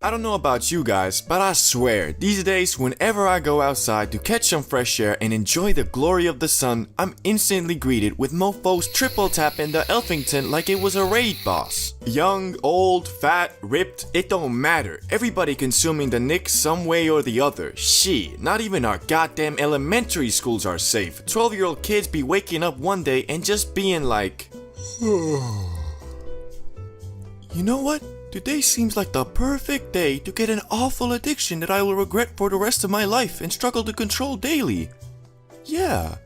I don't know about you guys, but I swear, these days whenever I go outside to catch some fresh air and enjoy the glory of the sun, I'm instantly greeted with mofos triple tapping the Elfington like it was a raid boss. Young, old, fat, ripped, it don't matter. Everybody consuming the Nick some way or the other. Shit, not even our goddamn elementary schools are safe. 12-year-old kids be waking up one day and just being like, you know what? Today seems like the perfect day to get an awful addiction that I will regret for the rest of my life and struggle to control daily. Yeah,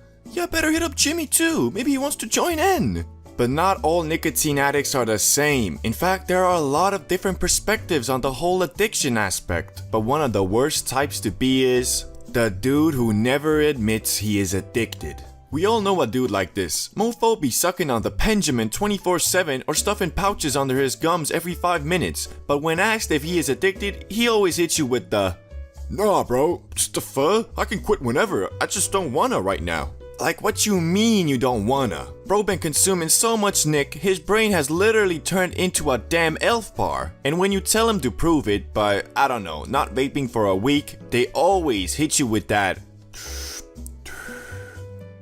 better hit up Jimmy too. Maybe he wants to join in. But not all nicotine addicts are the same. In fact, there are a lot of different perspectives on the whole addiction aspect. But one of the worst types to be is the dude who never admits he is addicted. We all know a dude like this. Mofo be sucking on the Penjamin 24/7 or stuffing pouches under his gums every 5 minutes. But when asked if he is addicted, he always hits you with the, "Nah bro, just the fuh. I can quit whenever. I just don't wanna right now." Like, what you mean you don't wanna? Bro been consuming so much Nick, his brain has literally turned into a damn elf bar. And when you tell him to prove it by, I don't know, not vaping for a week, they always hit you with that,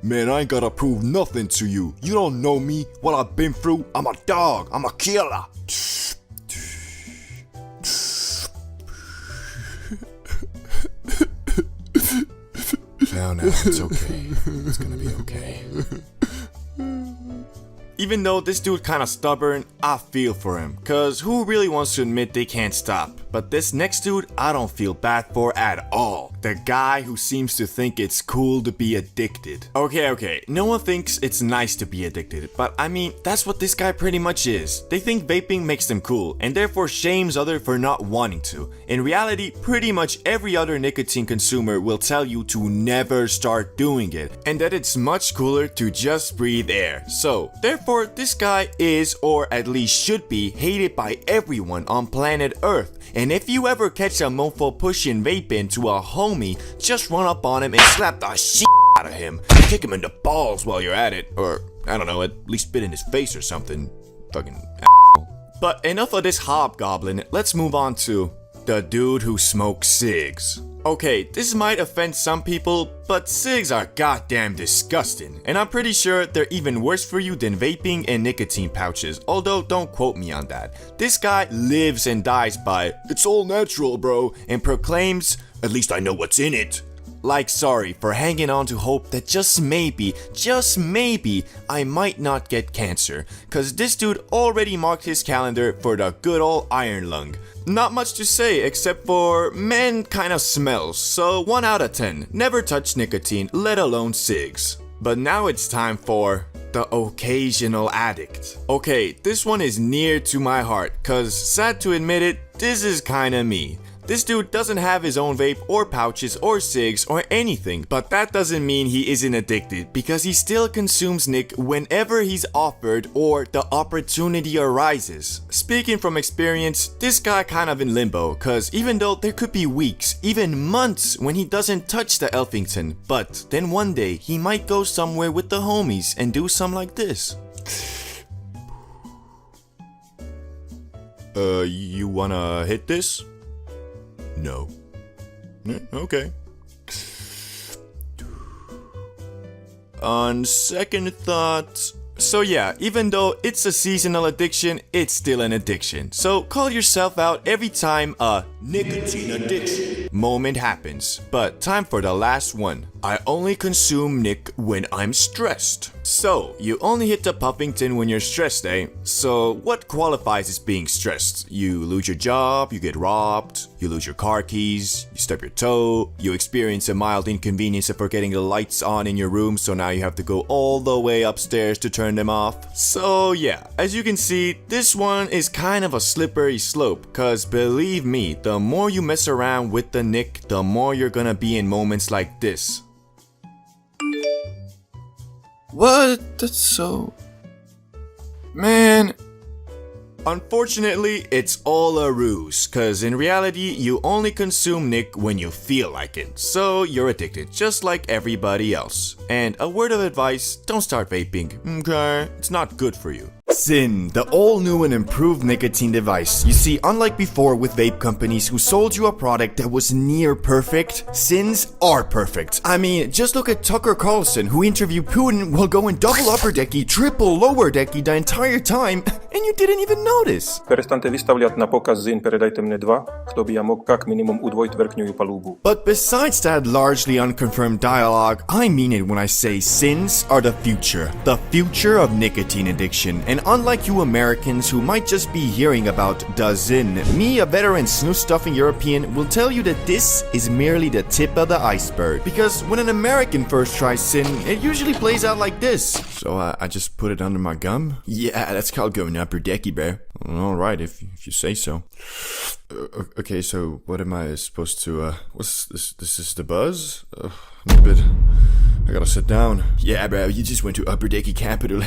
"Man, I ain't gotta prove nothing to you. You don't know me, what I've been through. I'm a dog, I'm a killer." Now, it's okay. It's gonna be okay. Even though this dude kinda stubborn, I feel for him. Cause who really wants to admit they can't stop? But this next dude, I don't feel bad for at all. The guy who seems to think it's cool to be addicted. Okay, no one thinks it's nice to be addicted, but I mean, that's what this guy pretty much is. They think vaping makes them cool, and therefore shames others for not wanting to. In reality, pretty much every other nicotine consumer will tell you to never start doing it, and that it's much cooler to just breathe air. So, therefore, this guy is, or at least should be, hated by everyone on planet Earth. And if you ever catch a mofo pushing vaping to a homie, just run up on him and slap the shit out of him. Kick him in the balls while you're at it. Or, I don't know, at least spit in his face or something. Fucking asshole. But enough of this hobgoblin, let's move on to the dude who smokes cigs. Okay, this might offend some people, but cigs are goddamn disgusting. And I'm pretty sure they're even worse for you than vaping and nicotine pouches, although don't quote me on that. This guy lives and dies by, "It's all natural, bro," and proclaims, "At least I know what's in it." Like, sorry for hanging on to hope that just maybe, I might not get cancer. Cause this dude already marked his calendar for the good old iron lung. Not much to say except for, man kinda smells, so 1 out of 10. Never touch nicotine, let alone cigs. But now it's time for the occasional addict. Okay, this one is near to my heart, cause sad to admit it, this is kinda me. This dude doesn't have his own vape or pouches or cigs or anything, but that doesn't mean he isn't addicted because he still consumes Nick whenever he's offered or the opportunity arises. Speaking from experience, this guy kind of in limbo cause even though there could be weeks, even months when he doesn't touch the Elfington, but then one day he might go somewhere with the homies and do something like this. You wanna hit this? No. Okay. On second thought, so yeah, even though it's a seasonal addiction, it's still an addiction. So call yourself out every time a nicotine addiction moment happens. But time for the last one. I only consume Nick when I'm stressed. So, you only hit the Puffington when you're stressed, eh? So, what qualifies as being stressed? You lose your job, you get robbed, you lose your car keys, you stub your toe, you experience a mild inconvenience of forgetting the lights on in your room, so now you have to go all the way upstairs to turn them off. So, yeah, as you can see, this one is kind of a slippery slope, cause believe me, the more you mess around with the Nick, the more you're gonna be in moments like this. What? That's so... Man... Unfortunately, it's all a ruse, cause in reality, you only consume Nick when you feel like it. So you're addicted, just like everybody else. And a word of advice, don't start vaping, okay? It's not good for you. Zyn, the all-new and improved nicotine device. You see, unlike before with vape companies who sold you a product that was near perfect, Zyns are perfect. I mean, just look at Tucker Carlson, who interviewed Putin while going double upper decky, triple lower decky the entire time, and you didn't even notice. Перестаньте виставлять на показ Zyn, передайте мне 2, чтобы я мог как минимум удвоить верхнюю палубу. But besides that largely unconfirmed dialogue, I mean it when I say Zyns are the future of nicotine addiction. And unlike you Americans who might just be hearing about the Zyn, me, a veteran snus-stuffing European, will tell you that this is merely the tip of the iceberg. Because when an American first tries Zyn, it usually plays out like this. So I just put it under my gum? Yeah, that's called going upper decky, bro. Alright, if you say so. Okay, so what am I supposed to, what's this? This is the buzz? I'm a bit... I gotta sit down. Yeah, bro, you just went to Upper Decky Capital.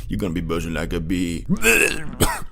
You're gonna be buzzing like a bee.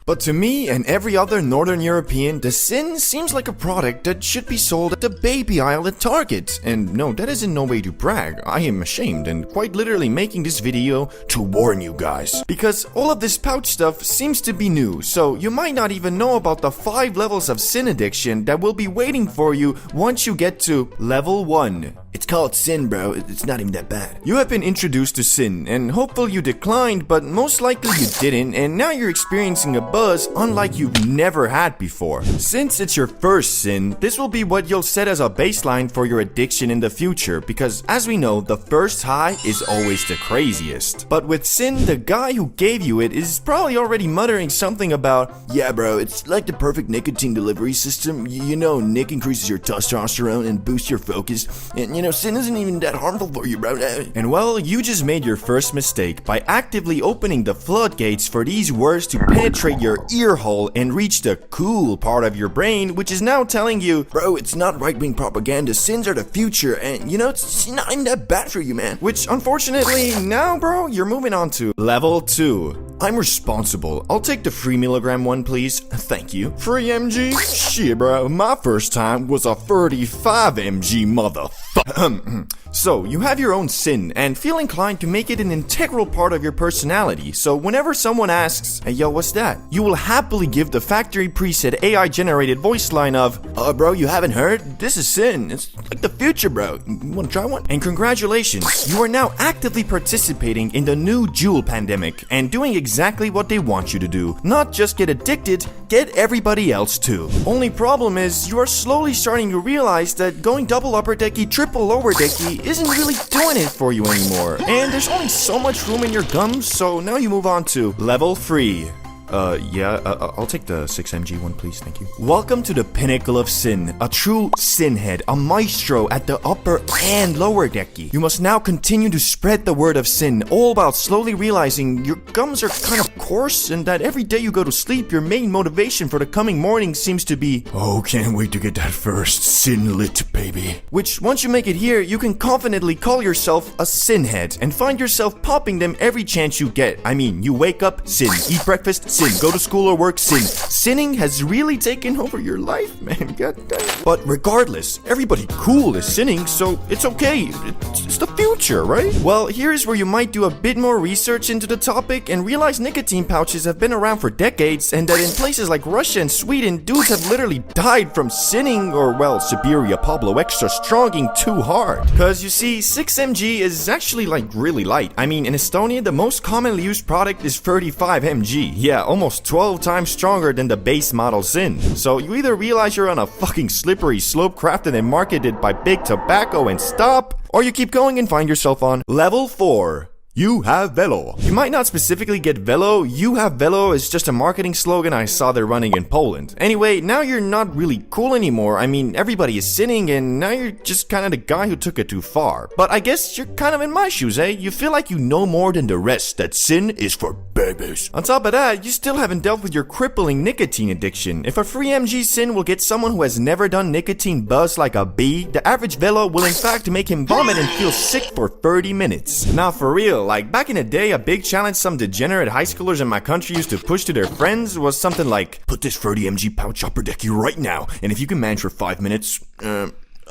But to me and every other Northern European, the Zyn seems like a product that should be sold at the baby aisle at Target. And no, that is in no way to brag. I am ashamed and quite literally making this video to warn you guys. Because all of this pouch stuff seems to be new, so you might not even know about the 5 levels of Zyn addiction that will be waiting for you once you get to level 1. It's called Zyn, bro. It's not even that bad. You have been introduced to Zyn, and hopefully you declined, but most likely you didn't, and now you're experiencing a buzz unlike you've never had before. Since it's your first Zyn, this will be what you'll set as a baseline for your addiction in the future, because as we know, the first high is always the craziest. But with Zyn, the guy who gave you it is probably already muttering something about, yeah bro, it's like the perfect nicotine delivery system. You know, Nick increases your testosterone and boosts your focus, and you know, Zyn isn't even that harmful for you, bro. And well, you just made your first mistake by actively opening the floodgates for these words to penetrate your ear hole and reach the cool part of your brain, which is now telling you, bro, it's not right-wing propaganda, Zyns are the future, and you know, it's not even that bad for you, man. Which, unfortunately, now, bro, you're moving on to level 2. I'm responsible. I'll take the free milligram one, please. Thank you. Free MG? Shit, bro, my first time was a 35 MG, motherfucker. So, you have your own Zyn, and feel inclined to make it an integral part of your personality, so whenever someone asks, hey yo, what's that? You will happily give the factory preset AI-generated voice line of, bro, you haven't heard? This is Zyn. It's like the future, bro. You wanna try one? And congratulations, you are now actively participating in the new Juul pandemic, and doing exactly what they want you to do. Not just get addicted, get everybody else too. Only problem is, you are slowly starting to realize that going double upper decky, triple lower decky isn't really doing it for you anymore. And there's only so much room in your gums, so now you move on to level 3. I'll take the 6mg one, please, thank you. Welcome to the pinnacle of Zyn, a true Zyn head, a maestro at the upper and lower decky. You must now continue to spread the word of Zyn, all about slowly realizing your gums are kind of coarse, and that every day you go to sleep, your main motivation for the coming morning seems to be, oh, can't wait to get that first Zyn lit, baby. Which, once you make it here, you can confidently call yourself a Zyn head, and find yourself popping them every chance you get. I mean, you wake up, Zyn, eat breakfast, Zyn, go to school or work, Zyn. Zinning has really taken over your life, man. God damn. But regardless, everybody cool is zinning, so it's okay. It's the future, right? Well, here's where you might do a bit more research into the topic and realize nicotine pouches have been around for decades, and that in places like Russia and Sweden, dudes have literally died from zinning, or well, Siberia Pablo extra stronging too hard. Cause you see, 6mg is actually like really light. I mean, in Estonia, the most commonly used product is 35mg. Yeah, almost 12 times stronger than the base model Zyn. So you either realize you're on a fucking slippery slope crafted and marketed by big tobacco and stop, or you keep going and find yourself on level 4. You have Velo. You might not specifically get Velo. You have Velo is just a marketing slogan I saw they're running in Poland. Anyway, now you're not really cool anymore. I mean, everybody is sinning, and now you're just kind of the guy who took it too far. But I guess you're kind of in my shoes, eh? You feel like you know more than the rest, that Zyn is for babies. On top of that, you still haven't dealt with your crippling nicotine addiction. If a free MG Zyn will get someone who has never done nicotine buzz like a bee, the average Velo will in fact make him vomit and feel sick for 30 minutes. Now for real, like back in the day, a big challenge some degenerate high schoolers in my country used to push to their friends was something like, put this 30mg pouch upper decky right now, and if you can manage for 5 minutes,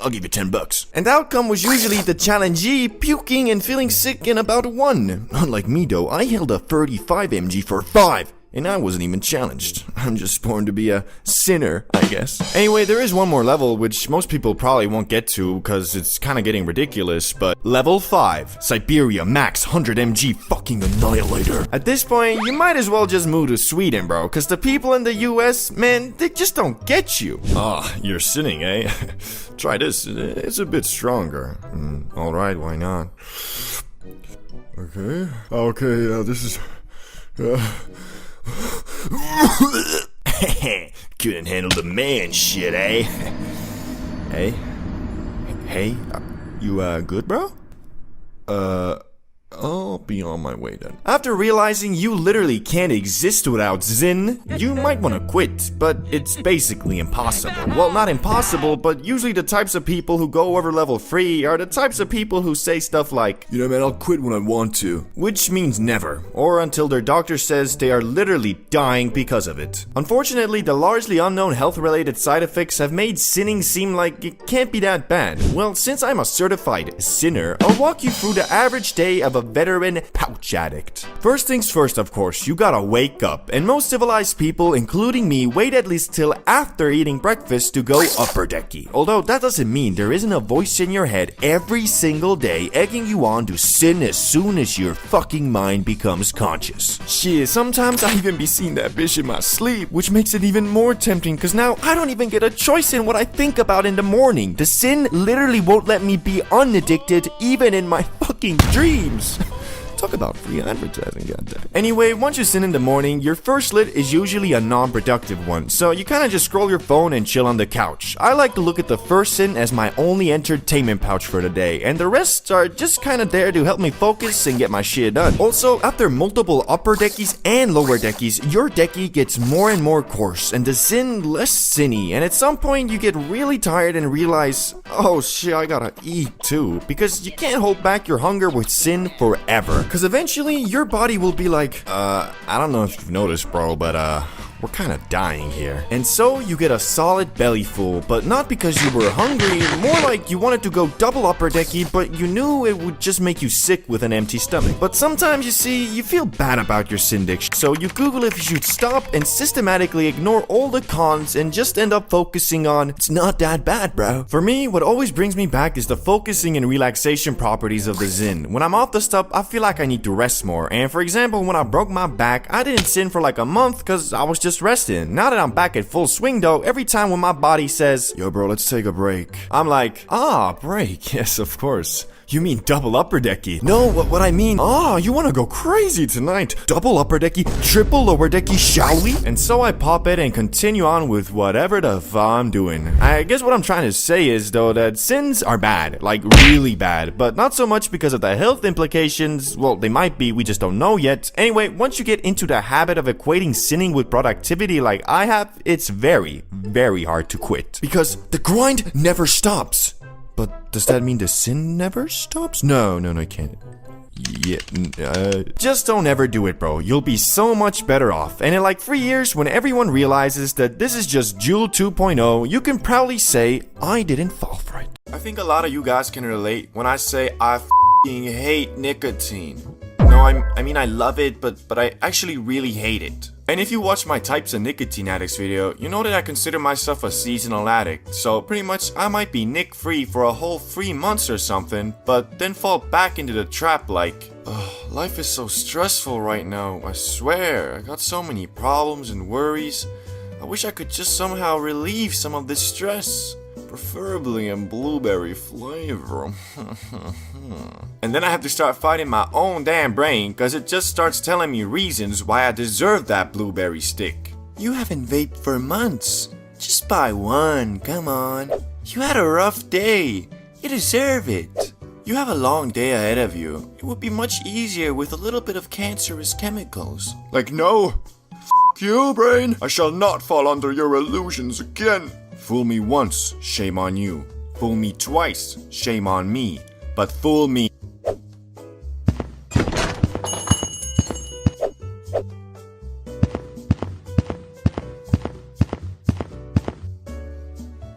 I'll give you $10. And the outcome was usually the challengee puking and feeling sick in about 1. Unlike me though, I held a 35 mg for 5. And I wasn't even challenged. I'm just born to be a sinner, I guess. Anyway, there is one more level, which most people probably won't get to, because it's kind of getting ridiculous, but level 5, Siberia Max 100 mg fucking annihilator. At this point, you might as well just move to Sweden, bro, because the people in the US, man, they just don't get you. Ah, you're sinning, eh? Try this, it's a bit stronger. Alright, why not? Okay, this is... Couldn't handle the man shit, eh? Hey, you good, bro? I'll be on my way then. After realizing you literally can't exist without Zyn, you might want to quit, but it's basically impossible. Well, not impossible, but usually the types of people who go over level 3 are the types of people who say stuff like, you know man, I'll quit when I want to. Which means never, or until their doctor says they are literally dying because of it. Unfortunately, the largely unknown health-related side effects have made sinning seem like it can't be that bad. Well, since I'm a certified sinner, I'll walk you through the average day of a veteran pouch addict. First things first, of course, you gotta wake up, and most civilized people, including me, wait at least till after eating breakfast to go upper decky. Although that doesn't mean there isn't a voice in your head every single day egging you on to sin as soon as your fucking mind becomes conscious. Shit, sometimes I even be seeing that bitch in my sleep, which makes it even more tempting, cause now I don't even get a choice in what I think about in the morning. The sin literally won't let me be unaddicted even in my fucking dreams. Talk about free advertising, goddamn. Anyway, once you sin in the morning, your first lit is usually a non-productive one, so you kinda just scroll your phone and chill on the couch. I like to look at the first sin as my only entertainment pouch for the day, and the rest are just kinda there to help me focus and get my shit done. Also, after multiple upper deckies and lower deckies, your decky gets more and more coarse, and the sin less sinny, and at some point you get really tired and realize, oh shit, I gotta eat too, because you can't hold back your hunger with sin forever. Because eventually, your body will be like, I don't know if you've noticed, bro, but, we're kind of dying here. And so, you get a solid belly full, but not because you were hungry, more like you wanted to go double upper decky, but you knew it would just make you sick with an empty stomach. But sometimes, you see, you feel bad about your sin addiction, so you Google if you should stop and systematically ignore all the cons and just end up focusing on, it's not that bad, bro. For me, what always brings me back is the focusing and relaxation properties of the Zyn. When I'm off the stuff, I feel like I need to rest more. And for example, when I broke my back, I didn't sin for like a month because I was just resting. Now that I'm back at full swing though, every time when my body says, yo bro, let's take a break, I'm like, break, yes of course. You mean double upper decky? No, what I mean, you wanna go crazy tonight. Double upper decky, triple lower decky, shall we? And so I pop it and continue on with whatever the fuck I'm doing. I guess what I'm trying to say is though that sins are bad, like really bad, but not so much because of the health implications. Well, they might be, we just don't know yet. Anyway, once you get into the habit of equating sinning with productivity like I have, it's very, very hard to quit. Because the grind never stops. But does that mean the sin never stops? No, I can't. Just don't ever do it, bro. You'll be so much better off. And in like 3 years, when everyone realizes that this is just Joule 2.0, you can proudly say, I didn't fall for it. I think a lot of you guys can relate when I say I f***ing hate nicotine. No, I mean I love it, but I actually really hate it. And if you watch my Types of Nicotine Addicts video, you know that I consider myself a seasonal addict. So pretty much I might be nic-free for a whole 3 months or something, but then fall back into the trap like, life is so stressful right now, I swear. I got so many problems and worries. I wish I could just somehow relieve some of this stress. Preferably in blueberry flavor. And then I have to start fighting my own damn brain, cause it just starts telling me reasons why I deserve that blueberry stick. You haven't vaped for months. Just buy one, come on. You had a rough day. You deserve it. You have a long day ahead of you. It would be much easier with a little bit of cancerous chemicals. Like no. F*** you, brain. I shall not fall under your illusions again. Fool me once, shame on you. Fool me twice, shame on me. But fool me.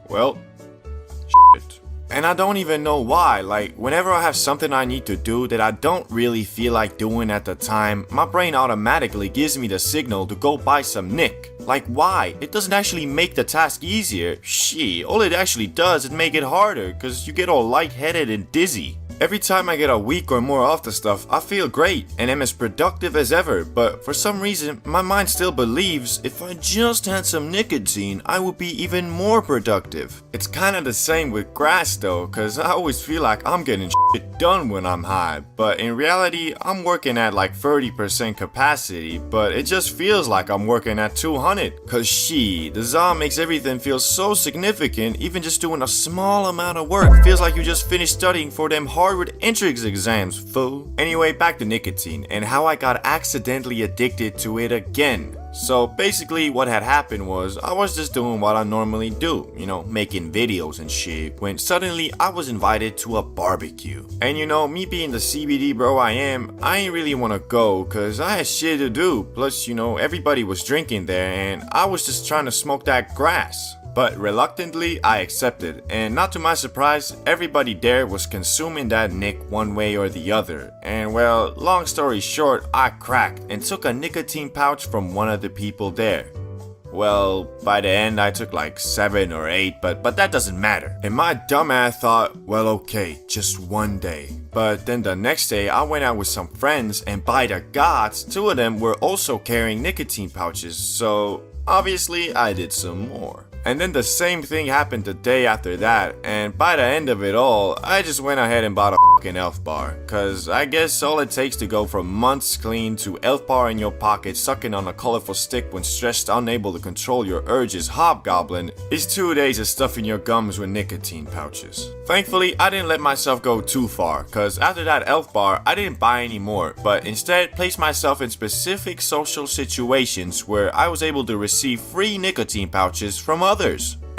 Well, shit. and I don't even know why. Like, whenever I have something I need to do that I don't really feel like doing at the time, my brain automatically gives me the signal to go buy some Nick. Like, why? It doesn't actually make the task easier. Shit, all it actually does is make it harder, cause you get all lightheaded and dizzy. Every time I get a week or more off the stuff, I feel great and am as productive as ever, but for some reason, my mind still believes if I just had some nicotine, I would be even more productive. It's kinda the same with grass though, cause I always feel like I'm getting shit done when I'm high, but in reality, I'm working at like 30% capacity, but it just feels like I'm working at 200, cause the ZA makes everything feel so significant, even just doing a small amount of work feels like you just finished studying for them Harvard entrance exams, fool. Anyway, back to nicotine and how I got accidentally addicted to it again. So basically what had happened was I was just doing what I normally do, you know, making videos and shit, when suddenly I was invited to a barbecue. And you know, me being the CBD bro I am, I ain't really wanna go cause I had shit to do. Plus, you know, everybody was drinking there and I was just trying to smoke that grass. But reluctantly, I accepted, and not to my surprise, everybody there was consuming that Nick one way or the other. And well, long story short, I cracked and took a nicotine pouch from one of the people there. Well, by the end I took like 7 or 8, but that doesn't matter. And my dumbass thought, well okay, just one day. But then the next day I went out with some friends and by the gods, 2 of them were also carrying nicotine pouches, so obviously I did some more. And then the same thing happened the day after that, and by the end of it all, I just went ahead and bought a fucking elf bar. Cause I guess all it takes to go from months clean to elf bar in your pocket sucking on a colorful stick when stressed unable to control your urges hobgoblin is 2 days of stuffing your gums with nicotine pouches. Thankfully, I didn't let myself go too far, cause after that elf bar, I didn't buy any more, but instead placed myself in specific social situations where I was able to receive free nicotine pouches from others.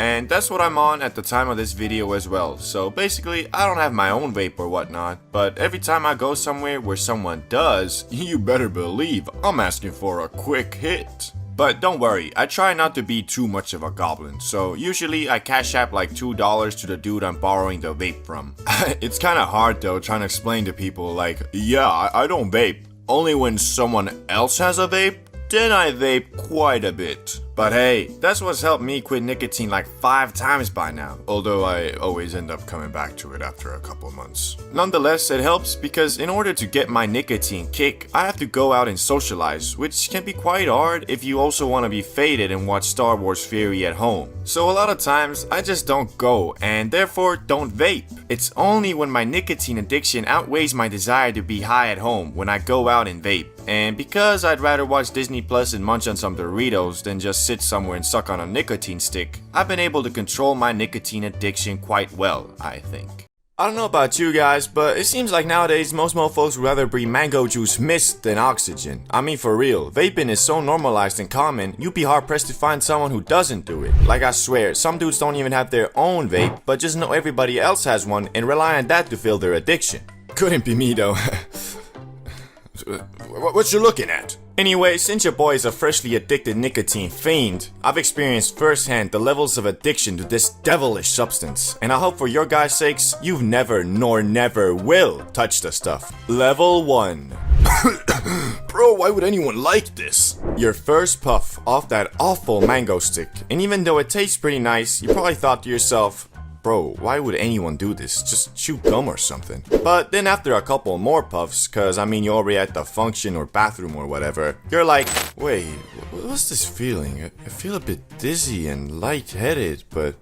And that's what I'm on at the time of this video as well. So basically, I don't have my own vape or whatnot, but every time I go somewhere where someone does, you better believe I'm asking for a quick hit. But don't worry, I try not to be too much of a goblin, so usually I cash app like $2 to the dude I'm borrowing the vape from. It's kinda hard though trying to explain to people like, yeah, I don't vape. Only when someone else has a vape, then I vape quite a bit. But hey, that's what's helped me quit nicotine like 5 times by now, although I always end up coming back to it after a couple months. Nonetheless, it helps because in order to get my nicotine kick, I have to go out and socialize, which can be quite hard if you also want to be faded and watch Star Wars Fury at home. So a lot of times, I just don't go and therefore don't vape. It's only when my nicotine addiction outweighs my desire to be high at home when I go out and vape. And because I'd rather watch Disney Plus and munch on some Doritos than just sit somewhere and suck on a nicotine stick, I've been able to control my nicotine addiction quite well, I think. I don't know about you guys, but it seems like nowadays most mofos would rather breathe mango juice mist than oxygen. I mean for real, vaping is so normalized and common, you'd be hard pressed to find someone who doesn't do it. Like I swear, some dudes don't even have their own vape, but just know everybody else has one and rely on that to fill their addiction. Couldn't be me though. What you looking at? Anyway, since your boy is a freshly addicted nicotine fiend, I've experienced firsthand the levels of addiction to this devilish substance, and I hope for your guys' sakes, you've never nor never will touch the stuff. Level 1. Bro, why would anyone like this? Your first puff off that awful mango stick, and even though it tastes pretty nice, you probably thought to yourself, bro, why would anyone do this? Just chew gum or something. But then after a couple more puffs, cause I mean you're already at the function or bathroom or whatever, you're like, wait, what's this feeling? I feel a bit dizzy and lightheaded, but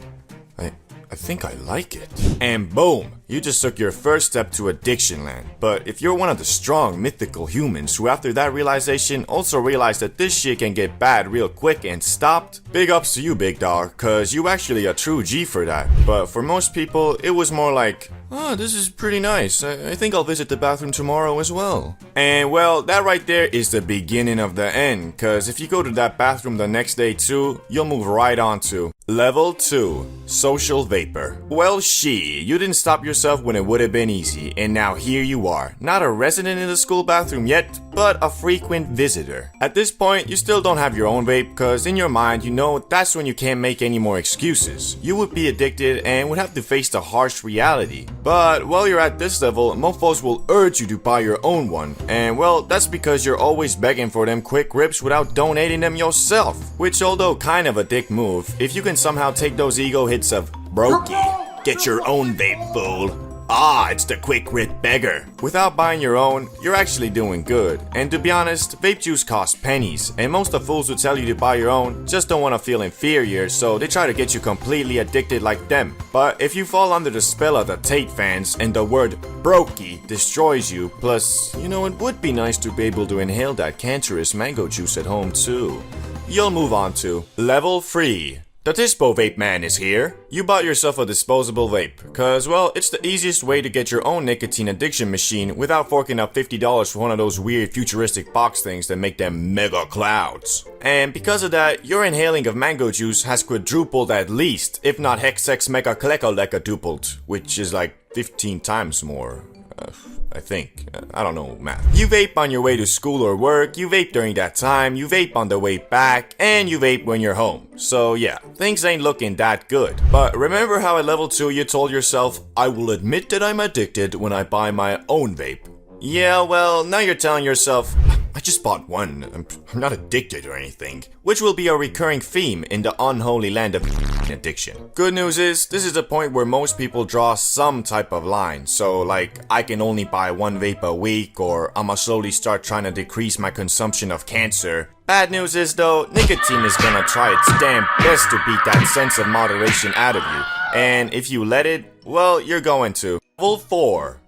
I think I like it. And boom, you just took your first step to addiction land. But if you're one of the strong mythical humans who after that realization also realized that this shit can get bad real quick and stopped, big ups to you big dog, cause you actually a true G for that. But for most people, it was more like, oh, this is pretty nice. I think I'll visit the bathroom tomorrow as well. And well, that right there is the beginning of the end, cause if you go to that bathroom the next day too, you'll move right on to, Level 2. Social Vapor. Well, you didn't stop yourself when it would have been easy, and now here you are. Not a resident in the school bathroom yet, but a frequent visitor. At this point, you still don't have your own vape, cause in your mind, you know that's when you can't make any more excuses. You would be addicted and would have to face the harsh reality. But while you're at this level, mofos will urge you to buy your own one, and well, that's because you're always begging for them quick rips without donating them yourself. Which, although kind of a dick move, if you can somehow take those ego hits of brokey, get your own vape, fool. Ah, it's the quick rip beggar. Without buying your own, you're actually doing good. And to be honest, vape juice costs pennies, and most of the fools who tell you to buy your own just don't want to feel inferior, so they try to get you completely addicted like them. But if you fall under the spell of the Tate fans and the word brokey destroys you, plus, you know, it would be nice to be able to inhale that cancerous mango juice at home too. You'll move on to Level 3. The Dispo Vape Man is here. You bought yourself a disposable vape, cause well, it's the easiest way to get your own nicotine addiction machine without forking up $50 for one of those weird futuristic box things that make them mega clouds. And because of that, your inhaling of mango juice has quadrupled at least, if not hexex mega dupled, which is like 15 times more. I think. I don't know math. You vape on your way to school or work, you vape during that time, you vape on the way back, and you vape when you're home. So yeah, things ain't looking that good. But remember how at level 2 you told yourself, I will admit that I'm addicted when I buy my own vape? Yeah, well, now you're telling yourself, I just bought one, I'm not addicted or anything. Which will be a recurring theme in the unholy land of addiction. Good news is, this is the point where most people draw some type of line. So like, I can only buy one vape a week, or I'ma slowly start trying to decrease my consumption of cancer. Bad news is though, nicotine is gonna try its damn best to beat that sense of moderation out of you. And if you let it, well, you're going to. Level 4.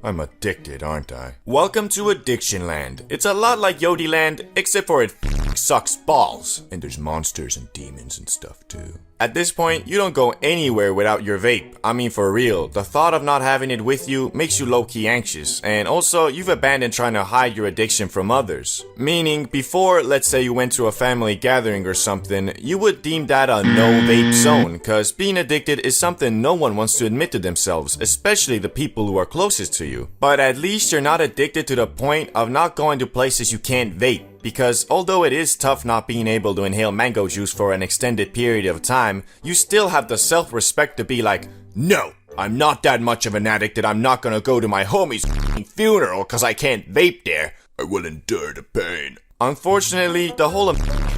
I'm addicted, aren't I? Welcome to Addiction Land. It's a lot like Yodi Land, except for it sucks balls. And there's monsters and demons and stuff too. At this point, you don't go anywhere without your vape. I mean, for real, the thought of not having it with you makes you low-key anxious, and also, you've abandoned trying to hide your addiction from others. Meaning, before, let's say you went to a family gathering or something, you would deem that a no-vape zone, cause being addicted is something no one wants to admit to themselves, especially the people who are closest to you. But at least you're not addicted to the point of not going to places you can't vape. Because although it is tough not being able to inhale mango juice for an extended period of time, you still have the self-respect to be like, no, I'm not that much of an addict that I'm not gonna go to my homie's funeral cause I can't vape there. I will endure the pain. Unfortunately, the whole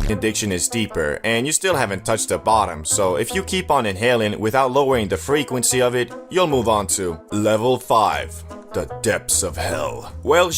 addiction is deeper, and you still haven't touched the bottom, so if you keep on inhaling without lowering the frequency of it, you'll move on to Level 5. The depths of hell. Well,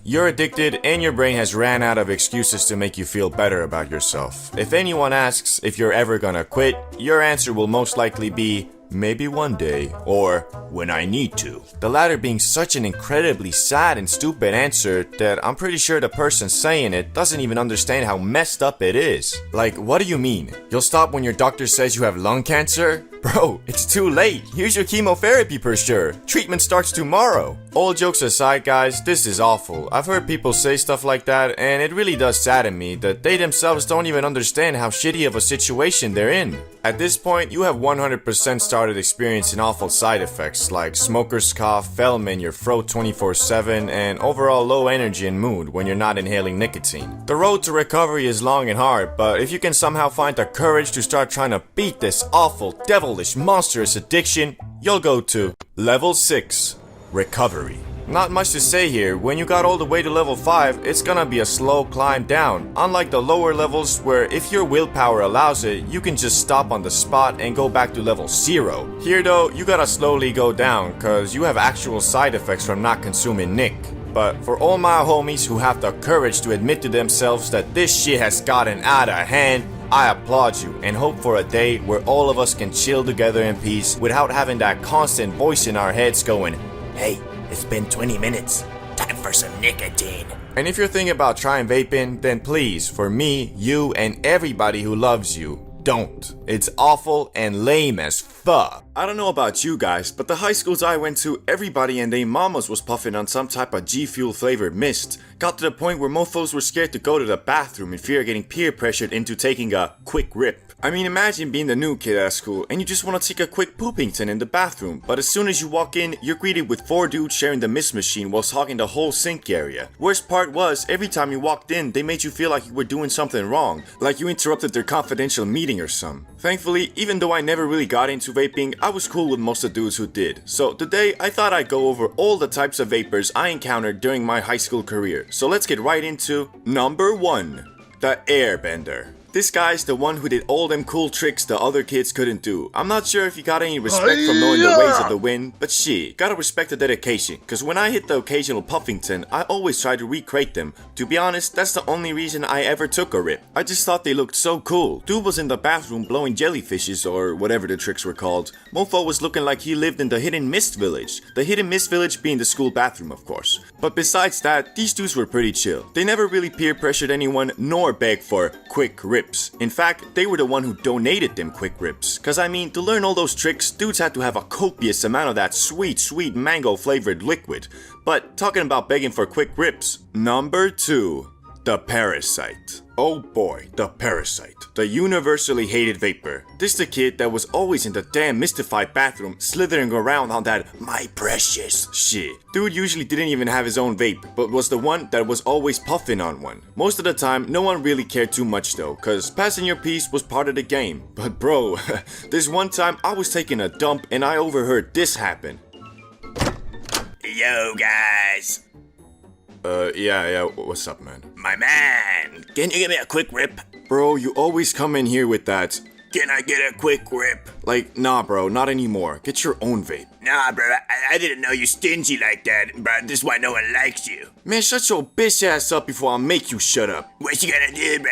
you're addicted and your brain has ran out of excuses to make you feel better about yourself. If anyone asks if you're ever gonna quit, your answer will most likely be, maybe one day, or when I need to. The latter being such an incredibly sad and stupid answer that I'm pretty sure the person saying it doesn't even understand how messed up it is. Like, what do you mean? You'll stop when your doctor says you have lung cancer? Bro, it's too late. Here's your chemotherapy for sure. Treatment starts tomorrow. All jokes aside, guys, this is awful. I've heard people say stuff like that, and it really does sadden me that they themselves don't even understand how shitty of a situation they're in. At this point, you have 100% started experiencing awful side effects like smoker's cough, phlegm in your throat 24/7, and overall low energy and mood when you're not inhaling nicotine. The road to recovery is long and hard, but if you can somehow find the courage to start trying to beat this awful, devilish, monstrous addiction, you'll go to Level 6. Recovery. Not much to say here. When you got all the way to level 5, it's gonna be a slow climb down, unlike the lower levels where if your willpower allows it, you can just stop on the spot and go back to level 0. Here though, you gotta slowly go down, cause you have actual side effects from not consuming Nick. But for all my homies who have the courage to admit to themselves that this shit has gotten out of hand, I applaud you and hope for a day where all of us can chill together in peace without having that constant voice in our heads going, hey, it's been 20 minutes. Time for some nicotine. And if you're thinking about trying vaping, then please, for me, you, and everybody who loves you, don't. It's awful and lame as fuck. I don't know about you guys, but the high schools I went to, everybody and they mamas was puffing on some type of G Fuel flavored mist. Got to the point where mofos were scared to go to the bathroom in fear of getting peer pressured into taking a quick rip. I mean, imagine being the new kid at school and you just want to take a quick poopington in the bathroom, but as soon as you walk in, you're greeted with 4 dudes sharing the mist machine whilst hogging the whole sink area. Worst part was, every time you walked in, they made you feel like you were doing something wrong, like you interrupted their confidential meeting or something. Thankfully, even though I never really got into vaping, I was cool with most of the dudes who did. So today, I thought I'd go over all the types of vapors I encountered during my high school career. So let's get right into number 1, the airbender. This guy's the one who did all them cool tricks the other kids couldn't do. I'm not sure if he got any respect from knowing the ways of the wind, but shit, gotta respect the dedication. Cause when I hit the occasional puffington, I always try to recreate them. To be honest, that's the only reason I ever took a rip. I just thought they looked so cool. Dude was in the bathroom blowing jellyfishes or whatever the tricks were called. Mofo was looking like he lived in the Hidden Mist Village. The Hidden Mist Village being the school bathroom, of course. But besides that, these dudes were pretty chill. They never really peer pressured anyone nor begged for quick rips. In fact, they were the one who donated them quick rips. Cause I mean, to learn all those tricks, dudes had to have a copious amount of that sweet mango flavored liquid. But talking about begging for quick rips, number 2, the parasite. Oh boy, the parasite. The universally hated vapor. This the kid that was always in the damn mystified bathroom slithering around on that my precious shit. Dude usually didn't even have his own vape, but was the one that was always puffing on one. Most of the time, no one really cared too much though, cause passing your piece was part of the game. But bro, this one time I was taking a dump and I overheard this happen. Yo, guys. Yeah, what's up, man? My man, can you give me a quick rip? Bro, you always come in here with that. Can I get a quick rip? Like, nah, bro, not anymore. Get your own vape. Nah, bro, I didn't know you stingy like that, bro. This is why no one likes you. Man, shut your bitch ass up before I make you shut up. What you gonna do, bro?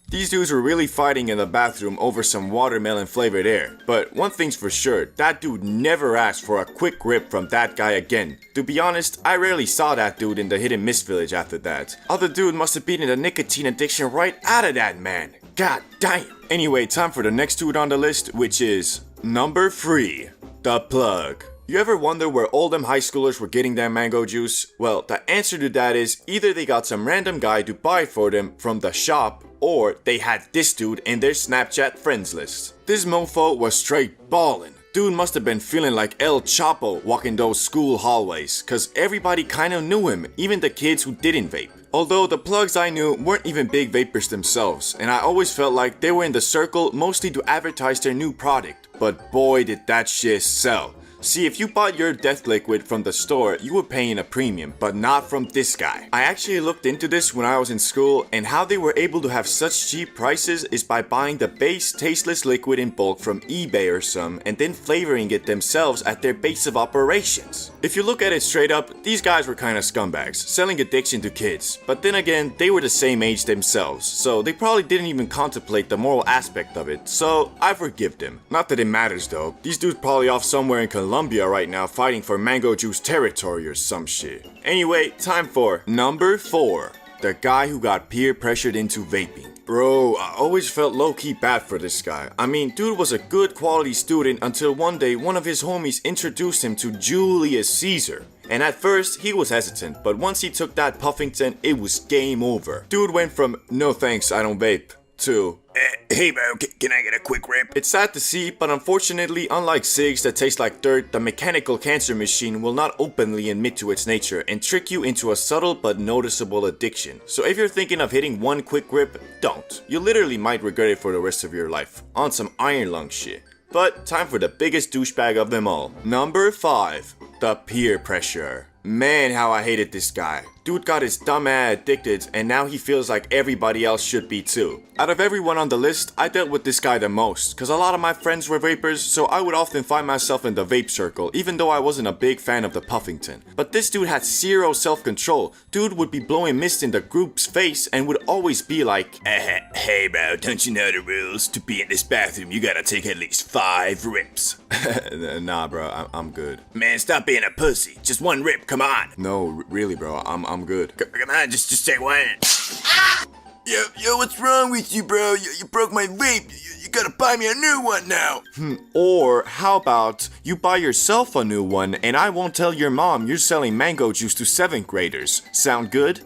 These dudes were really fighting in the bathroom over some watermelon flavored air. But one thing's for sure, that dude never asked for a quick rip from that guy again. To be honest, I rarely saw that dude in the Hidden Mist Village after that. Other dude must have beaten the nicotine addiction right out of that man. God damn. Anyway, time for the next dude on the list, which is number 3, the plug. You ever wonder where all them high schoolers were getting their mango juice? Well, the answer to that is either they got some random guy to buy it for them from the shop, or they had this dude in their Snapchat friends list. This mofo was straight ballin'. Dude must have been feeling like El Chapo walking those school hallways, cause everybody kinda knew him, even the kids who didn't vape. Although the plugs I knew weren't even big vapors themselves, and I always felt like they were in the circle mostly to advertise their new product. But boy did that shit sell. See, if you bought your death liquid from the store, you were paying a premium, but not from this guy. I actually looked into this when I was in school, and how they were able to have such cheap prices is by buying the base tasteless liquid in bulk from eBay or some, and then flavoring it themselves at their base of operations. If you look at it straight up, these guys were kinda scumbags, selling addiction to kids. But then again, they were the same age themselves, so they probably didn't even contemplate the moral aspect of it, so I forgive them. Not that it matters though, these dudes probably off somewhere in Colombia right now fighting for mango juice territory or some shit. Anyway, time for number 4. The guy who got peer pressured into vaping. Bro, I always felt low-key bad for this guy. I mean, dude was a good quality student until one day one of his homies introduced him to Julius Caesar. And at first, he was hesitant, but once he took that Puffington, it was game over. Dude went from, no thanks, I don't vape, to, hey bro, can I get a quick rip? it's sad to see, but unfortunately, unlike cigs that taste like dirt, the mechanical cancer machine will not openly admit to its nature and trick you into a subtle but noticeable addiction. So if you're thinking of hitting one quick rip, don't. You literally might regret it for the rest of your life. On some iron lung shit. But time for the biggest douchebag of them all. Number 5. The peer pressure. Man, how I hated this guy. Dude got his dumb ass addicted, and now he feels like everybody else should be too. Out of everyone on the list, I dealt with this guy the most, cause a lot of my friends were vapors, so I would often find myself in the vape circle, even though I wasn't a big fan of the Puffington. But this dude had zero self-control. Dude would be blowing mist in the group's face and would always be like, hey bro, don't you know the rules? To be in this bathroom, you gotta take at least 5 rips. nah bro, I'm good. Man, stop being a pussy. Just one rip, come on. No, really bro, I'm good. Come on, just take one. Yo, what's wrong with you, bro? You broke my vape. You gotta buy me a new one now. Or how about you buy yourself a new one and I won't tell your mom you're selling mango juice to 7th graders. Sound good?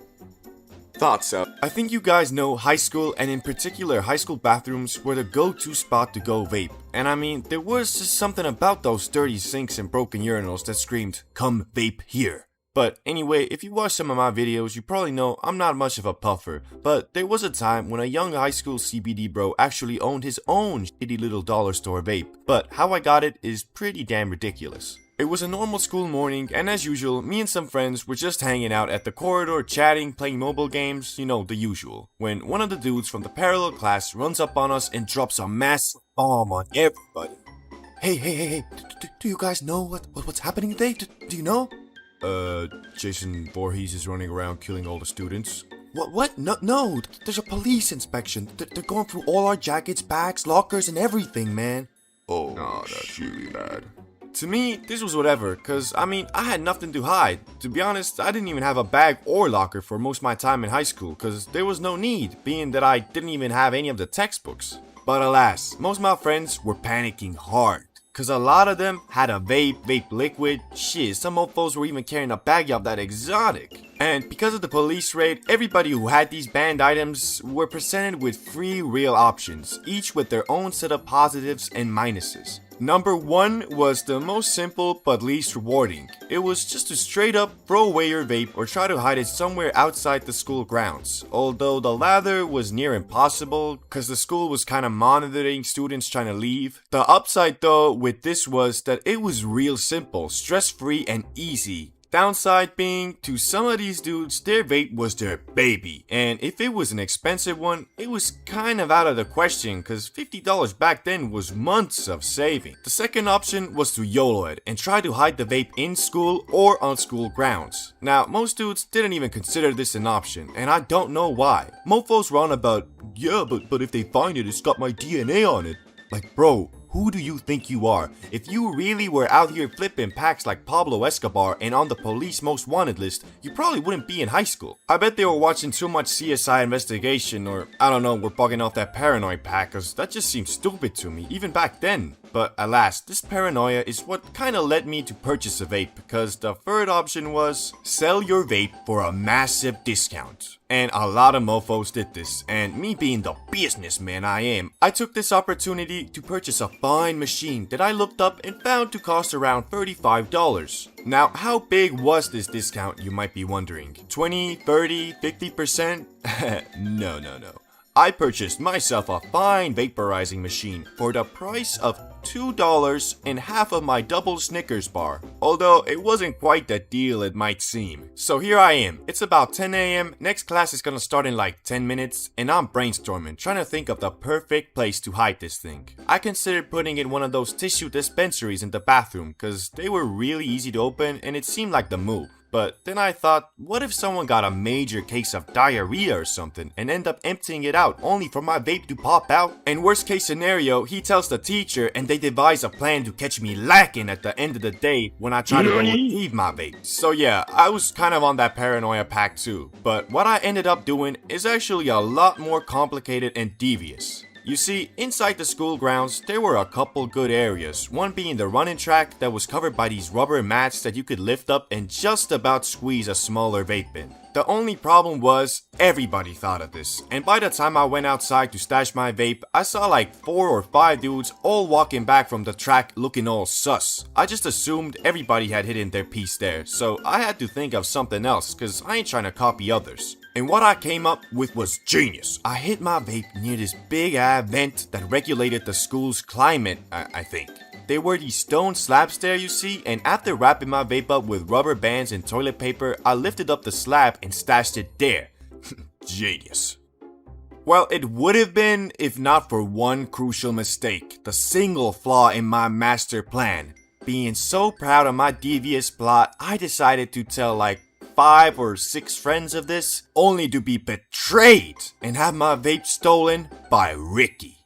Thought so. I think you guys know high school, and in particular high school bathrooms, were the go-to spot to go vape. And I mean, there was just something about those dirty sinks and broken urinals that screamed, "Come vape here." But anyway, if you watch some of my videos, you probably know I'm not much of a puffer, but there was a time when a young high school CBD bro actually owned his own shitty little dollar store vape. But how I got it is pretty damn ridiculous. It was a normal school morning, and as usual, me and some friends were just hanging out at the corridor, chatting, playing mobile games, you know, the usual, when one of the dudes from the parallel class runs up on us and drops a massive bomb on everybody. Hey, do you guys know what's happening today? Do you know? Jason Voorhees is running around killing all the students. What? No, there's a police inspection. They're going through all our jackets, bags, lockers, and everything, man. Oh, that's really bad. To me, this was whatever, cause I mean, I had nothing to hide. To be honest, I didn't even have a bag or locker for most of my time in high school, cause there was no need, being that I didn't even have any of the textbooks. But alas, most of my friends were panicking hard, cause a lot of them had a vape liquid, shit, some mofos were even carrying a baggie of that exotic. And because of the police raid, everybody who had these banned items were presented with 3 real options, each with their own set of positives and minuses. Number 1 was the most simple but least rewarding. It was just to straight up throw away your vape or try to hide it somewhere outside the school grounds. Although the latter was near impossible cause the school was kinda monitoring students trying to leave. The upside though with this was that it was real simple, stress-free and easy. Downside being, to some of these dudes, their vape was their baby, and if it was an expensive one, it was kind of out of the question cause $50 back then was months of saving. The second option was to YOLO it and try to hide the vape in school or on school grounds. Now, most dudes didn't even consider this an option, and I don't know why. Mofos run about, yeah, but if they find it, it's got my DNA on it. Like, bro, who do you think you are? If you really were out here flipping packs like Pablo Escobar and on the police most wanted list, you probably wouldn't be in high school. I bet they were watching too much CSI investigation, or I don't know, were bugging off that paranoid pack, cause that just seems stupid to me, even back then. But alas, this paranoia is what kinda led me to purchase a vape, because the third option was sell your vape for a massive discount. And a lot of mofos did this, and me being the businessman I am, I took this opportunity to purchase a fine machine that I looked up and found to cost around $35. Now, how big was this discount, you might be wondering? 20, 30, 50%? No. I purchased myself a fine vaporizing machine for the price of $2 and half of my double Snickers bar, although it wasn't quite the deal it might seem. So here I am, it's about 10 AM, next class is gonna start in like 10 minutes, and I'm brainstorming, trying to think of the perfect place to hide this thing. I considered putting in one of those tissue dispensaries in the bathroom, cause they were really easy to open and it seemed like the move. But then I thought, what if someone got a major case of diarrhea or something and end up emptying it out only for my vape to pop out? And worst case scenario, he tells the teacher and they devise a plan to catch me lacking at the end of the day when I try to go retrieve my vape. So yeah, I was kind of on that paranoia pack too. But what I ended up doing is actually a lot more complicated and devious. You see, inside the school grounds, there were a couple good areas, one being the running track that was covered by these rubber mats that you could lift up and just about squeeze a smaller vape in. The only problem was, everybody thought of this, and by the time I went outside to stash my vape, I saw like 4 or 5 dudes all walking back from the track looking all sus. I just assumed everybody had hidden their piece there, so I had to think of something else, cause I ain't trying to copy others. And what I came up with was genius. I hid my vape near this big ass vent that regulated the school's climate, I think. There were these stone slabs there, you see, and after wrapping my vape up with rubber bands and toilet paper, I lifted up the slab and stashed it there. Genius. Well, it would have been if not for one crucial mistake, the single flaw in my master plan. Being so proud of my devious plot, I decided to tell like 5 or 6 friends of this, only to be betrayed and have my vape stolen by Ricky.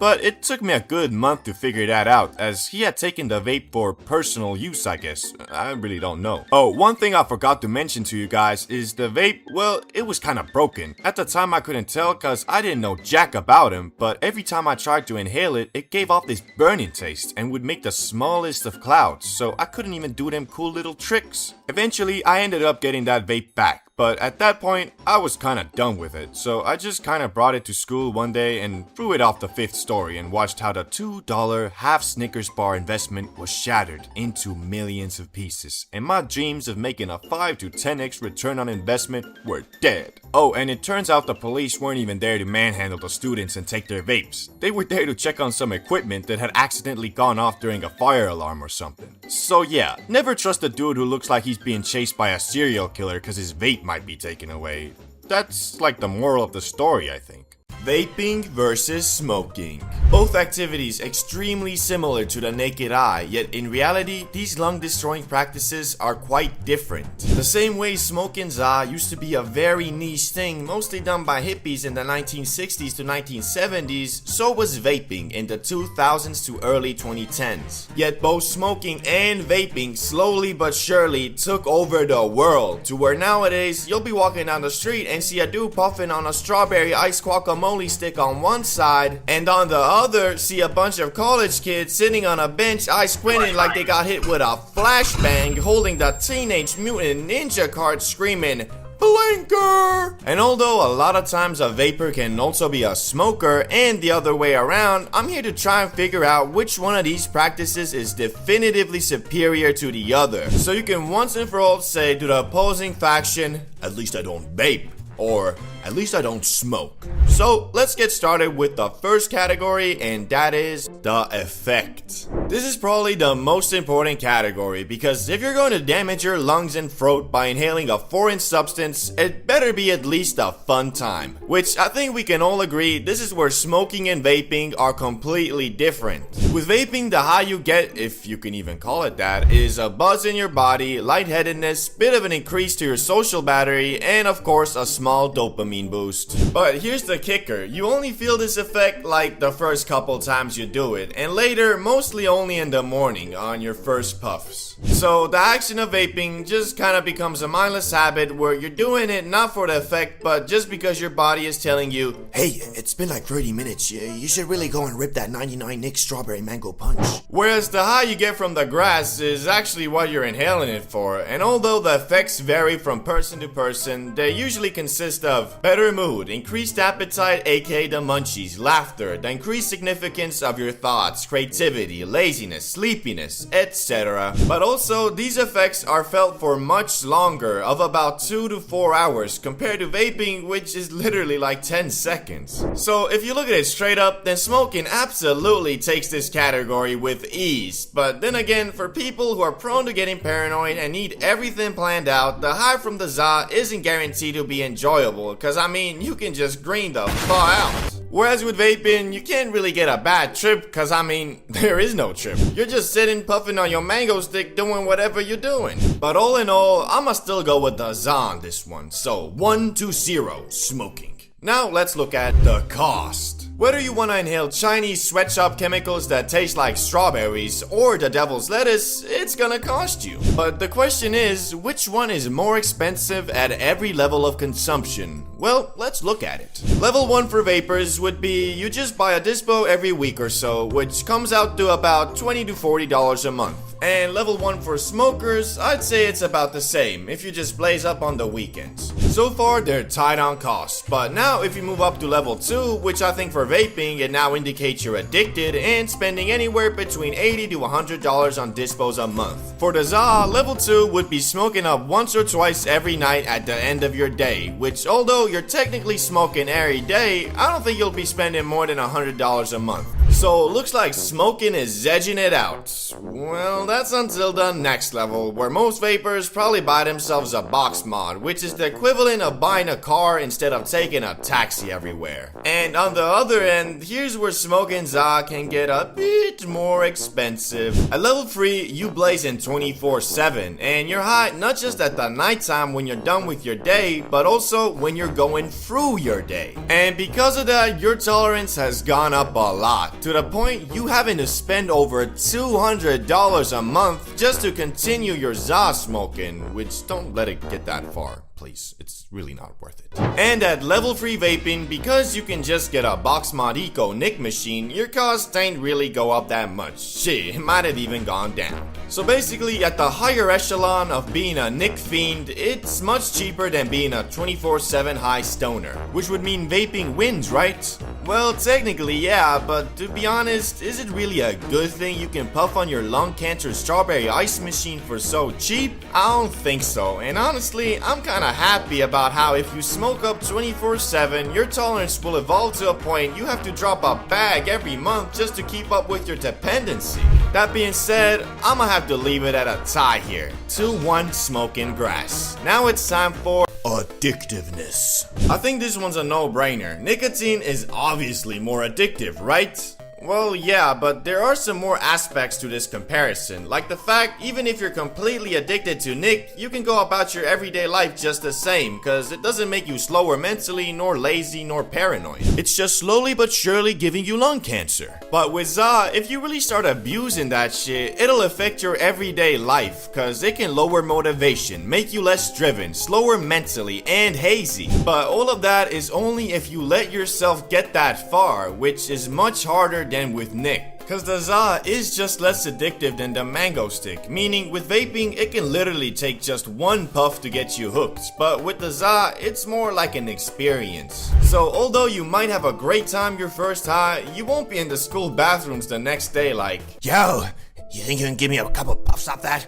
But it took me a good month to figure that out, as he had taken the vape for personal use, I guess. I really don't know. Oh, one thing I forgot to mention to you guys is the vape, well, it was kinda broken. At the time I couldn't tell cause I didn't know jack about him, but every time I tried to inhale it, it gave off this burning taste and would make the smallest of clouds, so I couldn't even do them cool little tricks. Eventually, I ended up getting that vape back. But at that point, I was kinda done with it, so I just kinda brought it to school one day and threw it off the 5th story and watched how the $2 half Snickers bar investment was shattered into millions of pieces, and my dreams of making a 5 to 10x return on investment were dead. Oh, and it turns out the police weren't even there to manhandle the students and take their vapes. They were there to check on some equipment that had accidentally gone off during a fire alarm or something. So yeah, never trust a dude who looks like he's being chased by a serial killer cause his vape might be taken away. That's like the moral of the story, I think. Vaping versus smoking. Both activities extremely similar to the naked eye, yet in reality, these lung-destroying practices are quite different. The same way smoking za used to be a very niche thing, mostly done by hippies in the 1960s to 1970s, so was vaping in the 2000s to early 2010s. Yet both smoking and vaping slowly but surely took over the world, to where nowadays you'll be walking down the street and see a dude puffing on a strawberry ice guacamole stick on one side, and on the other see a bunch of college kids sitting on a bench eye squinting like they got hit with a flashbang, holding the Teenage Mutant Ninja card screaming blinker. And although a lot of times a vapor can also be a smoker and the other way around, I'm here to try and figure out which one of these practices is definitively superior to the other, so you can once and for all say to the opposing faction, at least I don't vape, or at least I don't smoke. So let's get started with the first category, and that is the effect. This is probably the most important category because if you're going to damage your lungs and throat by inhaling a foreign substance, it better be at least a fun time. Which I think we can all agree this is where smoking and vaping are completely different. With vaping, the high you get, if you can even call it that, is a buzz in your body, lightheadedness, bit of an increase to your social battery, and of course a small dopamine boost. But here's the kicker, you only feel this effect like the first couple times you do it, and later mostly only in the morning on your first puffs. So the action of vaping just kind of becomes a mindless habit where you're doing it not for the effect but just because your body is telling you, hey, it's been like 30 minutes, you should really go and rip that 99 Nick strawberry mango punch. Whereas the high you get from the grass is actually what you're inhaling it for, and although the effects vary from person to person, they usually consist of better mood, increased appetite aka the munchies, laughter, the increased significance of your thoughts, creativity, laziness, sleepiness, etc. But also, these effects are felt for much longer, of about 2 to 4 hours, compared to vaping, which is literally like 10 seconds. So if you look at it straight up, then smoking absolutely takes this category with ease. But then again, for people who are prone to getting paranoid and need everything planned out, the high from the za isn't guaranteed to be enjoyable, cause I mean, you can just green the fuck out. Whereas with vaping, you can't really get a bad trip, cause I mean, there is no trip. You're just sitting puffing on your mango stick doing whatever you're doing. But all in all, I'ma still go with the za on this one. So 1 to 0, smoking. Now let's look at the cost. Whether you want to inhale Chinese sweatshop chemicals that taste like strawberries or the devil's lettuce, it's gonna cost you. But the question is, which one is more expensive at every level of consumption? Well, let's look at it. Level 1 for vapors would be you just buy a dispo every week or so, which comes out to about $20 to $40 a month. And level 1 for smokers, I'd say it's about the same if you just blaze up on the weekends. So far, they're tight on cost, but now if you move up to level 2, which I think for vaping, it now indicates you're addicted and spending anywhere between $80 to $100 on dispos a month. For the za, level 2 would be smoking up once or twice every night at the end of your day, which although you're technically smoking every day, I don't think you'll be spending more than $100 a month. So looks like smoking is edging it out. Well, that's until the next level, where most vapors probably buy themselves a box mod, which is the equivalent of buying a car instead of taking a taxi everywhere. And on the other end, here's where smoking za can get a bit more expensive. At level 3, you blazing 24/7, and you're high not just at the nighttime when you're done with your day, but also when you're going through your day. And because of that, your tolerance has gone up a lot, to the point you having to spend over $200 a month just to continue your za smoking, which don't let it get that far. Please, it's really not worth it. And at level 3 vaping, because you can just get a box mod eco nic machine, your costs ain't really go up that much. Shit, it might have even gone down. So basically, at the higher echelon of being a nic fiend, it's much cheaper than being a 24/7 high stoner, which would mean vaping wins, right? Well, technically yeah, but to be honest, is it really a good thing you can puff on your lung cancer strawberry ice machine for so cheap? I don't think so, and honestly, I'm kinda happy about how if you smoke up 24/7, your tolerance will evolve to a point you have to drop a bag every month just to keep up with your dependency. That being said, I'ma have to leave it at a tie here. 2-1 smoking grass. Now it's time for addictiveness. I think this one's a no-brainer. Nicotine is obviously more addictive, right? Well, yeah, but there are some more aspects to this comparison, like the fact even if you're completely addicted to nic, you can go about your everyday life just the same, cause it doesn't make you slower mentally, nor lazy, nor paranoid. It's just slowly but surely giving you lung cancer. But with za, if you really start abusing that shit, it'll affect your everyday life, cause it can lower motivation, make you less driven, slower mentally, and hazy. But all of that is only if you let yourself get that far, which is much harder than with nic. Cause the za is just less addictive than the mango stick, meaning with vaping it can literally take just one puff to get you hooked, but with the za it's more like an experience. So although you might have a great time your first high, you won't be in the school bathrooms the next day like, Yo, you think you can give me a couple puffs off that?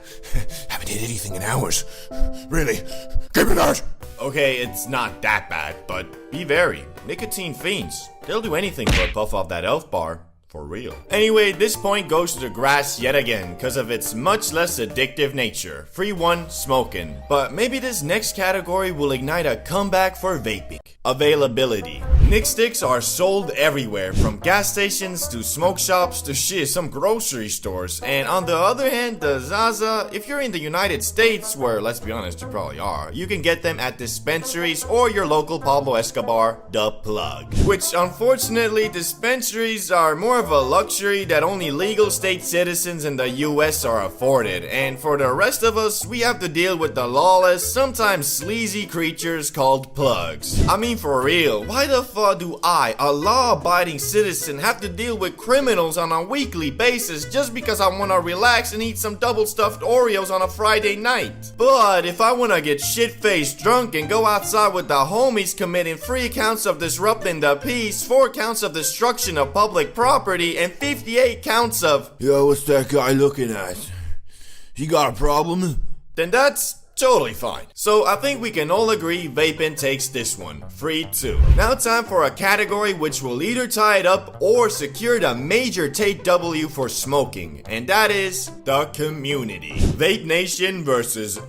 Haven't hit anything in hours. Really? Give me that! okay, it's not that bad, but be wary. Nicotine fiends, they'll do anything for a puff off that elf bar. For real. Anyway, this point goes to the grass yet again because of its much less addictive nature. 3-1 smoking. But maybe this next category will ignite a comeback for vaping. Availability. Nic sticks are sold everywhere, from gas stations to smoke shops to shit, some grocery stores. And on the other hand, the Zaza, if you're in the United States, where let's be honest, you probably are, you can get them at dispensaries or your local Pablo Escobar, the plug. Which unfortunately, dispensaries are more of a luxury that only legal state citizens in the US are afforded, and for the rest of us, we have to deal with the lawless, sometimes sleazy creatures called plugs. I mean, for real, why the fuck do I, a law-abiding citizen, have to deal with criminals on a weekly basis just because I wanna relax and eat some double-stuffed Oreos on a Friday night? But if I wanna get shit-faced drunk and go outside with the homies committing 3 counts of disrupting the peace, 4 counts of destruction of public property, and 58 counts of, Yo, what's that guy looking at? He got a problem? then that's totally fine. So I think we can all agree vaping takes this one. 3-2. Now time for a category which will either tie it up or secure the major Tate W for smoking, and that is the community. Vape Nation versus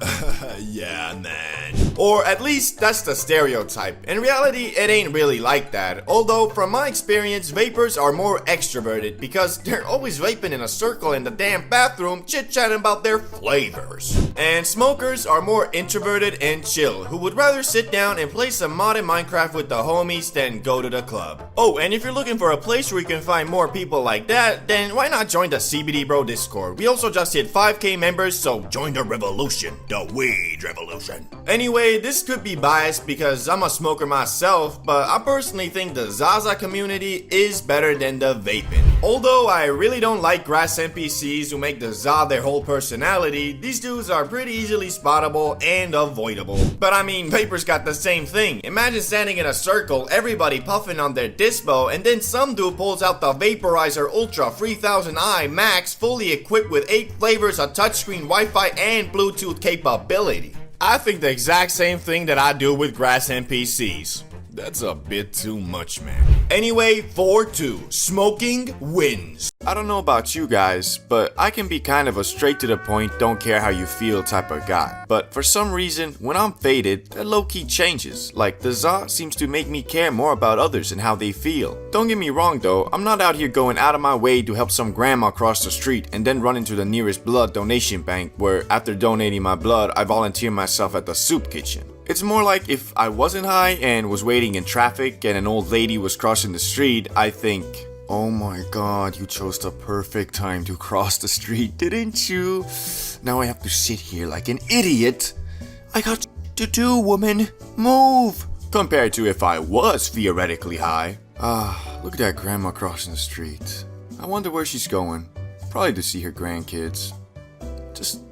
yeah man. Or at least that's the stereotype. In reality, it ain't really like that. Although from my experience, vapors are more extroverted because they're always vaping in a circle in the damn bathroom, chit-chatting about their flavors. And smokers are more introverted and chill, who would rather sit down and play some modded Minecraft with the homies than go to the club. Oh, and if you're looking for a place where you can find more people like that, then why not join the CBD Bro Discord? We also just hit 5k members, so join the revolution, the weed revolution. Anyway, this could be biased because I'm a smoker myself, but I personally think the Zaza community is better than the vaping. Although I really don't like grass NPCs who make the Za their whole personality, these dudes are pretty easily spottable and avoidable. But I mean, vapors got the same thing. Imagine standing in a circle, everybody puffing on their dispo, and then some dude pulls out the Vaporizer Ultra 3000i Max, fully equipped with 8 flavors, a touchscreen, Wi-Fi, and Bluetooth capability. I think the exact same thing that I do with grass NPCs. That's a bit too much, man. Anyway, 4-2. Smoking wins. I don't know about you guys, but I can be kind of a straight to the point, don't care how you feel type of guy. But for some reason, when I'm faded, that low-key changes. Like, the za seems to make me care more about others and how they feel. Don't get me wrong though, I'm not out here going out of my way to help some grandma cross the street and then run into the nearest blood donation bank where after donating my blood, I volunteer myself at the soup kitchen. It's more like if I wasn't high and was waiting in traffic and an old lady was crossing the street, I think, oh my god, you chose the perfect time to cross the street, didn't you? Now I have to sit here like an idiot. I got to do, woman. Move! Compared to if I was theoretically high. Look at that grandma crossing the street. I wonder where she's going. Probably to see her grandkids.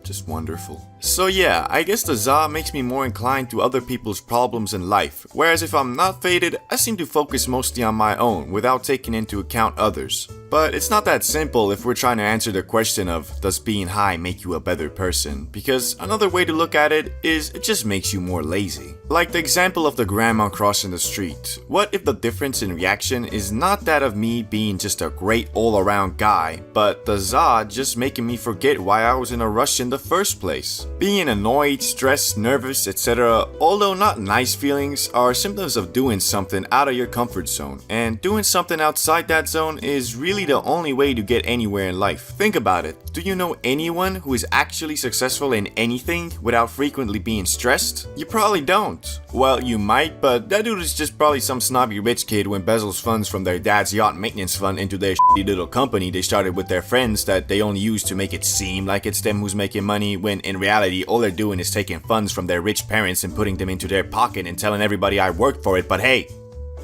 Just wonderful. So yeah, I guess the za makes me more inclined to other people's problems in life, whereas if I'm not faded, I seem to focus mostly on my own without taking into account others. But it's not that simple if we're trying to answer the question of, does being high make you a better person? Because another way to look at it is, it just makes you more lazy. Like the example of the grandma crossing the street. What if the difference in reaction is not that of me being just a great all-around guy, but the za just making me forget why I was in a rush in the first place? Being annoyed, stressed, nervous, etc., although not nice feelings, are symptoms of doing something out of your comfort zone. And doing something outside that zone is really the only way to get anywhere in life. Think about it. Do you know anyone who is actually successful in anything without frequently being stressed? You probably don't. Well, you might, but that dude is just probably some snobby rich kid who embezzles funds from their dad's yacht maintenance fund into their shitty little company they started with their friends that they only use to make it seem like it's them who's making money, when in reality all they're doing is taking funds from their rich parents and putting them into their pocket and telling everybody I worked for it, but hey,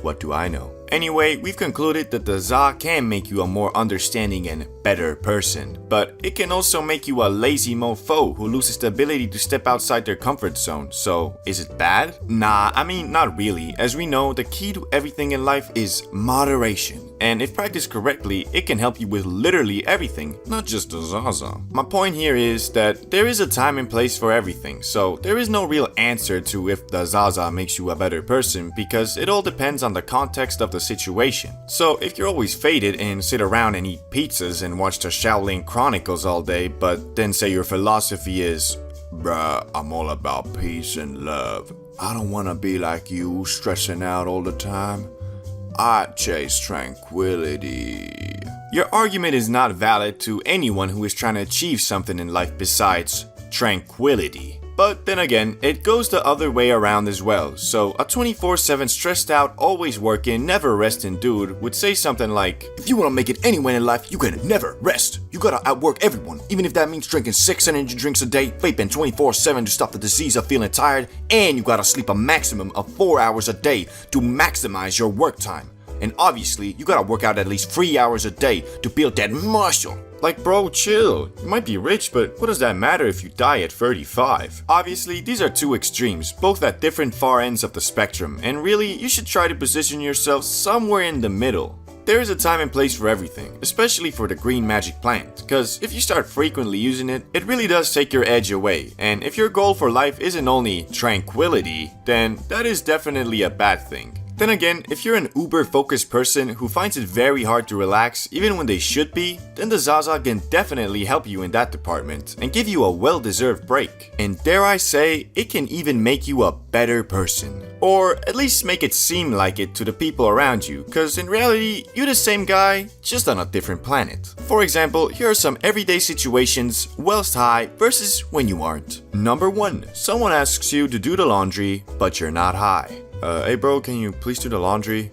what do I know? Anyway, we've concluded that the za can make you a more understanding and better person, but it can also make you a lazy mofo who loses the ability to step outside their comfort zone. So, is it bad? Nah, I mean, not really. As we know, the key to everything in life is moderation. And if practiced correctly, it can help you with literally everything, not just the zaza. My point here is that there is a time and place for everything, so there is no real answer to if the zaza makes you a better person, because it all depends on the context of the situation. So if you're always faded and sit around and eat pizzas and watch the Shaolin Chronicles all day, but then say your philosophy is, bruh, I'm all about peace and love. I don't wanna be like you, stressing out all the time. I chase tranquility. Your argument is not valid to anyone who is trying to achieve something in life besides tranquility. But then again, it goes the other way around as well. So a 24/7 stressed out, always working, never resting dude would say something like, if you want to make it anywhere in life, you can never rest. You gotta outwork everyone, even if that means drinking 6 energy drinks a day, vaping 24/7 to stop the disease of feeling tired, and you gotta sleep a maximum of 4 hours a day to maximize your work time. And obviously, you gotta work out at least 3 hours a day to build that muscle. like bro, chill. You might be rich, but what does that matter if you die at 35? Obviously, these are two extremes, both at different far ends of the spectrum, and really, you should try to position yourself somewhere in the middle. There is a time and place for everything, especially for the green magic plant, because if you start frequently using it, it really does take your edge away, and if your goal for life isn't only tranquility, then that is definitely a bad thing. Then again, if you're an uber-focused person who finds it very hard to relax even when they should be, then the Zaza can definitely help you in that department and give you a well-deserved break. And dare I say, it can even make you a better person. Or at least make it seem like it to the people around you, cause in reality, you're the same guy, just on a different planet. For example, here are some everyday situations whilst high versus when you aren't. Number 1, someone asks you to do the laundry, but you're not high. Hey bro, can you please do the laundry?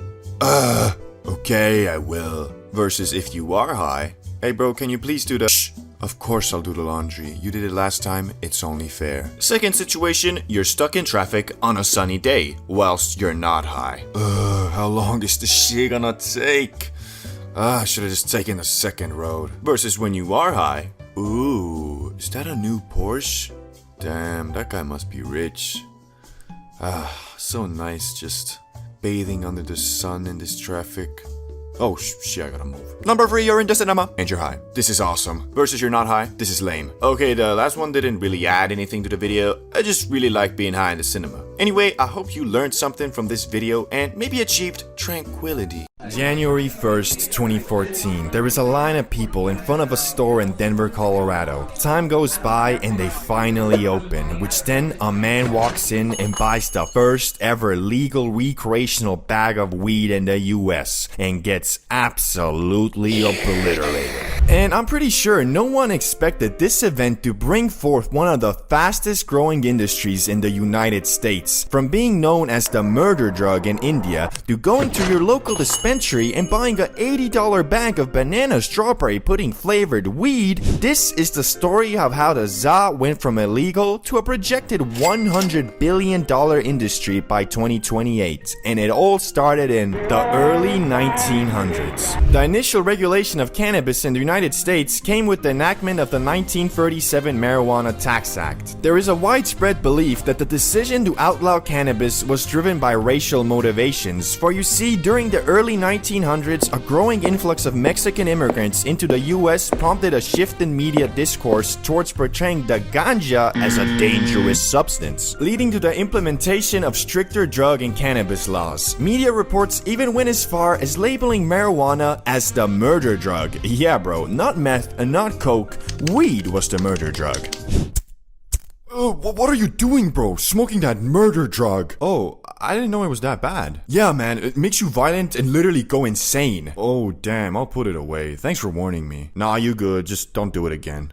Okay, I will. Versus if you are high. Hey bro, can you please do the Shh. Of course I'll do the laundry. You did it last time, it's only fair. Second situation, you're stuck in traffic on a sunny day, whilst you're not high. How long is this shit gonna take? I should've just taken the second road. Versus when you are high. Ooh, is that a new Porsche? Damn, that guy must be rich. So nice just bathing under the sun in this traffic. Oh, shit, I gotta move. Number 3, you're in the cinema. And you're high. This is awesome. Versus you're not high. This is lame. Okay, the last one didn't really add anything to the video. I just really like being high in the cinema. Anyway, I hope you learned something from this video and maybe achieved tranquility. January 1st, 2014. There is a line of people in front of a store in Denver, Colorado. Time goes by and they finally open, which then a man walks in and buys the first ever legal recreational bag of weed in the US and gets absolutely obliterated. And I'm pretty sure no one expected this event to bring forth one of the fastest growing industries in the United States. From being known as the murder drug in India to going to your local dispensary and buying an $80 bag of banana strawberry pudding flavored weed, this is the story of how the ZA went from illegal to a projected $100 billion industry by 2028. And it all started in the early 1900s. The initial regulation of cannabis in the United States came with the enactment of the 1937 Marijuana Tax Act. There is a widespread belief that the decision to outlaw cannabis was driven by racial motivations, for you see, during the early 1900s, a growing influx of Mexican immigrants into the US prompted a shift in media discourse towards portraying the ganja as a dangerous substance, leading to the implementation of stricter drug and cannabis laws. Media reports even went as far as labeling marijuana as the murder drug. Yeah, bro, not meth and not coke, weed was the murder drug. What are you doing, bro? Smoking that murder drug. Oh, I didn't know it was that bad. Yeah, man, it makes you violent and literally go insane. Oh, damn, I'll put it away. Thanks for warning me. Nah, you good, just don't do it again.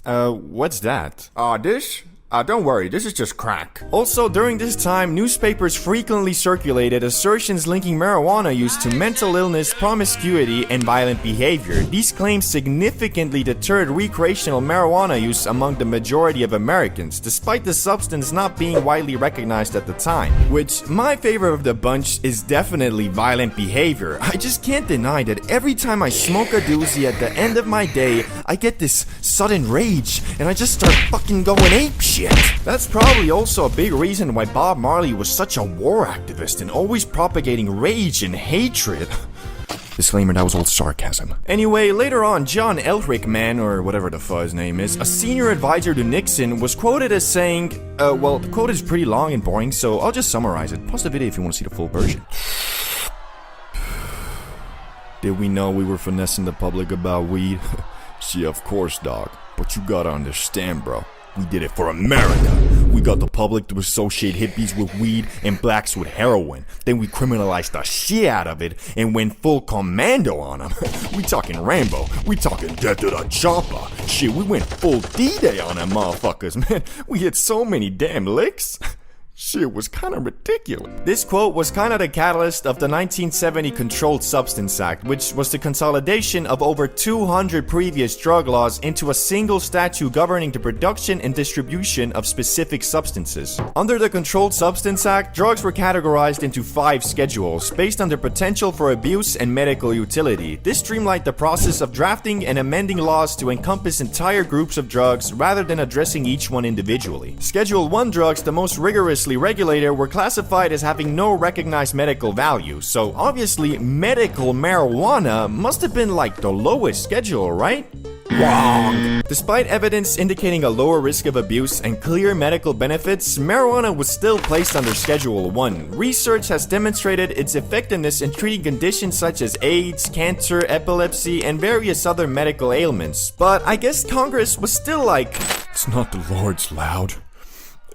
What's that? This? Don't worry, this is just crack. Also, during this time, newspapers frequently circulated assertions linking marijuana use to mental illness, promiscuity, and violent behavior. These claims significantly deterred recreational marijuana use among the majority of Americans, despite the substance not being widely recognized at the time. Which, my favorite of the bunch is definitely violent behavior. I just can't deny that every time I smoke a doozy at the end of my day, I get this sudden rage, and I just start fucking going apeshit. That's probably also a big reason why Bob Marley was such a war activist and always propagating rage and hatred. Disclaimer, that was all sarcasm. Anyway, later on, John Ehrlichman, or whatever the fuck his name is, a senior advisor to Nixon, was quoted as saying, well, the quote is pretty long and boring, so I'll just summarize it. Pause the video if you want to see the full version. Did we know we were finessing the public about weed? See, of course, dog. But you gotta understand, bro. We did it for America. We got the public to associate hippies with weed and blacks with heroin. Then we criminalized the shit out of it and went full commando on them. We talking Rambo. We talking death to the chopper. Shit, we went full D-Day on them motherfuckers, man. We hit so many damn licks. Shit was kind of ridiculous. This quote was kind of the catalyst of the 1970 Controlled Substance Act, which was the consolidation of over 200 previous drug laws into a single statute governing the production and distribution of specific substances. Under the Controlled Substance Act, drugs were categorized into 5 schedules based on their potential for abuse and medical utility. This streamlined the process of drafting and amending laws to encompass entire groups of drugs rather than addressing each one individually. Schedule 1 drugs, the most rigorously regulated, were classified as having no recognized medical value, so obviously medical marijuana must have been like the lowest schedule, right? Wrong! Despite evidence indicating a lower risk of abuse and clear medical benefits, marijuana was still placed under Schedule 1. Research has demonstrated its effectiveness in treating conditions such as AIDS, cancer, epilepsy, and various other medical ailments. But I guess Congress was still like, it's not the Lord's loud.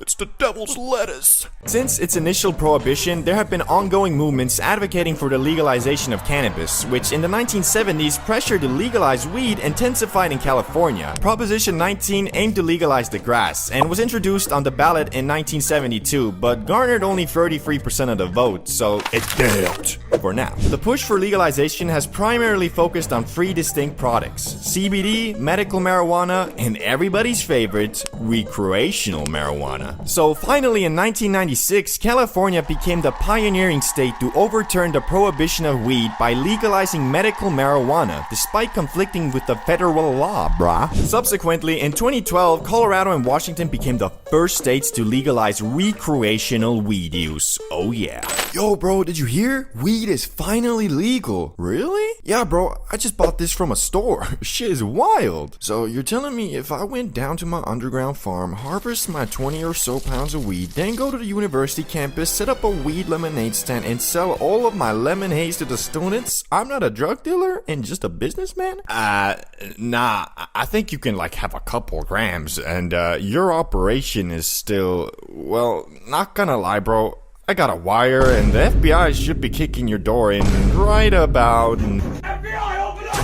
It's the devil's lettuce. Since its initial prohibition, there have been ongoing movements advocating for the legalization of cannabis, which in the 1970s pressure to legalize weed intensified in California. Proposition 19 aimed to legalize the grass and was introduced on the ballot in 1972, but garnered only 33% of the vote, so it failed for now. The push for legalization has primarily focused on 3 distinct products: CBD, medical marijuana, and everybody's favorite, recreational marijuana. marijuana. So finally in 1996, California became the pioneering state to overturn the prohibition of weed by legalizing medical marijuana, despite conflicting with the federal law, brah. Subsequently, in 2012, Colorado and Washington became the first states to legalize recreational weed use. Oh yeah. Yo bro, did you hear? Weed is finally legal. Really? Yeah bro, I just bought this from a store. Shit is wild. So you're telling me if I went down to my underground farm, harvest my 20 or so pounds of weed, then go to the university campus, set up a weed lemonade stand and sell all of my lemon haze to the students, I'm not a drug dealer and just a businessman? Nah, I think you can like have a couple grams and your operation is still, well, not gonna lie bro, I got a wire and the FBI should be kicking your door in right about... FBI, open up!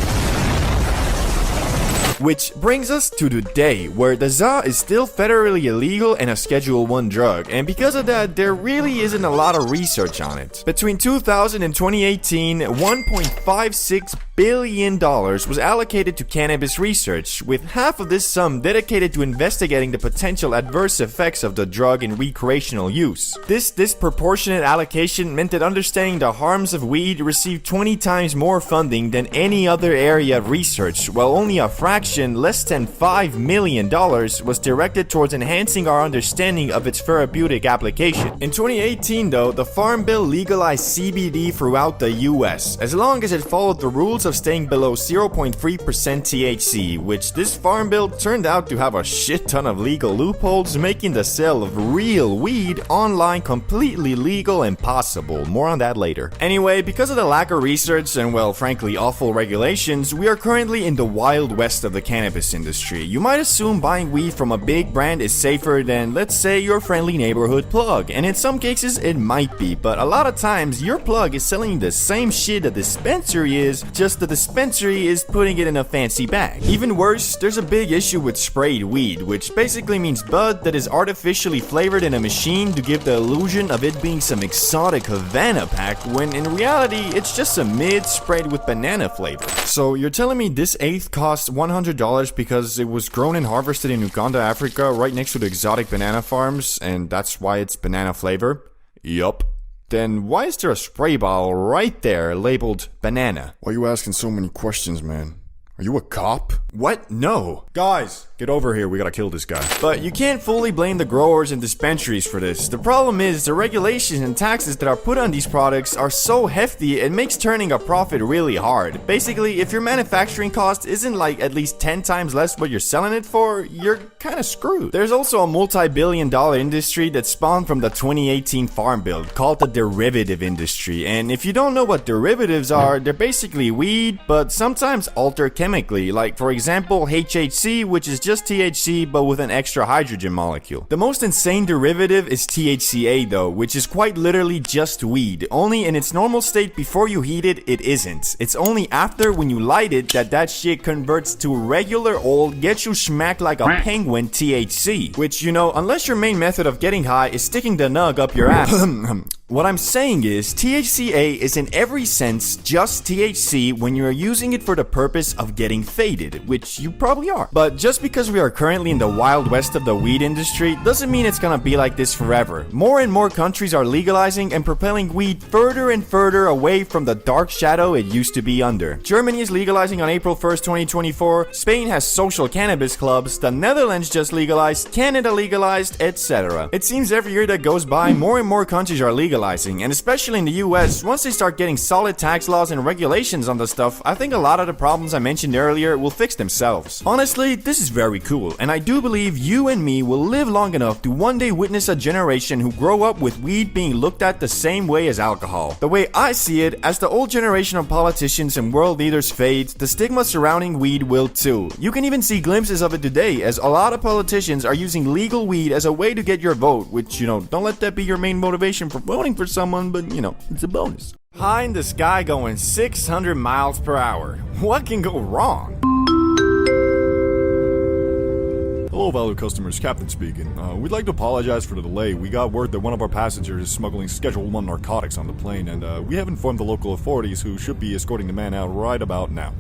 Which brings us to today, where the za is still federally illegal and a Schedule 1 drug, and because of that, there really isn't a lot of research on it. Between 2000 and 2018, $1.56 billion was allocated to cannabis research, with half of this sum dedicated to investigating the potential adverse effects of the drug in recreational use. This disproportionate allocation meant that understanding the harms of weed received 20 times more funding than any other area of research, while only a fraction, less than $5 million, was directed towards enhancing our understanding of its therapeutic application. In 2018 though, the Farm Bill legalized CBD throughout the US, as long as it followed the rules of staying below 0.3% THC, which this Farm Bill turned out to have a shit ton of legal loopholes, making the sale of real weed online completely legal and possible. More on that later. Anyway, because of the lack of research and, well, frankly, awful regulations, we are currently in the wild west of the cannabis industry. You might assume buying weed from a big brand is safer than, let's say, your friendly neighborhood plug, and in some cases it might be, but a lot of times your plug is selling the same shit a dispensary is, just the dispensary is putting it in a fancy bag. Even worse, there's a big issue with sprayed weed, which basically means bud that is artificially flavored in a machine to give the illusion of it being some exotic Havana pack, when in reality it's just a mid sprayed with banana flavor. So you're telling me this eighth costs $100 because it was grown and harvested in Uganda, Africa, right next to the exotic banana farms, and that's why it's banana flavor? Yup. Then why is there a spray bottle right there labeled banana? Why are you asking so many questions, man? Are you a cop? What? No. Guys, get over here, we gotta kill this guy. But you can't fully blame the growers and dispensaries for this. The problem is the regulations and taxes that are put on these products are so hefty it makes turning a profit really hard. Basically, if your manufacturing cost isn't like at least 10 times less what you're selling it for, you're kinda screwed. There's also a multi-billion-dollar industry that spawned from the 2018 Farm Bill called the derivative industry, and if you don't know what derivatives are, they're basically weed, but sometimes altered chemically, like for example HHC, which is just THC but with an extra hydrogen molecule. The most insane derivative is THCA though, which is quite literally just weed, only in its normal state before you heat it, it isn't. It's only after when you light it that shit converts to regular old get you smacked like a penguin THC, which, you know, unless your main method of getting high is sticking the nug up your ass. What I'm saying is, THCA is in every sense just THC when you are using it for the purpose of getting faded, which you probably are. But just because we are currently in the wild west of the weed industry doesn't mean it's gonna be like this forever. More and more countries are legalizing and propelling weed further and further away from the dark shadow it used to be under. Germany is legalizing on April 1st, 2024, Spain has social cannabis clubs, the Netherlands just legalized, Canada legalized, etc. It seems every year that goes by, more and more countries are legalizing, and especially in the US, once they start getting solid tax laws and regulations on the stuff, I think a lot of the problems I mentioned earlier will fix themselves. Honestly, this is very cool, and I do believe you and me will live long enough to one day witness a generation who grow up with weed being looked at the same way as alcohol. The way I see it, as the old generation of politicians and world leaders fades, the stigma surrounding weed will too. You can even see glimpses of it today, as a lot of politicians are using legal weed as a way to get your vote, which, you know, don't let that be your main motivation for voting for someone, but you know, it's a bonus. High in the sky going 600 miles per hour. What can go wrong? Hello, valued customers. Captain speaking. We'd like to apologize for the delay. We got word that one of our passengers is smuggling Schedule 1 narcotics on the plane, and we have informed the local authorities who should be escorting the man out right about now.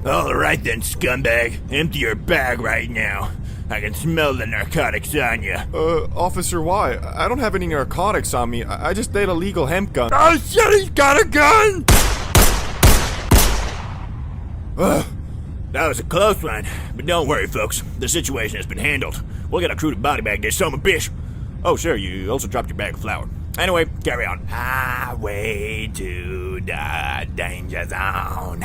Alright then, scumbag. Empty your bag right now. I can smell the narcotics on you. Officer, why? I don't have any narcotics on me. I just ate a legal hemp gun. Oh shit, he's got a gun! That was a close one, but don't worry, folks. The situation has been handled. We'll get a crew to body bag this son of a bitch. Oh, sure, you also dropped your bag of flour. Anyway, carry on. Highway to the danger zone.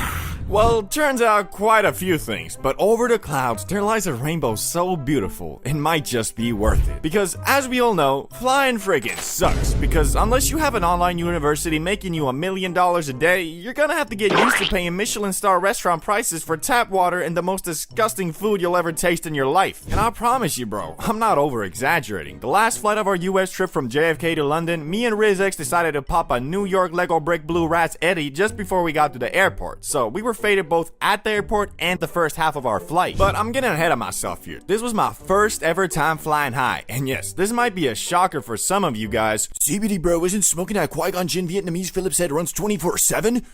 Well, turns out quite a few things, but over the clouds there lies a rainbow so beautiful it might just be worth it. Because as we all know, flying friggin' sucks, because unless you have an online university making you $1 million a day, you're gonna have to get used to paying Michelin star restaurant prices for tap water and the most disgusting food you'll ever taste in your life. And I promise you, bro, I'm not over exaggerating. The last flight of our US trip from JFK to London, me and RizX decided to pop a New York Lego Brick Blue Rats Eddie just before we got to the airport, so we were faded both at the airport and the first half of our flight. But I'm getting ahead of myself here. This was my first ever time flying high, and yes, this might be a shocker for some of you guys. CBD bro, isn't smoking that Qui-Gon Jinn Vietnamese Phillips head runs 24/7?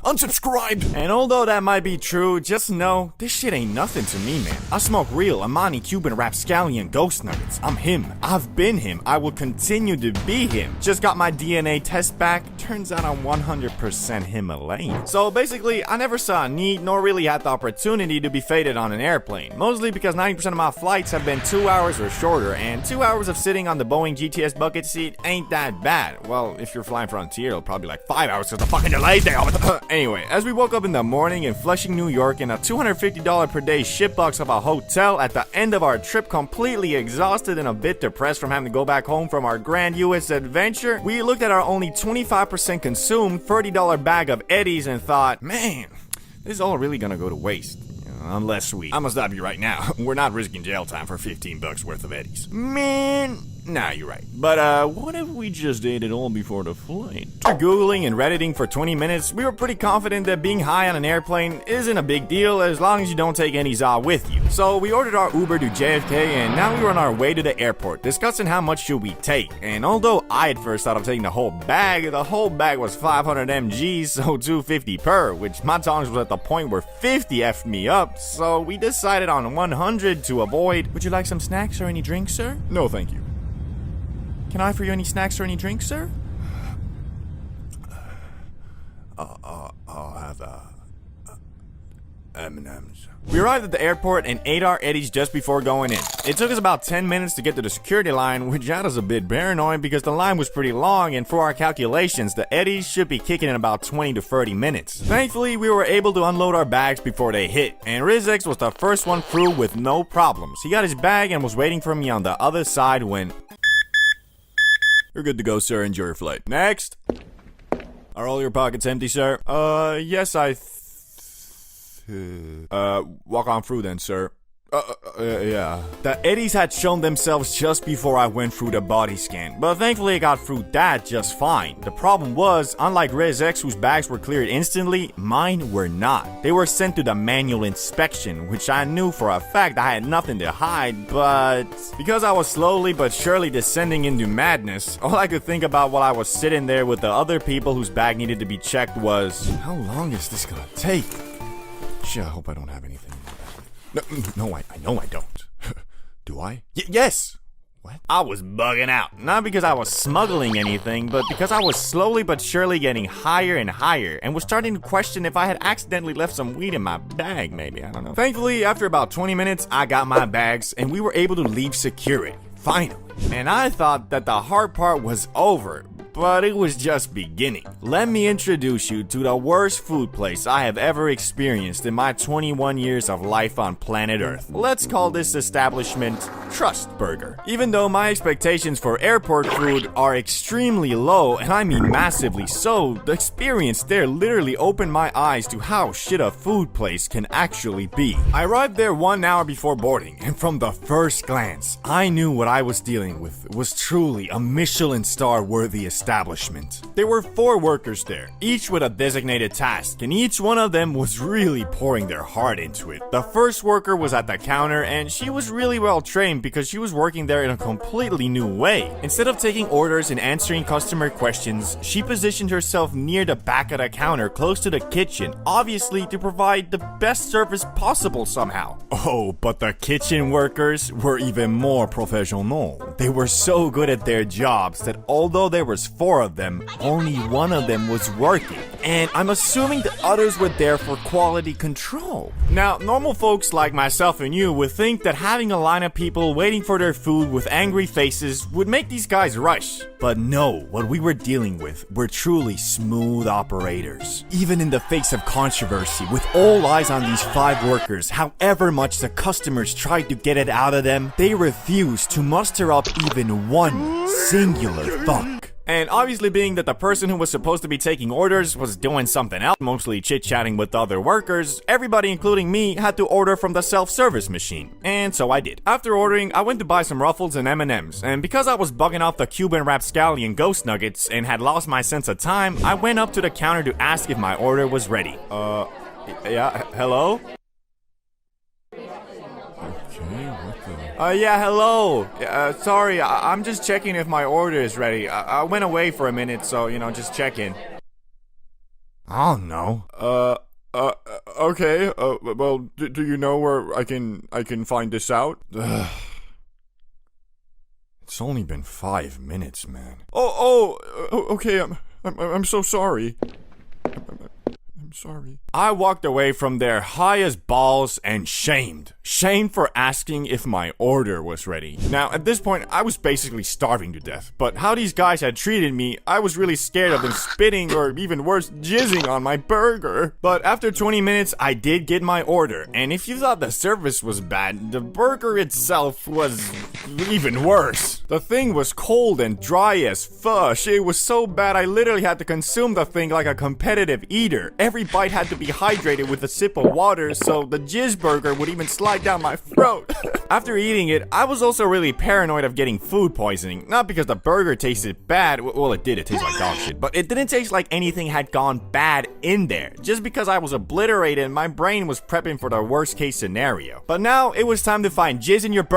Unsubscribed! And although that might be true, just know, this shit ain't nothing to me, man. I smoke real Amani Cuban Rapscallion Ghost Nuggets. I'm him. I've been him. I will continue to be him. Just got my DNA test back. Turns out I'm 100% Himalayan. So basically, I never saw a need nor really had the opportunity to be faded on an airplane. Mostly because 90% of my flights have been 2 hours or shorter, and 2 hours of sitting on the Boeing GTS bucket seat ain't that bad. Well, if you're flying Frontier, it'll probably be like 5 hours because the fucking delayed there. Anyway, as we woke up in the morning in Flushing, New York, in a $250 per day shitbox of a hotel at the end of our trip, completely exhausted and a bit depressed from having to go back home from our grand US adventure, we looked at our only 25% consumed $30 bag of Eddies and thought, man, this is all really gonna go to waste. Unless we... I'm gonna stop you right now. We're not risking jail time for $15 worth of Eddies. Man... Nah, you're right. But, what if we just ate it all before the flight? After Googling and Redditing for 20 minutes, we were pretty confident that being high on an airplane isn't a big deal as long as you don't take any za with you. So we ordered our Uber to JFK, and now we were on our way to the airport, discussing how much should we take. And although I at first thought of taking the whole bag was 500 mgs, so $250 per, which my tongues was at the point where 50 effed me up, so we decided on 100 to avoid. Would you like some snacks or any drinks, sir? No, thank you. Can I offer you any snacks or any drinks, sir? I'll have, M&M's. We arrived at the airport and ate our Eddies just before going in. It took us about 10 minutes to get to the security line, which had us a bit paranoid because the line was pretty long, and for our calculations, the Eddies should be kicking in about 20 to 30 minutes. Thankfully, we were able to unload our bags before they hit, and RizX was the first one through with no problems. He got his bag and was waiting for me on the other side when... You're good to go, sir. Enjoy your flight. Next. Are all your pockets empty, sir? Yes, Walk on through then, sir. Yeah. The Eddies had shown themselves just before I went through the body scan, but thankfully I got through that just fine. The problem was, unlike RizX whose bags were cleared instantly, mine were not. They were sent to the manual inspection, which I knew for a fact I had nothing to hide, but because I was slowly but surely descending into madness, all I could think about while I was sitting there with the other people whose bag needed to be checked was, how long is this gonna take? Shit, I hope I don't have anything. No, I know I don't. Do I? Yes! What? I was bugging out. Not because I was smuggling anything, but because I was slowly but surely getting higher and higher, and was starting to question if I had accidentally left some weed in my bag, maybe, I don't know. Thankfully, after about 20 minutes, I got my bags, and we were able to leave security. Finally. And I thought that the hard part was over, but it was just beginning. Let me introduce you to the worst food place I have ever experienced in my 21 years of life on planet Earth. Let's call this establishment Trust Burger. Even though my expectations for airport food are extremely low, and I mean massively so, the experience there literally opened my eyes to how shit a food place can actually be. I arrived there 1 hour before boarding, and from the first glance, I knew what I was dealing with was truly a Michelin star worthy establishment. establishment. There were 4 workers there, each with a designated task, and each one of them was really pouring their heart into it. The first worker was at the counter, and she was really well trained because she was working there in a completely new way. Instead of taking orders and answering customer questions, she positioned herself near the back of the counter close to the kitchen, obviously to provide the best service possible somehow. Oh, but the kitchen workers were even more professional. They were so good at their jobs that although there was 4 of them, only one of them was working. And I'm assuming the others were there for quality control. Now, normal folks like myself and you would think that having a line of people waiting for their food with angry faces would make these guys rush. But no, what we were dealing with were truly smooth operators. Even in the face of controversy, with all eyes on these 5 workers, however much the customers tried to get it out of them, they refused to muster up even one singular fuck. And obviously being that the person who was supposed to be taking orders was doing something else, mostly chit-chatting with the other workers, everybody including me had to order from the self-service machine. And so I did. After ordering, I went to buy some Ruffles and M&Ms, and because I was bugging off the Cuban rapscallion ghost nuggets and had lost my sense of time, I went up to the counter to ask if my order was ready. Yeah, hello? Yeah, hello. Sorry, I'm just checking if my order is ready. I went away for a minute, so, just checking. I don't know. Okay. Well, do you know where I can find this out? It's only been 5 minutes, man. Okay. I'm so sorry. I'm sorry. I walked away from there high as balls and shamed. Shamed for asking if my order was ready. Now, at this point, I was basically starving to death. But how these guys had treated me, I was really scared of them spitting or even worse, jizzing on my burger. But after 20 minutes, I did get my order. And if you thought the service was bad, the burger itself was even worse. The thing was cold and dry as fush. It was so bad I literally had to consume the thing like a competitive eater. Every bite had to be hydrated with a sip of water, so the jizz burger would even slide down my throat. After eating it, I was also really paranoid of getting food poisoning. Not because the burger tasted bad, well it did, it tasted like dog shit, but it didn't taste like anything had gone bad in there. Just because I was obliterated and my brain was prepping for the worst case scenario. But now, it was time to find jizz in your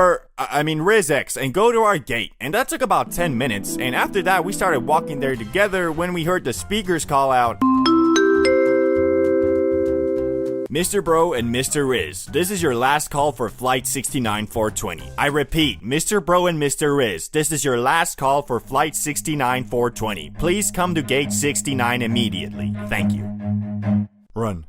Riz-X and go to our gate. And that took about 10 minutes, and after that we started walking there together when we heard the speakers call out, Mr. Bro and Mr. Riz, this is your last call for flight 69420. I repeat, Mr. Bro and Mr. Riz, this is your last call for flight 69420. Please come to gate 69 immediately. Thank you. Run.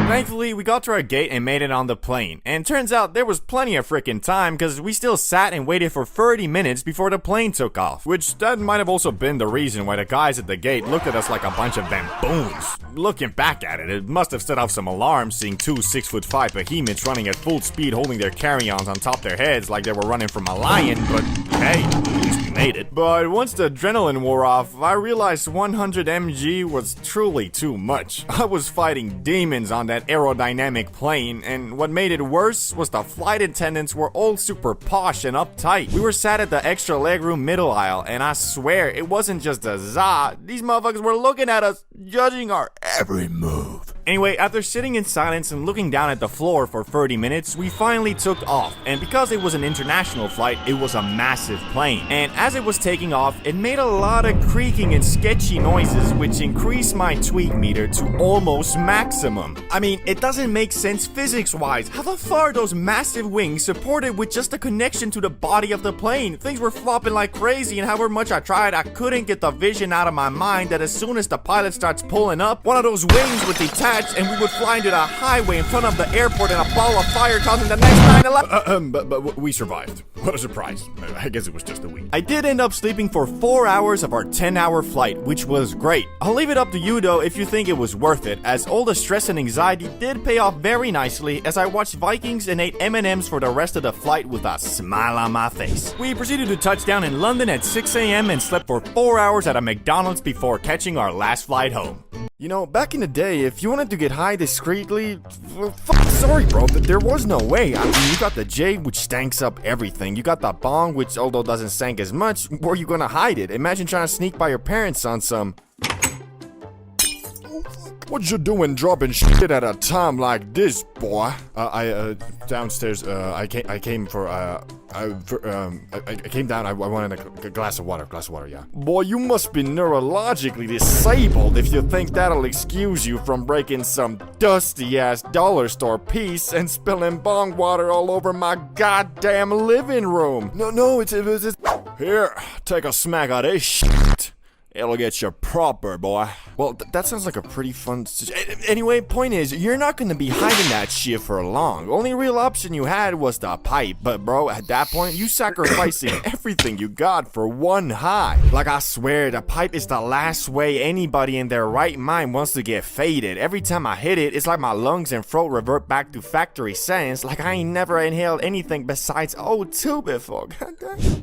Thankfully, we got to our gate and made it on the plane. And turns out there was plenty of frickin' time because we still sat and waited for 30 minutes before the plane took off. Which that might have also been the reason why the guys at the gate looked at us like a bunch of baboons. Looking back at it, it must have set off some alarms seeing 2 6'5" behemoths running at full speed holding their carry-ons on top their heads like they were running from a lion, but hey, at least we made it. But once the adrenaline wore off, I realized 100 mg was truly too much. I was fighting demons on that aerodynamic plane, and what made it worse was the flight attendants were all super posh and uptight. We were sat at the extra legroom middle aisle, and I swear it wasn't just a za. These motherfuckers were looking at us, judging our every move. Anyway, after sitting in silence and looking down at the floor for 30 minutes, we finally took off. And because it was an international flight, it was a massive plane. And as it was taking off, it made a lot of creaking and sketchy noises, which increased my tweak meter to almost maximum. I mean, it doesn't make sense physics-wise. How the fuck are those massive wings supported with just a connection to the body of the plane? Things were flopping like crazy, and however much I tried, I couldn't get the vision out of my mind that as soon as the pilot starts pulling up, one of those wings would detach and we would fly into the highway in front of the airport in a ball of fire causing the next 9/11. But we survived. What a surprise. I guess it was just a week. I did end up sleeping for 4 hours of our 10-hour flight, which was great. I'll leave it up to you though if you think it was worth it, as all the stress and anxiety did pay off very nicely as I watched Vikings and ate M&Ms for the rest of the flight with a smile on my face. We proceeded to touch down in London at 6 a.m. and slept for 4 hours at a McDonald's before catching our last flight home. You know, back in the day, if you wanted to get high discreetly, sorry bro, there was no way. I mean, you got the J, which stanks up everything. You got the bong, which although doesn't stank as much, where you gonna hide it? Imagine trying to sneak by your parents on some... What you doing dropping shit at a time like this, boy? Downstairs, I came for, I came down, I wanted a glass of water, yeah. Boy, you must be neurologically disabled if you think that'll excuse you from breaking some dusty-ass dollar store piece and spilling bong water all over my goddamn living room. No, it's... Here, take a smack of this shit. It'll get you proper, boy. Well, that sounds like a pretty fun... Anyway, point is, you're not gonna be hiding that shit for long. Only real option you had was the pipe. But bro, at that point, you sacrificing everything you got for one high. Like, I swear, the pipe is the last way anybody in their right mind wants to get faded. Every time I hit it, it's like my lungs and throat revert back to factory settings. Like I ain't never inhaled anything besides O2 before.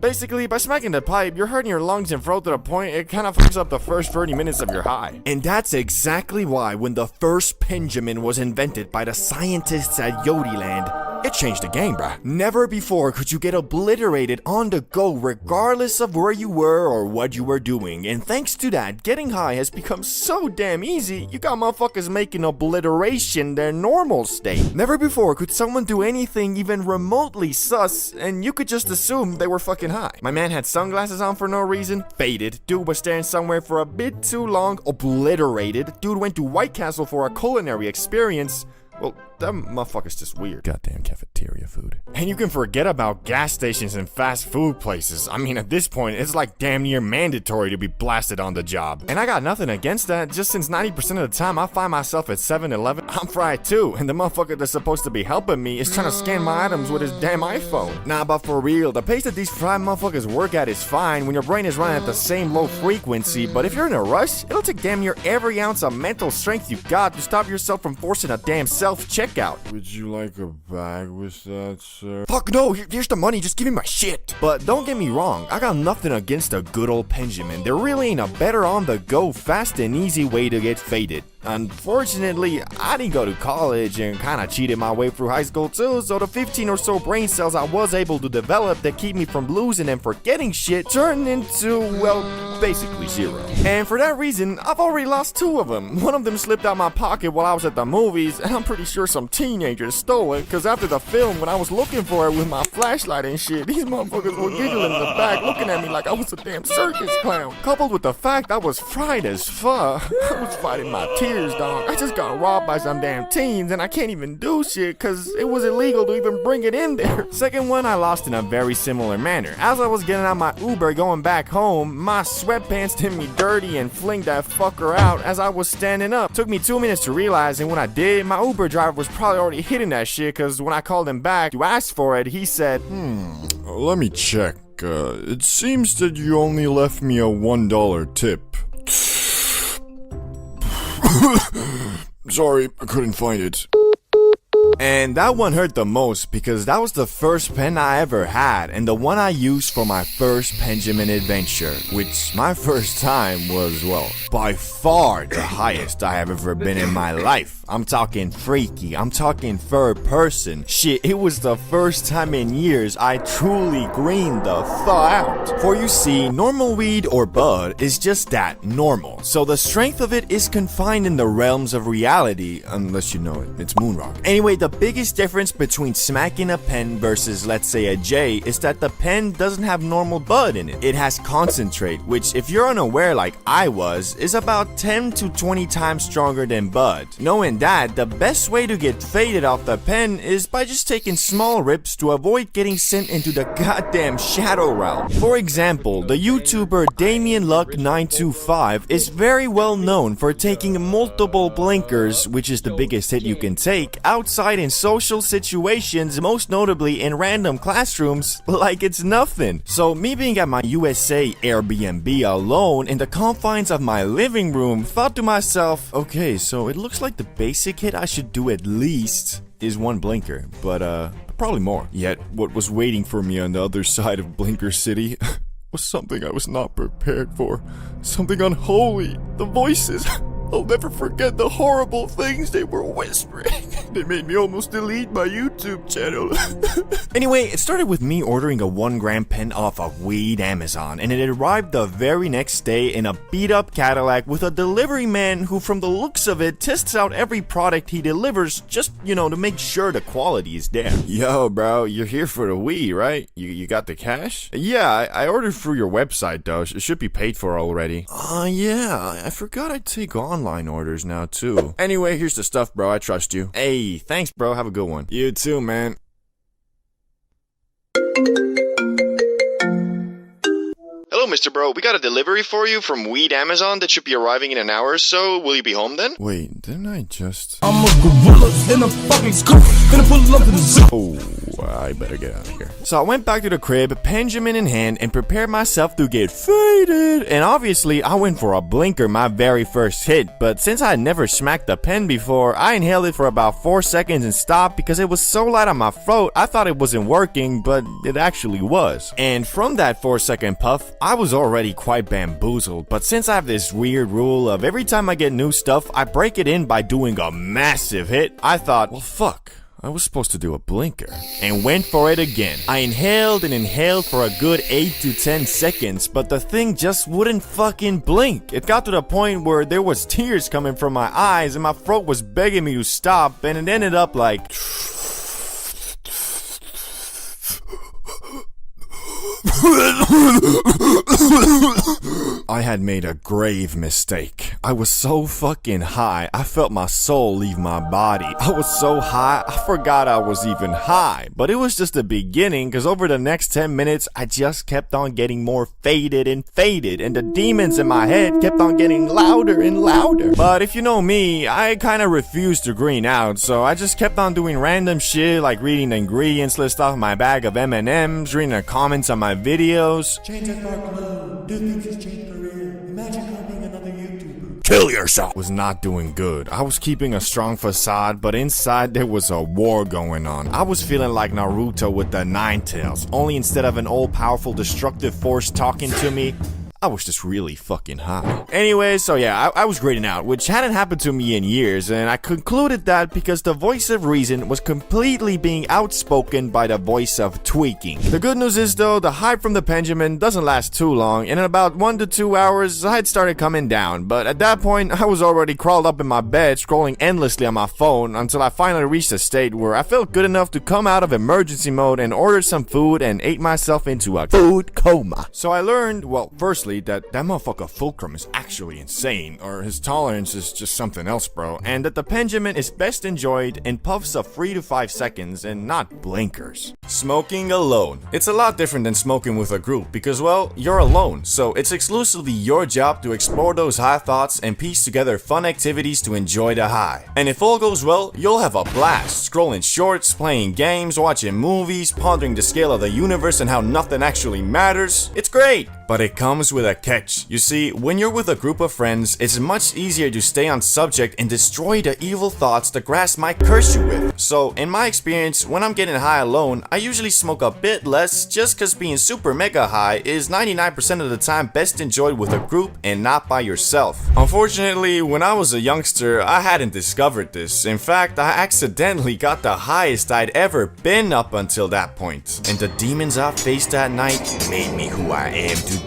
Basically, by smacking the pipe, you're hurting your lungs and throat to the point it kind of fucks up the first 30 minutes of your high. And that's exactly why when the first Penjamin was invented by the scientists at Yodiland, it changed the game, bruh. Never before could you get obliterated on the go regardless of where you were or what you were doing. And thanks to that, getting high has become so damn easy, you got motherfuckers making obliteration their normal state. Never before could someone do anything even remotely sus and you could just assume they were fucking high. My man had sunglasses on for no reason, faded. Dude was staring somewhere for a bit too long, obliterated. Dude went to White Castle for a culinary experience. Well, that motherfucker's just weird. Goddamn cafeteria food. And you can forget about gas stations and fast food places. I mean, at this point, it's like damn near mandatory to be blasted on the job. And I got nothing against that, just since 90% of the time I find myself at 7-Eleven, I'm fried too. And the motherfucker that's supposed to be helping me is trying to scan my items with his damn iPhone. Nah, but for real, the pace that these fried motherfuckers work at is fine when your brain is running at the same low frequency. But if you're in a rush, it'll take damn near every ounce of mental strength you got to stop yourself from forcing a damn self-checkout. Would you like a bag with that, sir? Fuck no, here's the money, just give me my shit. But don't get me wrong, I got nothing against a good old Penjamin. There really ain't a better on-the-go, fast and easy way to get faded. Unfortunately, I didn't go to college and kinda cheated my way through high school too, so the 15 or so brain cells I was able to develop that keep me from losing and forgetting shit turned into, well, basically zero. And for that reason, I've already lost 2 of them. One of them slipped out my pocket while I was at the movies, and I'm pretty sure some teenagers stole it, cause after the film, when I was looking for it with my flashlight and shit, these motherfuckers were giggling in the back, looking at me like I was a damn circus clown. Coupled with the fact I was fried as fuck, I was fighting my tears, dog. I just got robbed by some damn teens, and I can't even do shit, cause it was illegal to even bring it in there. Second one I lost in a very similar manner. As I was getting out my Uber going back home, my sweatpants did me dirty and flinged that fucker out as I was standing up. Took me 2 minutes to realize, and when I did, my Uber driver was probably already hitting that shit, cause when I called him back to ask for it, he said, Let me check. It seems that you only left me a $1 tip. Sorry, I couldn't find it. And that one hurt the most because that was the first pen I ever had and the one I used for my first Penjamin adventure, which my first time was, well, by far the highest I have ever been in my life. I'm talking freaky, I'm talking third person. Shit, it was the first time in years I truly greened the thaw out. For you see, normal weed or bud is just that, normal. So the strength of it is confined in the realms of reality, unless you know it, it's moon rock. Anyway, the biggest difference between smacking a pen versus, let's say, a J is that the pen doesn't have normal bud in it. It has concentrate, which if you're unaware like I was, is about 10 to 20 times stronger than bud. Knowing that, the best way to get faded off the pen is by just taking small rips to avoid getting sent into the goddamn shadow realm. For example, the YouTuber Damien Luck 925 is very well known for taking multiple blinkers, which is the biggest hit you can take, outside in social situations, most notably in random classrooms, like it's nothing. So me being at my USA Airbnb alone in the confines of my living room, thought to myself, okay, so it looks like the basic hit I should do at least is 1 blinker, but probably more. Yet what was waiting for me on the other side of Blinker City was something I was not prepared for. Something unholy. The voices. I'll never forget the horrible things they were whispering. They made me almost delete my YouTube channel. Anyway, it started with me ordering a 1-gram pen off of Weed Amazon, and it arrived the very next day in a beat-up Cadillac with a delivery man who, from the looks of it, tests out every product he delivers just, to make sure the quality is there. Yo, bro, you're here for the Wii, right? You got the cash? Yeah, I ordered through your website, though. It should be paid for already. Yeah, I forgot I take online orders now, too. Anyway, here's the stuff, bro. I trust you. Hey, thanks, bro. Have a good one. You too, man. Hello, Mr. Bro. We got a delivery for you from Weed Amazon that should be arriving in an hour or so. Will you be home then? Wait, didn't I just... I'm a gorilla in a fucking scoop. Gonna pull up to the zoo. Oh, I better get out of here. So I went back to the crib, Penjamin in hand, and prepared myself to get faded. And obviously, I went for a blinker my very first hit. But since I had never smacked a pen before, I inhaled it for about 4 seconds and stopped because it was so light on my throat, I thought it wasn't working, but it actually was. And from that 4-second puff, I was already quite bamboozled. But since I have this weird rule of every time I get new stuff, I break it in by doing a massive hit, I thought, well, fuck. I was supposed to do a blinker. And went for it again. I inhaled and inhaled for a good 8 to 10 seconds, but the thing just wouldn't fucking blink. It got to the point where there was tears coming from my eyes and my throat was begging me to stop, and it ended up like... I had made a grave mistake. I was so fucking high, I felt my soul leave my body. I was so high, I forgot I was even high. But it was just the beginning, cause over the next 10 minutes, I just kept on getting more faded, and the demons in my head kept on getting louder and louder. But if you know me, I kinda refused to green out, so I just kept on doing random shit like reading the ingredients list off my bag of M&Ms, reading the comments on my videos. Change at Dark Blue. Do things has changed career. Imagine how being another YouTuber. Kill yourself. Was not doing good. I was keeping a strong facade, but inside there was a war going on. I was feeling like Naruto with the 9 tails, only instead of an all-powerful destructive force talking to me, I was just really fucking high. Anyway, so yeah, I was grading out, which hadn't happened to me in years, and I concluded that because the voice of reason was completely being outspoken by the voice of tweaking. The good news is though, the hype from the Penjamin doesn't last too long, and in about 1 to 2 hours, I had started coming down, but at that point, I was already crawled up in my bed, scrolling endlessly on my phone, until I finally reached a state where I felt good enough to come out of emergency mode and order some food and ate myself into a food coma. So I learned, well, firstly, that motherfucker Fulcrum is actually insane, or his tolerance is just something else, bro, and that the Penjamin is best enjoyed in puffs of 3 to 5 seconds and not blinkers. Smoking alone. It's a lot different than smoking with a group because, well, you're alone, so it's exclusively your job to explore those high thoughts and piece together fun activities to enjoy the high. And if all goes well, you'll have a blast, scrolling shorts, playing games, watching movies, pondering the scale of the universe and how nothing actually matters. It's great! But it comes with a catch. You see, when you're with a group of friends, it's much easier to stay on subject and destroy the evil thoughts the grass might curse you with. So, in my experience, when I'm getting high alone, I usually smoke a bit less just cause being super mega high is 99% of the time best enjoyed with a group and not by yourself. Unfortunately, when I was a youngster, I hadn't discovered this. In fact, I accidentally got the highest I'd ever been up until that point. And the demons I faced that night made me who I am today.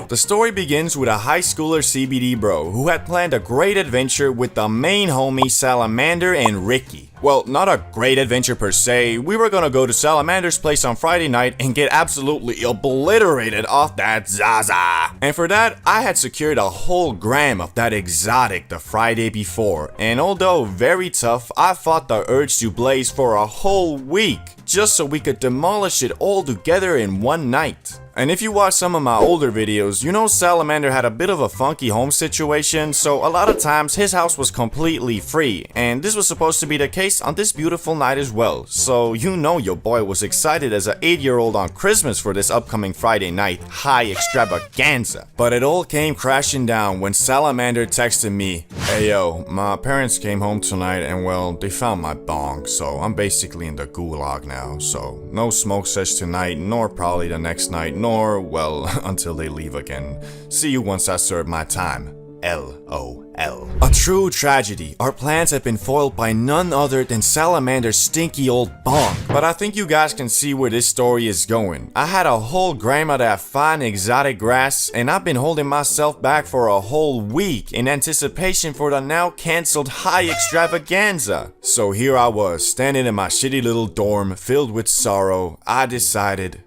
The story begins with a high schooler CBD bro who had planned a great adventure with the main homie Salamander and Ricky. Well, not a great adventure per se. We were gonna go to Salamander's place on Friday night and get absolutely obliterated off that Zaza. And for that, I had secured a whole gram of that exotic the Friday before. And although very tough, I fought the urge to blaze for a whole week just so we could demolish it all together in one night. And if you watch some of my older videos, you know Salamander had a bit of a funky home situation, so a lot of times his house was completely free, and this was supposed to be the case on this beautiful night as well. So you know your boy was excited as an 8-year-old on Christmas for this upcoming Friday night high extravaganza. But it all came crashing down when Salamander texted me, "Hey yo, my parents came home tonight and well, they found my bong, so I'm basically in the gulag now, so no smoke sesh tonight, nor probably the next night, nor, well, until they leave again. See you once I serve my time. LOL. A true tragedy. Our plans have been foiled by none other than Salamander's stinky old bong. But I think you guys can see where this story is going. I had a whole gram of that fine exotic grass, and I've been holding myself back for a whole week in anticipation for the now cancelled high extravaganza. So here I was, standing in my shitty little dorm, filled with sorrow. I decided,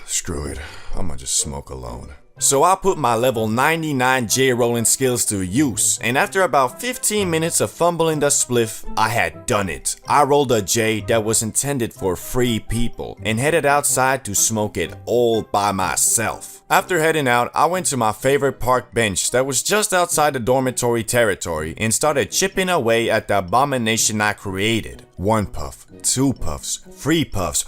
screw it, I'ma just smoke alone. So I put my level 99 J-rolling skills to use, and after about 15 minutes of fumbling the spliff, I had done it. I rolled a J that was intended for free people, and headed outside to smoke it all by myself. After heading out, I went to my favorite park bench that was just outside the dormitory territory and started chipping away at the abomination I created. 1 puff, 2 puffs, 3 puffs.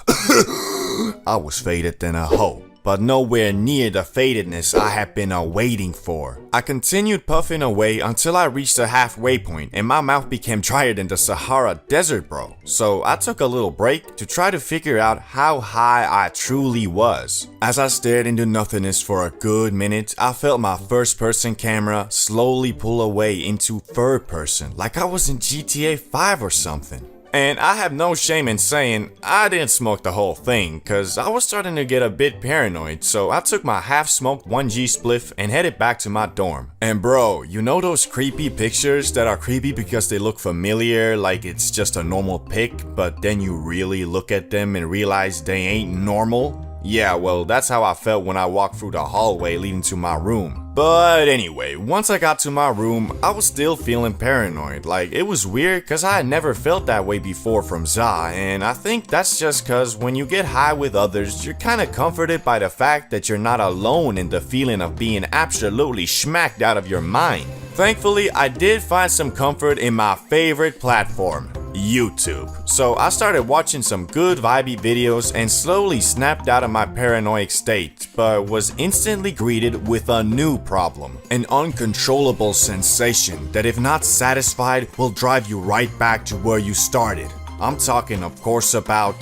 I was faded than a hoe, but nowhere near the fadedness I had been awaiting for. I continued puffing away until I reached the halfway point and my mouth became drier than the Sahara Desert, bro. So I took a little break to try to figure out how high I truly was. As I stared into nothingness for a good minute, I felt my first person camera slowly pull away into third person, like I was in GTA 5 or something. And I have no shame in saying I didn't smoke the whole thing, cause I was starting to get a bit paranoid, so I took my half-smoked 1G spliff and headed back to my dorm. And bro, you know those creepy pictures that are creepy because they look familiar, like it's just a normal pic, but then you really look at them and realize they ain't normal? Yeah, well, that's how I felt when I walked through the hallway leading to my room. But anyway, once I got to my room, I was still feeling paranoid. Like, it was weird cause I had never felt that way before from Za, and I think that's just cause when you get high with others, you're kinda comforted by the fact that you're not alone in the feeling of being absolutely smacked out of your mind. Thankfully, I did find some comfort in my favorite platform, YouTube. So I started watching some good vibey videos and slowly snapped out of my paranoid state, but was instantly greeted with a new problem. An uncontrollable sensation that, if not satisfied, will drive you right back to where you started. I'm talking, of course, about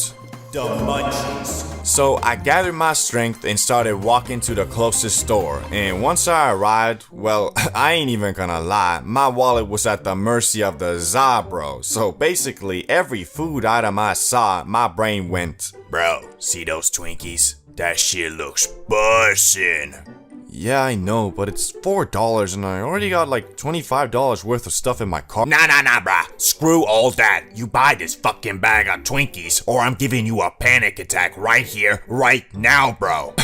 the munchies. So I gathered my strength and started walking to the closest store, and once I arrived, well, I ain't even gonna lie, my wallet was at the mercy of the Za, bro. So basically, every food item I saw, my brain went, bro, see those Twinkies? That shit looks bussin'. Yeah, I know, but it's $4 and I already got like $25 worth of stuff in my car. Nah, bruh. Screw all that. You buy this fucking bag of Twinkies, or I'm giving you a panic attack right here, right now, bro.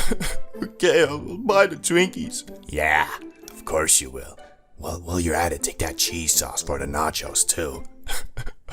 Okay, I'll buy the Twinkies. Yeah, of course you will. Well, while you're at it, take that cheese sauce for the nachos, too.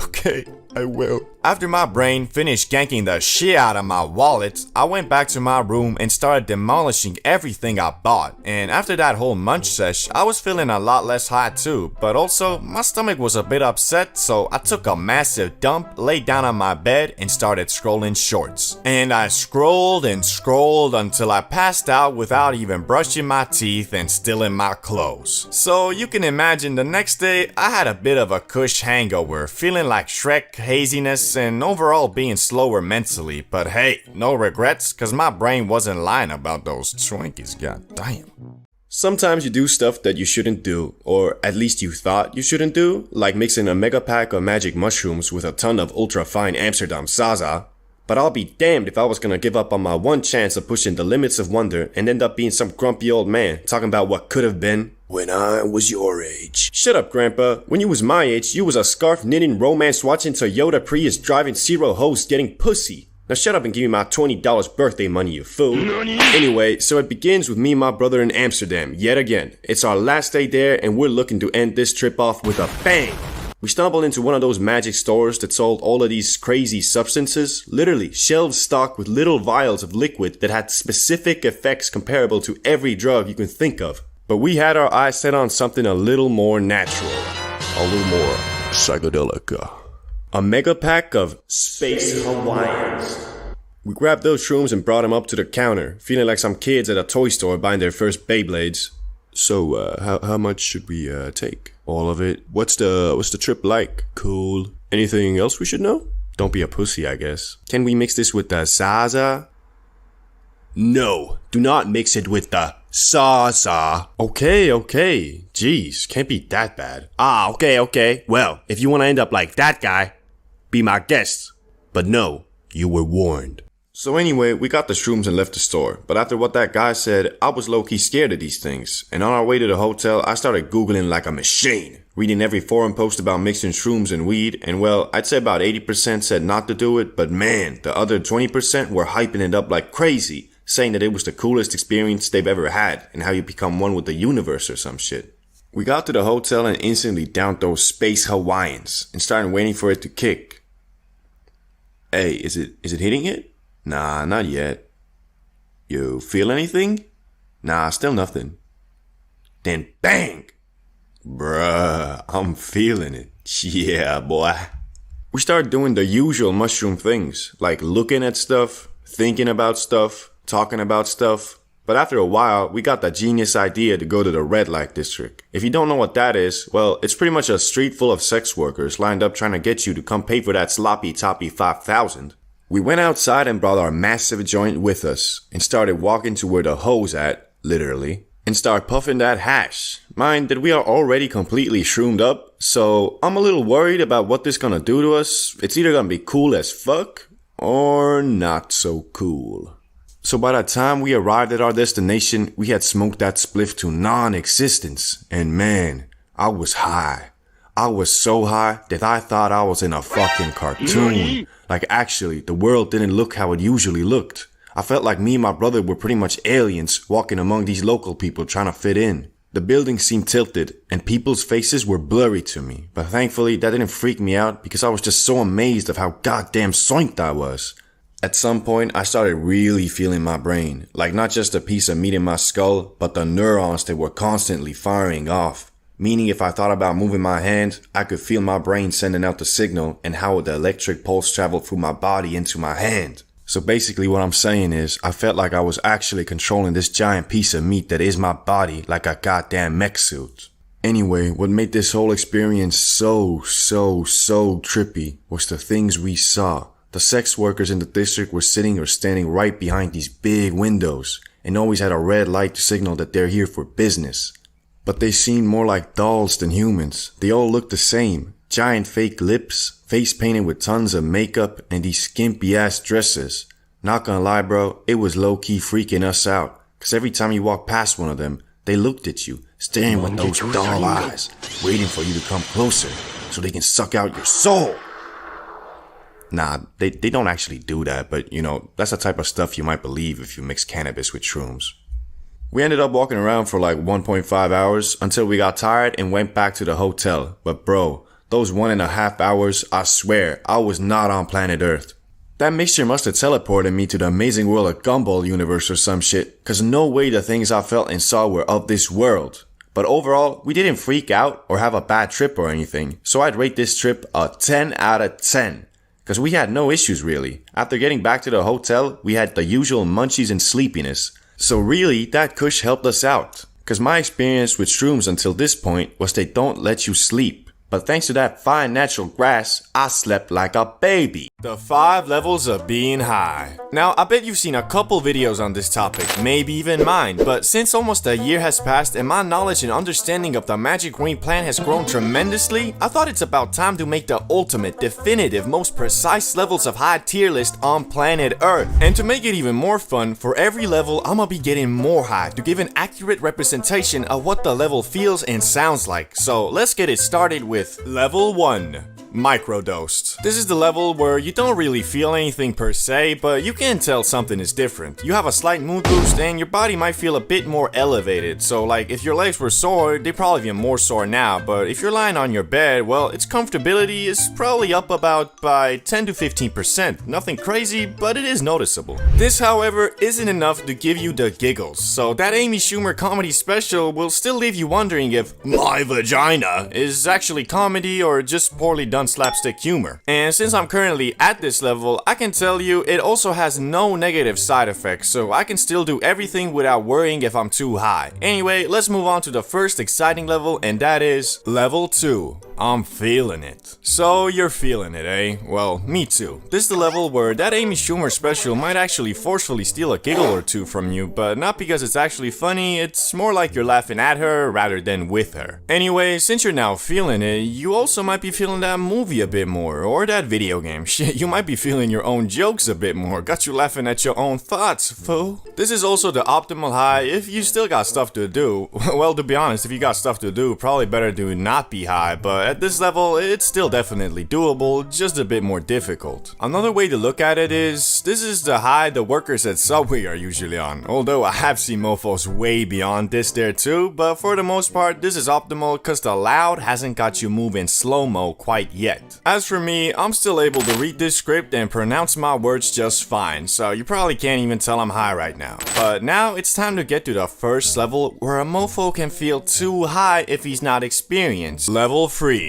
Okay, I will. After my brain finished ganking the shit out of my wallet, I went back to my room and started demolishing everything I bought. And after that whole munch sesh, I was feeling a lot less hot too, but also my stomach was a bit upset, so I took a massive dump, laid down on my bed, and started scrolling shorts. And I scrolled and scrolled until I passed out without even brushing my teeth and still in my clothes. So you can imagine the next day, I had a bit of a kush hangover, feeling like Shrek, haziness, and overall being slower mentally, but hey, no regrets, cause my brain wasn't lying about those Twinkies, goddamn. Sometimes you do stuff that you shouldn't do, or at least you thought you shouldn't do, like mixing a mega pack of magic mushrooms with a ton of ultra fine Amsterdam Zaza. But I'll be damned if I was gonna give up on my one chance of pushing the limits of wonder and end up being some grumpy old man talking about what could have been. When I was your age. Shut up, Grandpa. When you was my age, you was a scarf knitting, romance watching, Toyota Prius driving, zero hoes getting pussy. Now shut up and give me my $20 birthday money, you fool. Anyway, so it begins with me and my brother in Amsterdam, yet again. It's our last day there and we're looking to end this trip off with a bang. We stumbled into one of those magic stores that sold all of these crazy substances, literally shelves stocked with little vials of liquid that had specific effects comparable to every drug you can think of. But we had our eyes set on something a little more natural, a little more psychedelic. A mega pack of Space Hawaiians. We grabbed those shrooms and brought them up to the counter, feeling like some kids at a toy store buying their first Beyblades. So, how much should we take? All of it? What's the trip like? Cool. Anything else we should know? Don't be a pussy, I guess. Can we mix this with the Zaza? No, do not mix it with the Saw. Okay. Jeez, can't be that bad. Okay. Well, if you want to end up like that guy, be my guest. But no, you were warned. So anyway, we got the shrooms and left the store. But after what that guy said, I was low-key scared of these things. And on our way to the hotel, I started Googling like a machine. Reading every forum post about mixing shrooms and weed. And well, I'd say about 80% said not to do it. But man, the other 20% were hyping it up like crazy. Saying that it was the coolest experience they've ever had. And how you become one with the universe or some shit. We got to the hotel and instantly downed those space Hawaiians. And started waiting for it to kick. Hey, is it hitting it? Nah, not yet. You feel anything? Nah, still nothing. Then bang! Bruh, I'm feeling it. Yeah, boy. We started doing the usual mushroom things, like looking at stuff, thinking about stuff, talking about stuff. But after a while, we got the genius idea to go to the red light district. If you don't know what that is, well, it's pretty much a street full of sex workers lined up trying to get you to come pay for that sloppy toppy 5,000. We went outside and brought our massive joint with us and started walking to where the hoe's at, literally, and start puffing that hash. Mind that we are already completely shroomed up, so I'm a little worried about what this gonna do to us. It's either gonna be cool as fuck or not so cool. So by the time we arrived at our destination, we had smoked that spliff to non-existence, and man, I was high. I was so high that I thought I was in a fucking cartoon. Like actually, the world didn't look how it usually looked. I felt like me and my brother were pretty much aliens walking among these local people trying to fit in. The building seemed tilted and people's faces were blurry to me. But thankfully that didn't freak me out because I was just so amazed of how goddamn soinked I was. At some point I started really feeling my brain. Like not just a piece of meat in my skull, but the neurons that were constantly firing off. Meaning if I thought about moving my hand, I could feel my brain sending out the signal and how the electric pulse traveled through my body into my hand. So basically what I'm saying is, I felt like I was actually controlling this giant piece of meat that is my body like a goddamn mech suit. Anyway, what made this whole experience so trippy was the things we saw. The sex workers in the district were sitting or standing right behind these big windows and always had a red light to signal that they're here for business. But they seemed more like dolls than humans. They all looked the same. Giant fake lips, face painted with tons of makeup, and these skimpy ass dresses. Not gonna lie bro, it was low key freaking us out. Cause every time you walked past one of them, they looked at you, staring with those doll eyes, waiting for you to come closer, so they can suck out your soul. Nah, they don't actually do that, but you know, that's the type of stuff you might believe if you mix cannabis with shrooms. We ended up walking around for like 1.5 hours until we got tired and went back to the hotel. But bro, those 1.5 hours, I swear, I was not on planet Earth. That mixture must have teleported me to the amazing world of Gumball universe or some shit, cause no way the things I felt and saw were of this world. But overall, we didn't freak out or have a bad trip or anything, so I'd rate this trip a 10 out of 10. Cause we had no issues really. After getting back to the hotel, we had the usual munchies and sleepiness. So really, that kush helped us out. Cause my experience with shrooms until this point was they don't let you sleep. But thanks to that fine natural grass, I slept like a baby. The 5 levels of being high. Now, I bet you've seen a couple videos on this topic, maybe even mine, but since almost a year has passed and my knowledge and understanding of the magic green plant has grown tremendously, I thought it's about time to make the ultimate, definitive, most precise levels of high tier list on planet Earth. And to make it even more fun, for every level, I'ma be getting more high to give an accurate representation of what the level feels and sounds like. So let's get it started with Level 1. Microdosed. This is the level where you don't really feel anything per se, but you can tell something is different. You have a slight mood boost and your body might feel a bit more elevated. So like if your legs were sore, they're probably even more sore now, but if you're lying on your bed, well, its comfortability is probably up about by 10 to 15%. Nothing crazy, but it is noticeable. This, however, isn't enough to give you the giggles. So that Amy Schumer comedy special will still leave you wondering if my vagina is actually comedy or just poorly done done slapstick humor. And since I'm currently at this level, I can tell you it also has no negative side effects, so I can still do everything without worrying if I'm too high. Anyway, let's move on to the first exciting level, and that is level 2. I'm feeling it. So you're feeling it, eh? Well, me too. This is the level where that Amy Schumer special might actually forcefully steal a giggle or two from you, but not because it's actually funny, it's more like you're laughing at her rather than with her. Anyway, since you're now feeling it, you also might be feeling that movie a bit more, or that video game. Shit, you might be feeling your own jokes a bit more. Got you laughing at your own thoughts, fool. This is also the optimal high if you still got stuff to do. Well, to be honest, if you got stuff to do, probably better to not be high, but at this level, it's still definitely doable, just a bit more difficult. Another way to look at it is, this is the high the workers at Subway are usually on, although I have seen mofos way beyond this there too, but for the most part, this is optimal cause the loud hasn't got you moving slow-mo quite yet. As for me, I'm still able to read this script and pronounce my words just fine, so you probably can't even tell I'm high right now. But now it's time to get to the first level where a mofo can feel too high if he's not experienced. Level 3.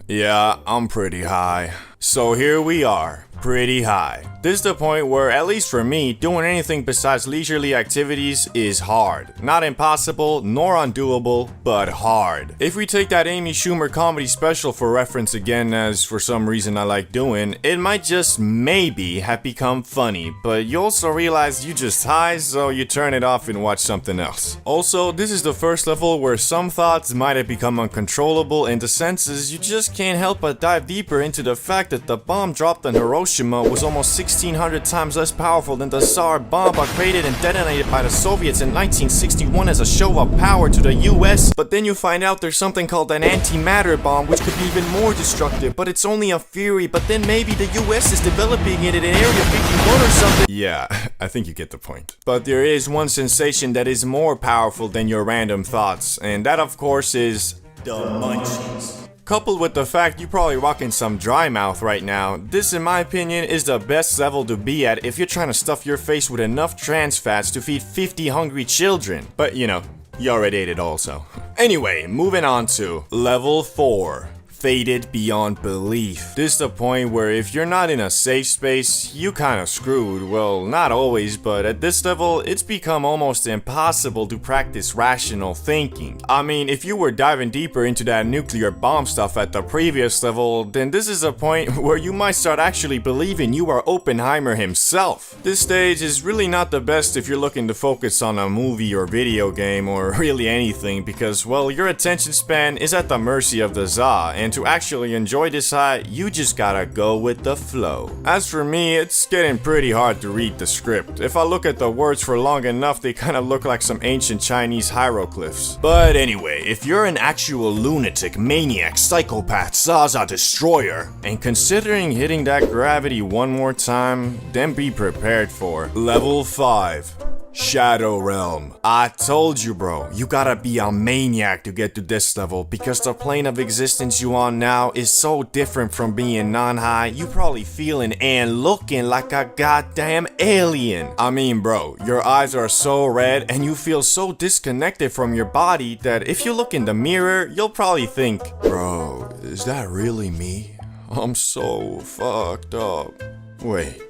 Yeah, I'm pretty high. So here we are, pretty high. This is the point where, at least for me, doing anything besides leisurely activities is hard. Not impossible, nor undoable, but hard. If we take that Amy Schumer comedy special for reference again, as for some reason I like doing, it might just maybe have become funny, but you also realize you just high, so you turn it off and watch something else. Also, this is the first level where some thoughts might have become uncontrollable in the senses you just can't help but dive deeper into the fact that the bomb dropped on Hiroshima was almost 1,600 times less powerful than the Tsar bomb created and detonated by the Soviets in 1961 as a show of power to the US. But then you find out there's something called an antimatter bomb which could be even more destructive, but it's only a theory, but then maybe the US is developing it in Area 51 or something. Yeah, I think you get the point. But there is one sensation that is more powerful than your random thoughts, and that of course is the munchies. Coupled with the fact you probably rocking some dry mouth right now, this in my opinion is the best level to be at if you're trying to stuff your face with enough trans fats to feed 50 hungry children. But you know, you already ate it also. Anyway, moving on to level 4. Faded beyond belief. This is the point where if you're not in a safe space, you kinda screwed. Well, not always, but at this level, it's become almost impossible to practice rational thinking. I mean, if you were diving deeper into that nuclear bomb stuff at the previous level, then this is a point where you might start actually believing you are Oppenheimer himself. This stage is really not the best if you're looking to focus on a movie or video game or really anything because, well, your attention span is at the mercy of the za, and to actually enjoy this high, you just gotta go with the flow. As for me, it's getting pretty hard to read the script. If I look at the words for long enough, they kinda look like some ancient Chinese hieroglyphs. But anyway, if you're an actual lunatic, maniac, psychopath, Zaza destroyer, and considering hitting that gravity one more time, then be prepared for level 5. Shadow Realm. I told you, bro, you gotta be a maniac to get to this level because the plane of existence you on now is so different from being non-high, you probably feeling and looking like a goddamn alien. I mean, bro, your eyes are so red and you feel so disconnected from your body that if you look in the mirror, you'll probably think, bro, is that really me? I'm so fucked up. Wait.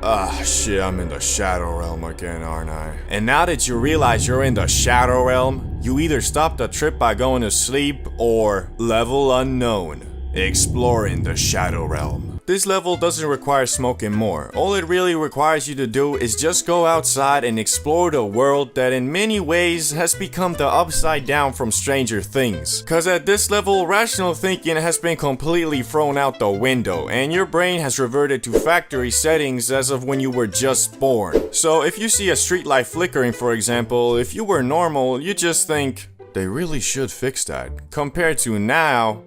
Ah, shit, I'm in the Shadow Realm again, aren't I? And now that you realize you're in the Shadow Realm, you either stop the trip by going to sleep, or level unknown, exploring the Shadow Realm. This level doesn't require smoking more. All it really requires you to do is just go outside and explore the world that in many ways has become the upside down from Stranger Things. Cause at this level, rational thinking has been completely thrown out the window and your brain has reverted to factory settings as of when you were just born. So if you see a streetlight flickering, for example, if you were normal, you just think, they really should fix that. Compared to now,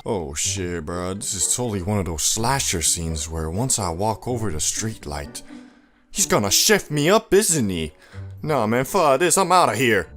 oh shit, bro, this is totally one of those slasher scenes where once I walk over the streetlight, he's gonna shift me up, isn't he? Nah, man, fuck this, I'm out of here.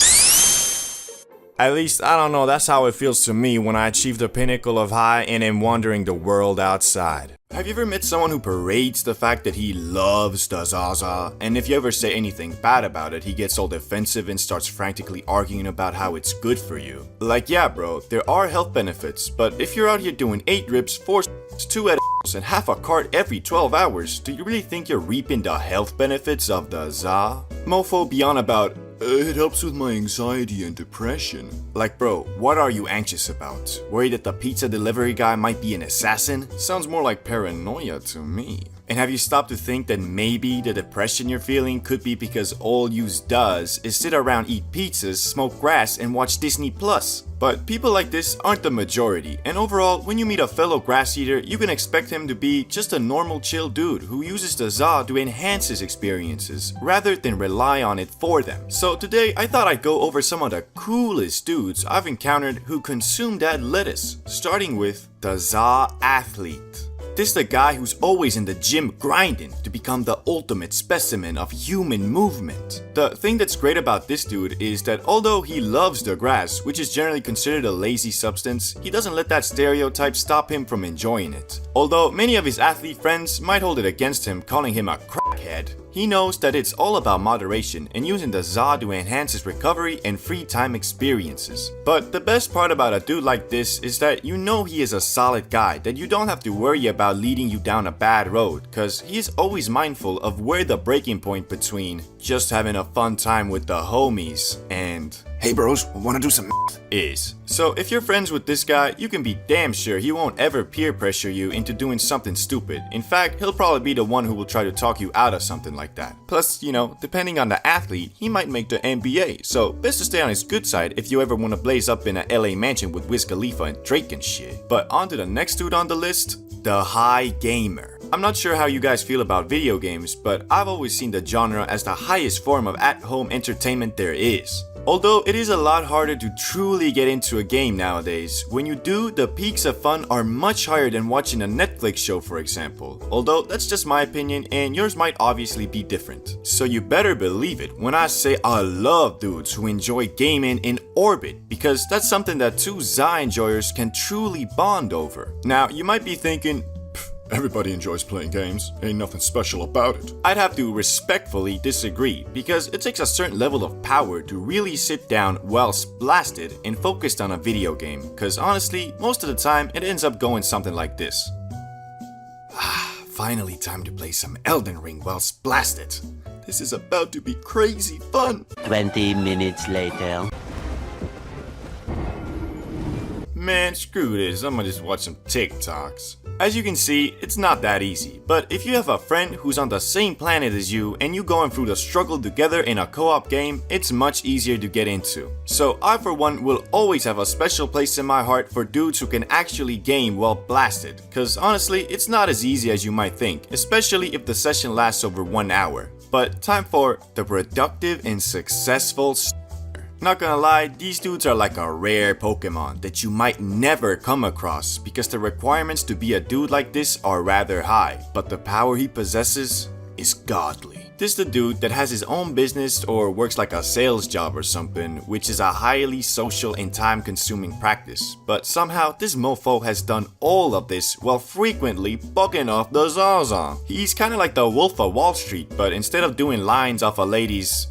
At least, I don't know, that's how it feels to me when I achieve the pinnacle of high and am wandering the world outside. Have you ever met someone who parades the fact that he loves the Zaza? And if you ever say anything bad about it, he gets all defensive and starts frantically arguing about how it's good for you. Like, yeah bro, there are health benefits, but if you're out here doing 8 rips, 4 2 edibles, and half a cart every 12 hours, do you really think you're reaping the health benefits of the Za? Mofo beyond about, it helps with my anxiety and depression. Like bro, what are you anxious about? Worried that the pizza delivery guy might be an assassin? Sounds more like paranoia to me. And have you stopped to think that maybe the depression you're feeling could be because all you does is sit around, eat pizzas, smoke grass, and watch Disney Plus? But people like this aren't the majority, and overall, when you meet a fellow grass eater, you can expect him to be just a normal chill dude who uses the Za to enhance his experiences, rather than rely on it for them. So today, I thought I'd go over some of the coolest dudes I've encountered who consume that lettuce, starting with the Za athlete. This is the guy who's always in the gym grinding to become the ultimate specimen of human movement. The thing that's great about this dude is that although he loves the grass, which is generally considered a lazy substance, he doesn't let that stereotype stop him from enjoying it. Although many of his athlete friends might hold it against him, calling him a crackhead, he knows that it's all about moderation and using the Za to enhance his recovery and free time experiences. But the best part about a dude like this is that you know he is a solid guy, that you don't have to worry about leading you down a bad road, cause he is always mindful of where the breaking point between just having a fun time with the homies and Hey bros, wanna do some is. So if you're friends with this guy, you can be damn sure he won't ever peer pressure you into doing something stupid. In fact, he'll probably be the one who will try to talk you out of something like that. Plus, you know, depending on the athlete, he might make the NBA, so best to stay on his good side if you ever wanna blaze up in a LA mansion with Wiz Khalifa and Drake and shit. But on to the next dude on the list, the high gamer. I'm not sure how you guys feel about video games, but I've always seen the genre as the highest form of at-home entertainment there is. Although it is a lot harder to truly get into a game nowadays, when you do, the peaks of fun are much higher than watching a Netflix show, for example. Although that's just my opinion and yours might obviously be different. So you better believe it when I say I love dudes who enjoy gaming in orbit, because that's something that two Za enjoyers can truly bond over. Now you might be thinking, Everybody enjoys playing games. Ain't nothing special about it. I'd have to respectfully disagree, because it takes a certain level of power to really sit down whilst blasted and focused on a video game, cause honestly, most of the time it ends up going something like this. Finally time to play some Elden Ring whilst blasted. This is about to be crazy fun. 20 minutes later. Man, screw this, I'm gonna just watch some TikToks. As you can see, it's not that easy, but if you have a friend who's on the same planet as you and you going through the struggle together in a co-op game, it's much easier to get into. So I for one will always have a special place in my heart for dudes who can actually game while blasted, cause honestly, it's not as easy as you might think, especially if the session lasts over 1 hour. But time for the productive and successful. Not gonna lie, these dudes are like a rare Pokemon that you might never come across because the requirements to be a dude like this are rather high, but the power he possesses is godly. This is the dude that has his own business or works like a sales job or something, which is a highly social and time-consuming practice. But somehow, this mofo has done all of this while frequently bugging off the Zaza. He's kinda like the Wolf of Wall Street, but instead of doing lines off a lady's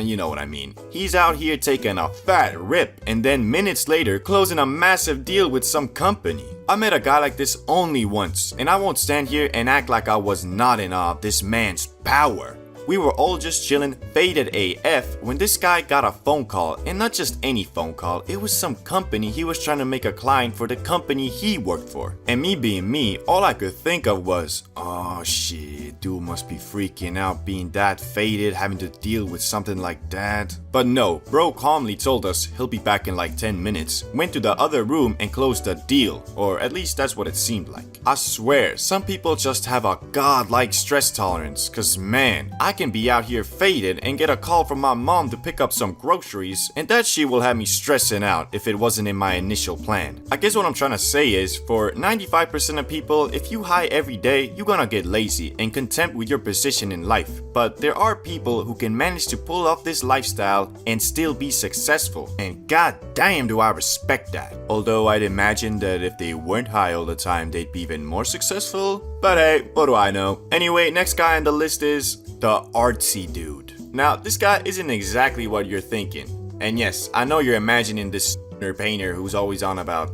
you know what I mean. He's out here taking a fat rip and then minutes later closing a massive deal with some company. I met a guy like this only once, and I won't stand here and act like I was not in awe of this man's power. We were all just chilling, faded AF, when this guy got a phone call, and not just any phone call, it was some company he was trying to make a client for the company he worked for. And me being me, all I could think of was, oh shit, dude must be freaking out being that faded, having to deal with something like that. But no, bro calmly told us he'll be back in like 10 minutes, went to the other room and closed the deal, or at least that's what it seemed like. I swear, some people just have a godlike stress tolerance, cause man, I can be out here faded and get a call from my mom to pick up some groceries, and that shit will have me stressing out if it wasn't in my initial plan. I guess what I'm trying to say is, for 95% of people, if you high every day, you're gonna get lazy and content with your position in life. But there are people who can manage to pull off this lifestyle and still be successful, and god damn do I respect that. Although I'd imagine that if they weren't high all the time, they'd be even more successful. But hey, what do I know? Anyway, next guy on the list is the artsy dude. Now, this guy isn't exactly what you're thinking. And yes, I know you're imagining this painter who's always on about,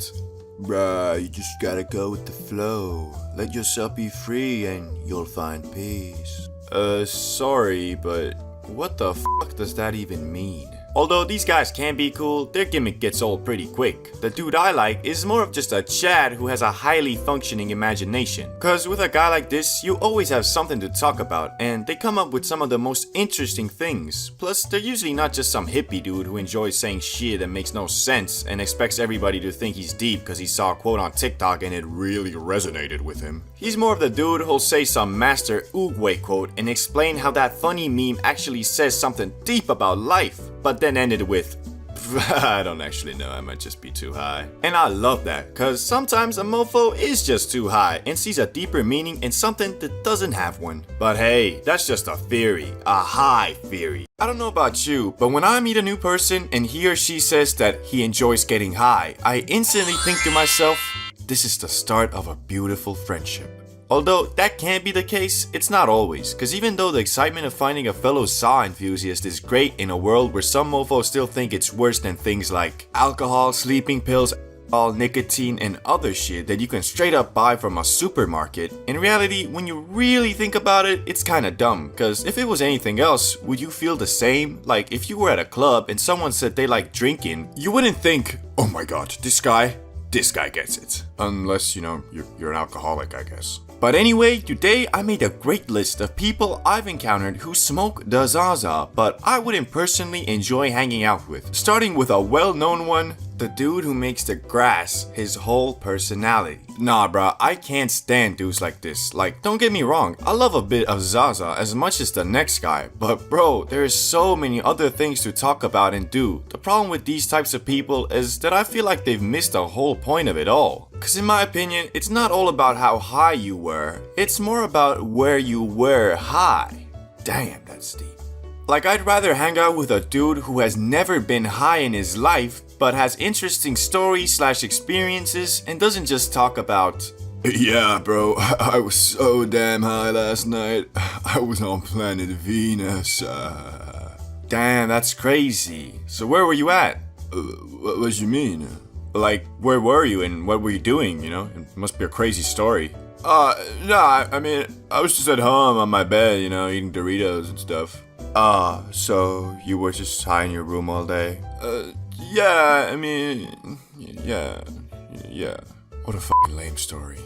Bruh, you just gotta go with the flow. Let yourself be free and you'll find peace. Sorry, but what the fuck does that even mean? Although these guys can be cool, their gimmick gets old pretty quick. The dude I like is more of just a Chad who has a highly functioning imagination. Cause with a guy like this, you always have something to talk about, and they come up with some of the most interesting things. Plus, they're usually not just some hippie dude who enjoys saying shit that makes no sense and expects everybody to think he's deep cause he saw a quote on TikTok and it really resonated with him. He's more of the dude who'll say some master Oogway quote and explain how that funny meme actually says something deep about life, but then ended with, I don't actually know, I might just be too high. And I love that, cause sometimes a mofo is just too high and sees a deeper meaning in something that doesn't have one. But hey, that's just a theory, a high theory. I don't know about you, but when I meet a new person and he or she says that he enjoys getting high, I instantly think to myself, this is the start of a beautiful friendship. Although that can't be the case, it's not always, cause even though the excitement of finding a fellow saw enthusiast is great in a world where some mofos still think it's worse than things like alcohol, sleeping pills, all nicotine and other shit that you can straight up buy from a supermarket, in reality, when you really think about it, it's kinda dumb, cause if it was anything else, would you feel the same? Like if you were at a club and someone said they like drinking, you wouldn't think, oh my god, this guy gets it. Unless, you know, you're an alcoholic, I guess. But anyway, today I made a great list of people I've encountered who smoke the Zaza, but I wouldn't personally enjoy hanging out with. Starting with a well-known one, the dude who makes the grass his whole personality. Nah bruh, I can't stand dudes like this. Like, don't get me wrong, I love a bit of Zaza as much as the next guy, but bro, there's so many other things to talk about and do. The problem with these types of people is that I feel like they've missed the whole point of it all. Cause in my opinion, it's not all about how high you were, it's more about where you were high. Damn, that's deep. Like, I'd rather hang out with a dude who has never been high in his life, but has interesting stories / experiences and doesn't just talk about, yeah bro, I was so damn high last night, I was on planet Venus. Damn, that's crazy. So where were you at? What you mean? Like, where were you and what were you doing, you know? It must be a crazy story. Nah, I mean, I was just at home on my bed, you know, eating Doritos and stuff. So you were just high in your room all day? Yeah, I mean, yeah. What a fucking lame story.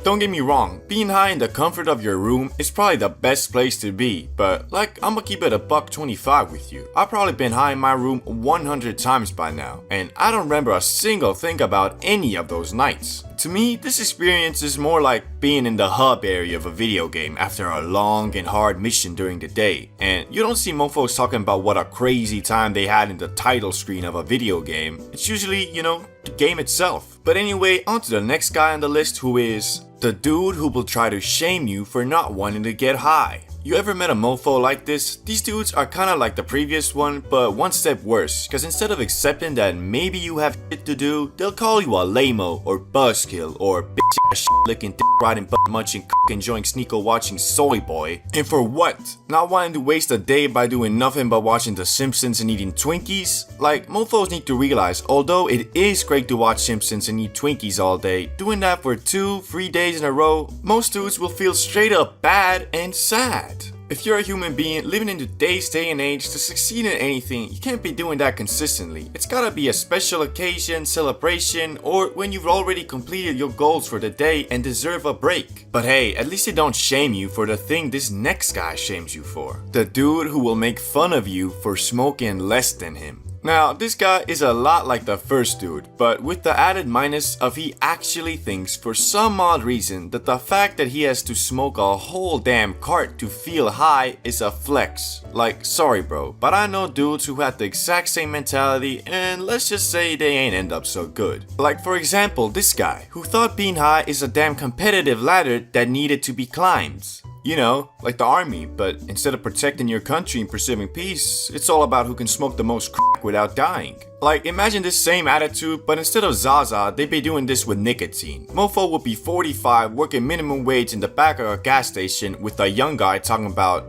Don't get me wrong, being high in the comfort of your room is probably the best place to be, but like, I'ma keep it $1.25 with you. I've probably been high in my room 100 times by now, and I don't remember a single thing about any of those nights. To me, this experience is more like being in the hub area of a video game after a long and hard mission during the day, and you don't see mofos talking about what a crazy time they had in the title screen of a video game. It's usually, you know, the game itself. But anyway, on to the next guy on the list, who is the dude who will try to shame you for not wanting to get high. You ever met a mofo like this? These dudes are kinda like the previous one, but one step worse, cause instead of accepting that maybe you have shit to do, they'll call you a lame-o or buzzkill or bitch ass shit licking, dick riding, butt munching, enjoying sneako watching soy boy. And for what? Not wanting to waste a day by doing nothing but watching The Simpsons and eating Twinkies? Like, mofos need to realize, although it is great to watch Simpsons and eat Twinkies all day, doing that for 2-3 days in a row, most dudes will feel straight up bad and sad. If you're a human being living in today's day and age, to succeed in anything, you can't be doing that consistently. It's gotta be a special occasion, celebration, or when you've already completed your goals for the day and deserve a break. But hey, at least they don't shame you for the thing this next guy shames you for. The dude who will make fun of you for smoking less than him. Now, this guy is a lot like the first dude, but with the added minus of he actually thinks for some odd reason that the fact that he has to smoke a whole damn cart to feel high is a flex. Like, sorry bro, but I know dudes who had the exact same mentality and let's just say they ain't end up so good. Like for example, this guy who thought being high is a damn competitive ladder that needed to be climbed. You know, like the army, but instead of protecting your country and pursuing peace, it's all about who can smoke the most crack without dying. Like, imagine this same attitude, but instead of Zaza, they'd be doing this with nicotine. Mofo would be 45, working minimum wage in the back of a gas station with a young guy talking about,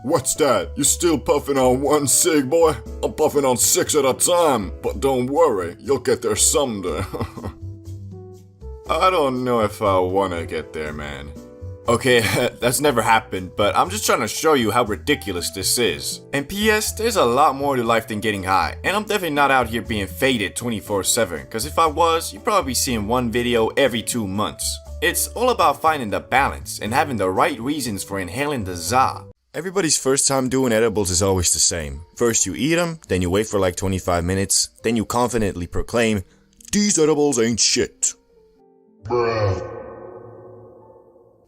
What's that? You still puffing on one cig, boy? I'm puffing on 6 at a time. But don't worry, you'll get there someday. I don't know if I wanna get there, man. Okay, that's never happened, but I'm just trying to show you how ridiculous this is. And PS, there's a lot more to life than getting high, and I'm definitely not out here being faded 24/7, cause if I was, you'd probably be seeing one video every 2 months. It's all about finding the balance and having the right reasons for inhaling the za. Everybody's first time doing edibles is always the same. First you eat them, then you wait for like 25 minutes, then you confidently proclaim, These edibles ain't shit.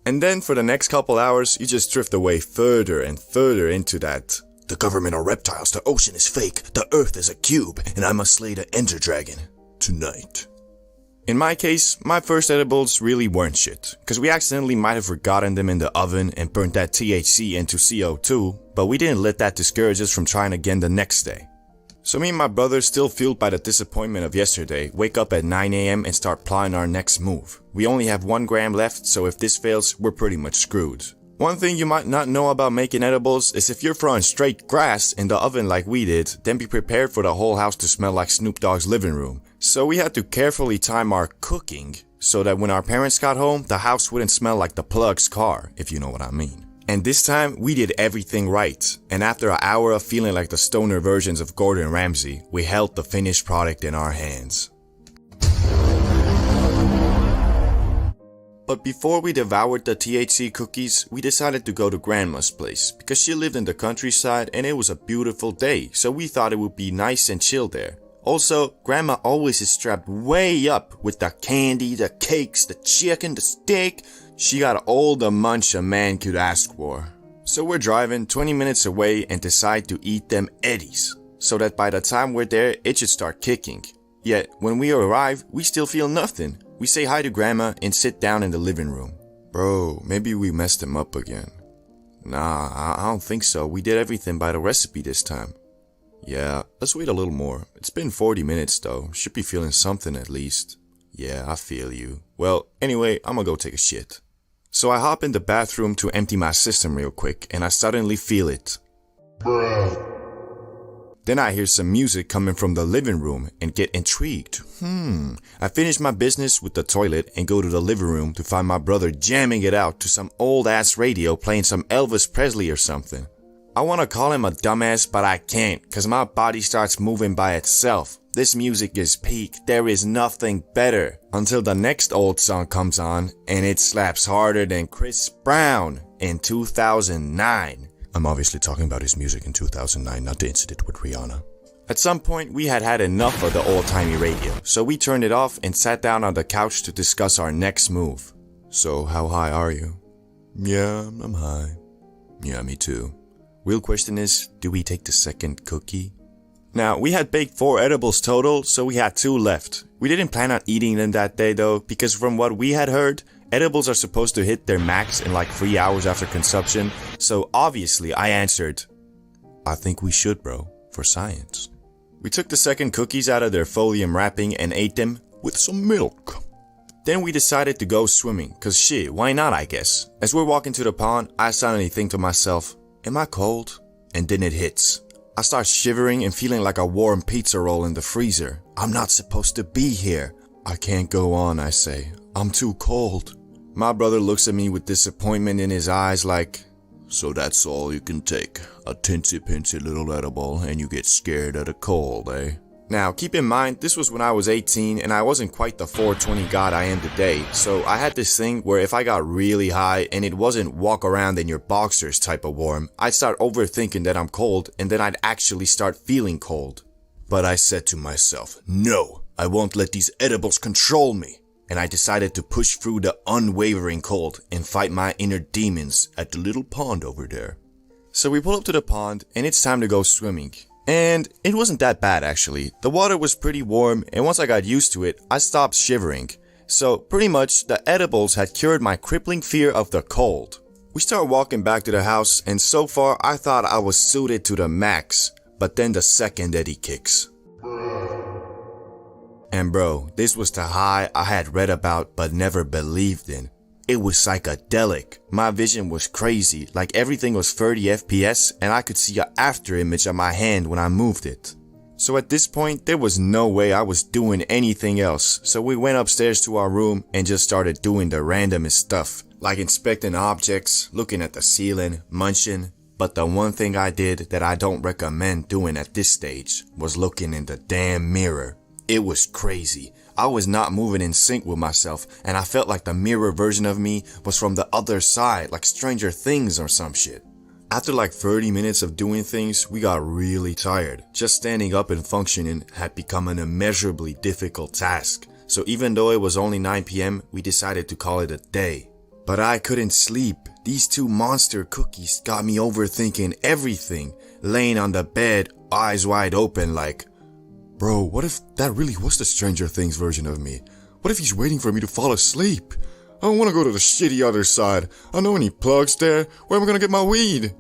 and then for the next couple hours, you just drift away further and further into that. The government are reptiles, the ocean is fake, the earth is a cube, and I must slay the Ender Dragon tonight. In my case, my first edibles really weren't shit, cause we accidentally might have forgotten them in the oven and burnt that THC into CO2, but we didn't let that discourage us from trying again the next day. So me and my brother, still fueled by the disappointment of yesterday, wake up at 9 AM and start plotting our next move. We only have 1 gram left, so if this fails, we're pretty much screwed. One thing you might not know about making edibles is if you're throwing straight grass in the oven like we did, then be prepared for the whole house to smell like Snoop Dogg's living room. So we had to carefully time our cooking so that when our parents got home, the house wouldn't smell like the plug's car, if you know what I mean. And this time, we did everything right, and after an hour of feeling like the stoner versions of Gordon Ramsay, we held the finished product in our hands. But before we devoured the THC cookies, we decided to go to Grandma's place, because she lived in the countryside and it was a beautiful day, so we thought it would be nice and chill there. Also, Grandma always is strapped way up with the candy, the cakes, the chicken, the steak. She got all the munch a man could ask for. So we're driving 20 minutes away and decide to eat them Eddies, so that by the time we're there, it should start kicking. Yet, when we arrive, we still feel nothing. We say hi to Grandma and sit down in the living room. Bro, maybe we messed him up again. Nah, I don't think so. We did everything by the recipe this time. Yeah, let's wait a little more. It's been 40 minutes though. Should be feeling something at least. Yeah, I feel you. Well, anyway, I'm gonna go take a shit. So I hop in the bathroom to empty my system real quick, and I suddenly feel it. Then I hear some music coming from the living room and get intrigued. I finish my business with the toilet and go to the living room to find my brother jamming it out to some old ass radio playing some Elvis Presley or something. I wanna call him a dumbass, but I can't, cause my body starts moving by itself. This music is peak, there is nothing better. Until the next old song comes on, and it slaps harder than Chris Brown in 2009. I'm obviously talking about his music in 2009, not the incident with Rihanna. At some point, we had had enough of the old-timey radio, so we turned it off and sat down on the couch to discuss our next move. So, how high are you? Yeah, I'm high. Yeah, me too. Real question is, do we take the second cookie? Now, we had baked 4 edibles total, so we had 2 left. We didn't plan on eating them that day though, because from what we had heard, edibles are supposed to hit their max in like 3 hours after consumption, so obviously I answered, I think we should, bro, for science. We took the second cookies out of their folium wrapping and ate them with some milk. Then we decided to go swimming, cause shit, why not I guess. As we're walking to the pond, I suddenly think to myself, am I cold? And then it hits. I start shivering and feeling like a warm pizza roll in the freezer. I'm not supposed to be here. I can't go on, I say. I'm too cold. My brother looks at me with disappointment in his eyes like, so that's all you can take? A tinsy-pinsy little edible and you get scared of the cold, eh? Now, keep in mind, this was when I was 18 and I wasn't quite the 420 god I am today, so I had this thing where if I got really high and it wasn't walk around in your boxers type of warm, I'd start overthinking that I'm cold and then I'd actually start feeling cold. But I said to myself, no, I won't let these edibles control me. And I decided to push through the unwavering cold and fight my inner demons at the little pond over there. So we pull up to the pond and it's time to go swimming. And it wasn't that bad actually. The water was pretty warm and once I got used to it, I stopped shivering. So pretty much the edibles had cured my crippling fear of the cold. We start walking back to the house and so far I thought I was suited to the max. But then the second Eddie kicks. And bro, this was the high I had read about but never believed in. It was psychedelic. My vision was crazy, like everything was 30 FPS and I could see an after image of my hand when I moved it. So at this point, there was no way I was doing anything else, so we went upstairs to our room and just started doing the randomest stuff, like inspecting objects, looking at the ceiling, munching. But the one thing I did that I don't recommend doing at this stage was looking in the damn mirror. It was crazy. I was not moving in sync with myself and I felt like the mirror version of me was from the other side, like Stranger Things or some shit. After like 30 minutes of doing things, we got really tired. Just standing up and functioning had become an immeasurably difficult task. So even though it was only 9 PM, we decided to call it a day. But I couldn't sleep. These two monster cookies got me overthinking everything, laying on the bed, eyes wide open like, bro, what if that really was the Stranger Things version of me? What if he's waiting for me to fall asleep? I don't want to go to the shitty other side. I don't know any plugs there. Where am I gonna get my weed?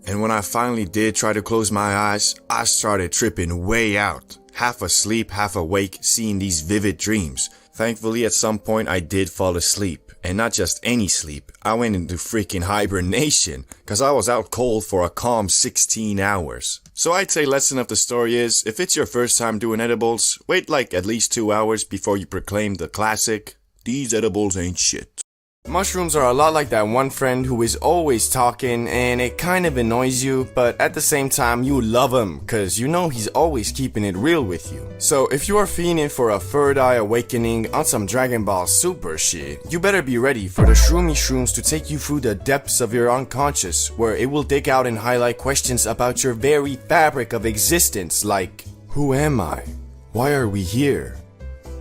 And when I finally did try to close my eyes, I started tripping way out. Half asleep, half awake, seeing these vivid dreams. Thankfully, at some point I did fall asleep. And not just any sleep, I went into freaking hibernation, cause I was out cold for a calm 16 hours. So I'd say lesson of the story is, if it's your first time doing edibles, wait like at least 2 hours before you proclaim the classic, these edibles ain't shit. Mushrooms are a lot like that one friend who is always talking and it kind of annoys you, but at the same time you love him cause you know he's always keeping it real with you. So if you are fiending for a third eye awakening on some Dragon Ball Super shit, you better be ready for the shroomy shrooms to take you through the depths of your unconscious, where it will dig out and highlight questions about your very fabric of existence like, who am I? Why are we here?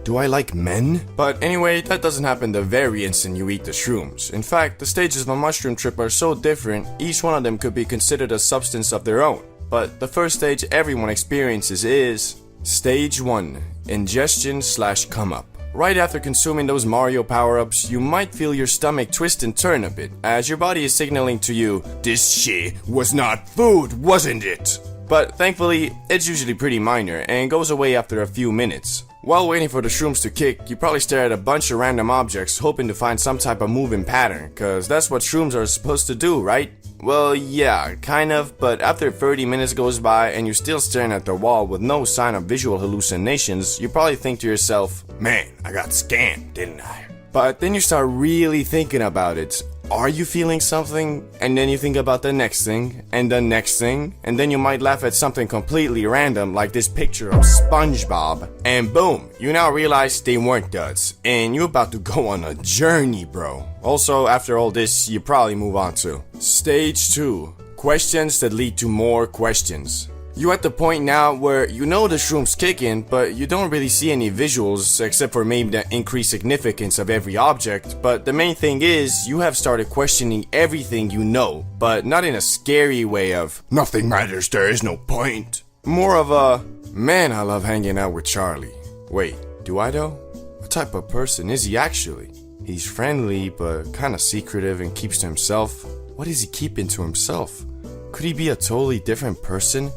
Do I like men? But anyway, that doesn't happen the very instant you eat the shrooms. In fact, the stages of a mushroom trip are so different, each one of them could be considered a substance of their own. But the first stage everyone experiences is Stage 1, Ingestion/come up. Right after consuming those Mario power-ups, you might feel your stomach twist and turn a bit, as your body is signaling to you, this shit was not food, wasn't it? But thankfully, it's usually pretty minor and goes away after a few minutes. While waiting for the shrooms to kick, you probably stare at a bunch of random objects hoping to find some type of moving pattern, cause that's what shrooms are supposed to do, right? Well, yeah, kind of, but after 30 minutes goes by and you're still staring at the wall with no sign of visual hallucinations, you probably think to yourself, man, I got scammed, didn't I? But then you start really thinking about it. Are you feeling something? And then you think about the next thing, and the next thing, and then you might laugh at something completely random like this picture of SpongeBob, and boom, you now realize they weren't duds, and you're about to go on a journey, bro. Also, after all this, you probably move on to Stage 2, Questions that lead to more questions. You're at the point now where you know the shroom's kicking, but you don't really see any visuals except for maybe the increased significance of every object, but the main thing is you have started questioning everything you know, but not in a scary way of nothing matters, there is no point. More of a, man, I love hanging out with Charlie. Wait, do I though? What type of person is he actually? He's friendly, but kinda secretive and keeps to himself. What is he keeping to himself? Could he be a totally different person?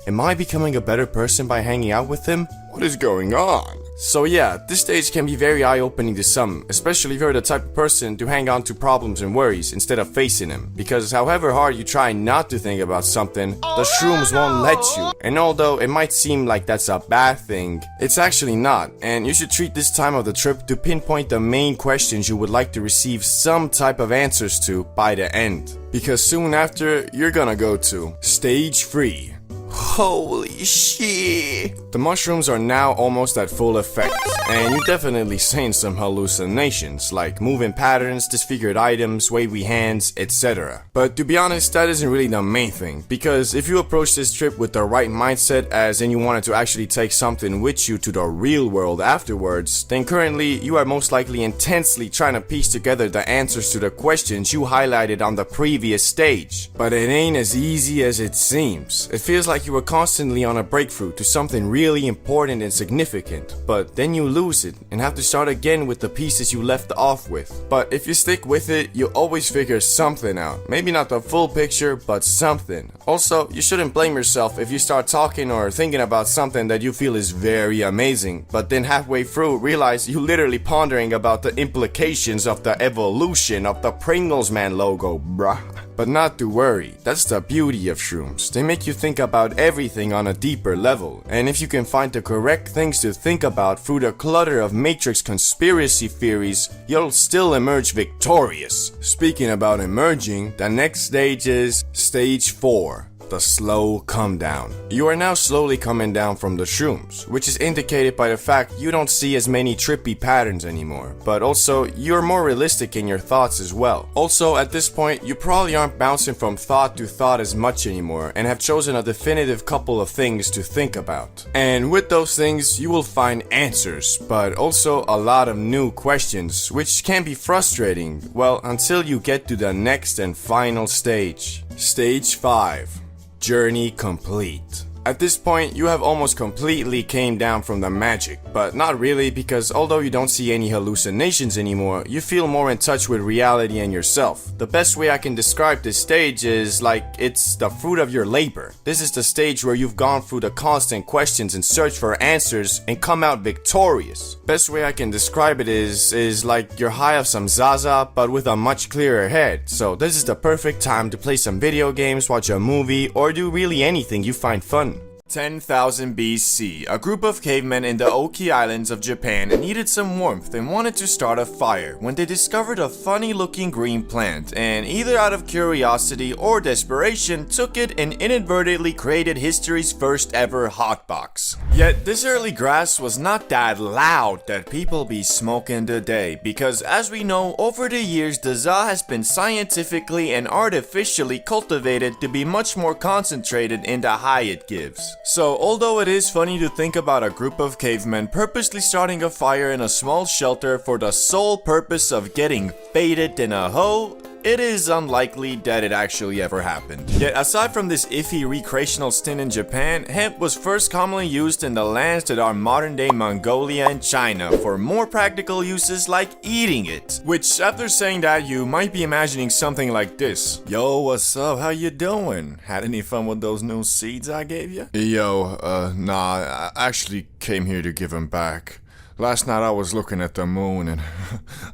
Am I becoming a better person by hanging out with him? What is going on? So yeah, this stage can be very eye-opening to some, especially if you're the type of person to hang on to problems and worries instead of facing them. Because however hard you try not to think about something, the shrooms won't let you. And although it might seem like that's a bad thing, it's actually not. And you should treat this time of the trip to pinpoint the main questions you would like to receive some type of answers to by the end. Because soon after, you're gonna go to Stage 3. Holy shit. The mushrooms are now almost at full effect, and you're definitely seeing some hallucinations, like moving patterns, disfigured items, wavy hands, etc. But to be honest, that isn't really the main thing, because if you approach this trip with the right mindset, as in you wanted to actually take something with you to the real world afterwards, then currently you are most likely intensely trying to piece together the answers to the questions you highlighted on the previous stage. But it ain't as easy as it seems. It feels like you were constantly on a breakthrough to something really important and significant, but then you lose it and have to start again with the pieces you left off with. But if you stick with it, you always figure something out. Maybe not the full picture, but something. Also, you shouldn't blame yourself if you start talking or thinking about something that you feel is very amazing, but then halfway through realize you literally pondering about the implications of the evolution of the Pringles Man logo, bruh. But not to worry, that's the beauty of shrooms. They make you think about everything on a deeper level, and if you can find the correct things to think about through the clutter of Matrix conspiracy theories, you'll still emerge victorious. Speaking about emerging, the next stage is Stage 4. The slow come down. You are now slowly coming down from the shrooms, which is indicated by the fact you don't see as many trippy patterns anymore, but also you're more realistic in your thoughts as well. Also, at this point, you probably aren't bouncing from thought to thought as much anymore and have chosen a definitive couple of things to think about. And with those things, you will find answers, but also a lot of new questions, which can be frustrating, well, until you get to the next and final stage. Stage 5. Journey complete. At this point, you have almost completely came down from the magic, but not really, because although you don't see any hallucinations anymore, you feel more in touch with reality and yourself. The best way I can describe this stage is like it's the fruit of your labor. This is the stage where you've gone through the constant questions and search for answers and come out victorious. Best way I can describe it is like you're high off some Zaza, but with a much clearer head. So this is the perfect time to play some video games, watch a movie, or do really anything you find fun. 10,000 BC, a group of cavemen in the Oki Islands of Japan needed some warmth and wanted to start a fire when they discovered a funny looking green plant, and either out of curiosity or desperation took it and inadvertently created history's first ever hotbox. Yet this early grass was not that loud that people be smoking today, because as we know, over the years the za has been scientifically and artificially cultivated to be much more concentrated in the high it gives. So, although it is funny to think about a group of cavemen purposely starting a fire in a small shelter for the sole purpose of getting faded in a hoe, it is unlikely that it actually ever happened. Yet aside from this iffy recreational stint in Japan, hemp was first commonly used in the lands that are modern day Mongolia and China for more practical uses like eating it. Which, after saying that, you might be imagining something like this. Yo, what's up? How you doing? Had any fun with those new seeds I gave you? Yo, nah, I actually came here to give them back. Last night I was looking at the moon and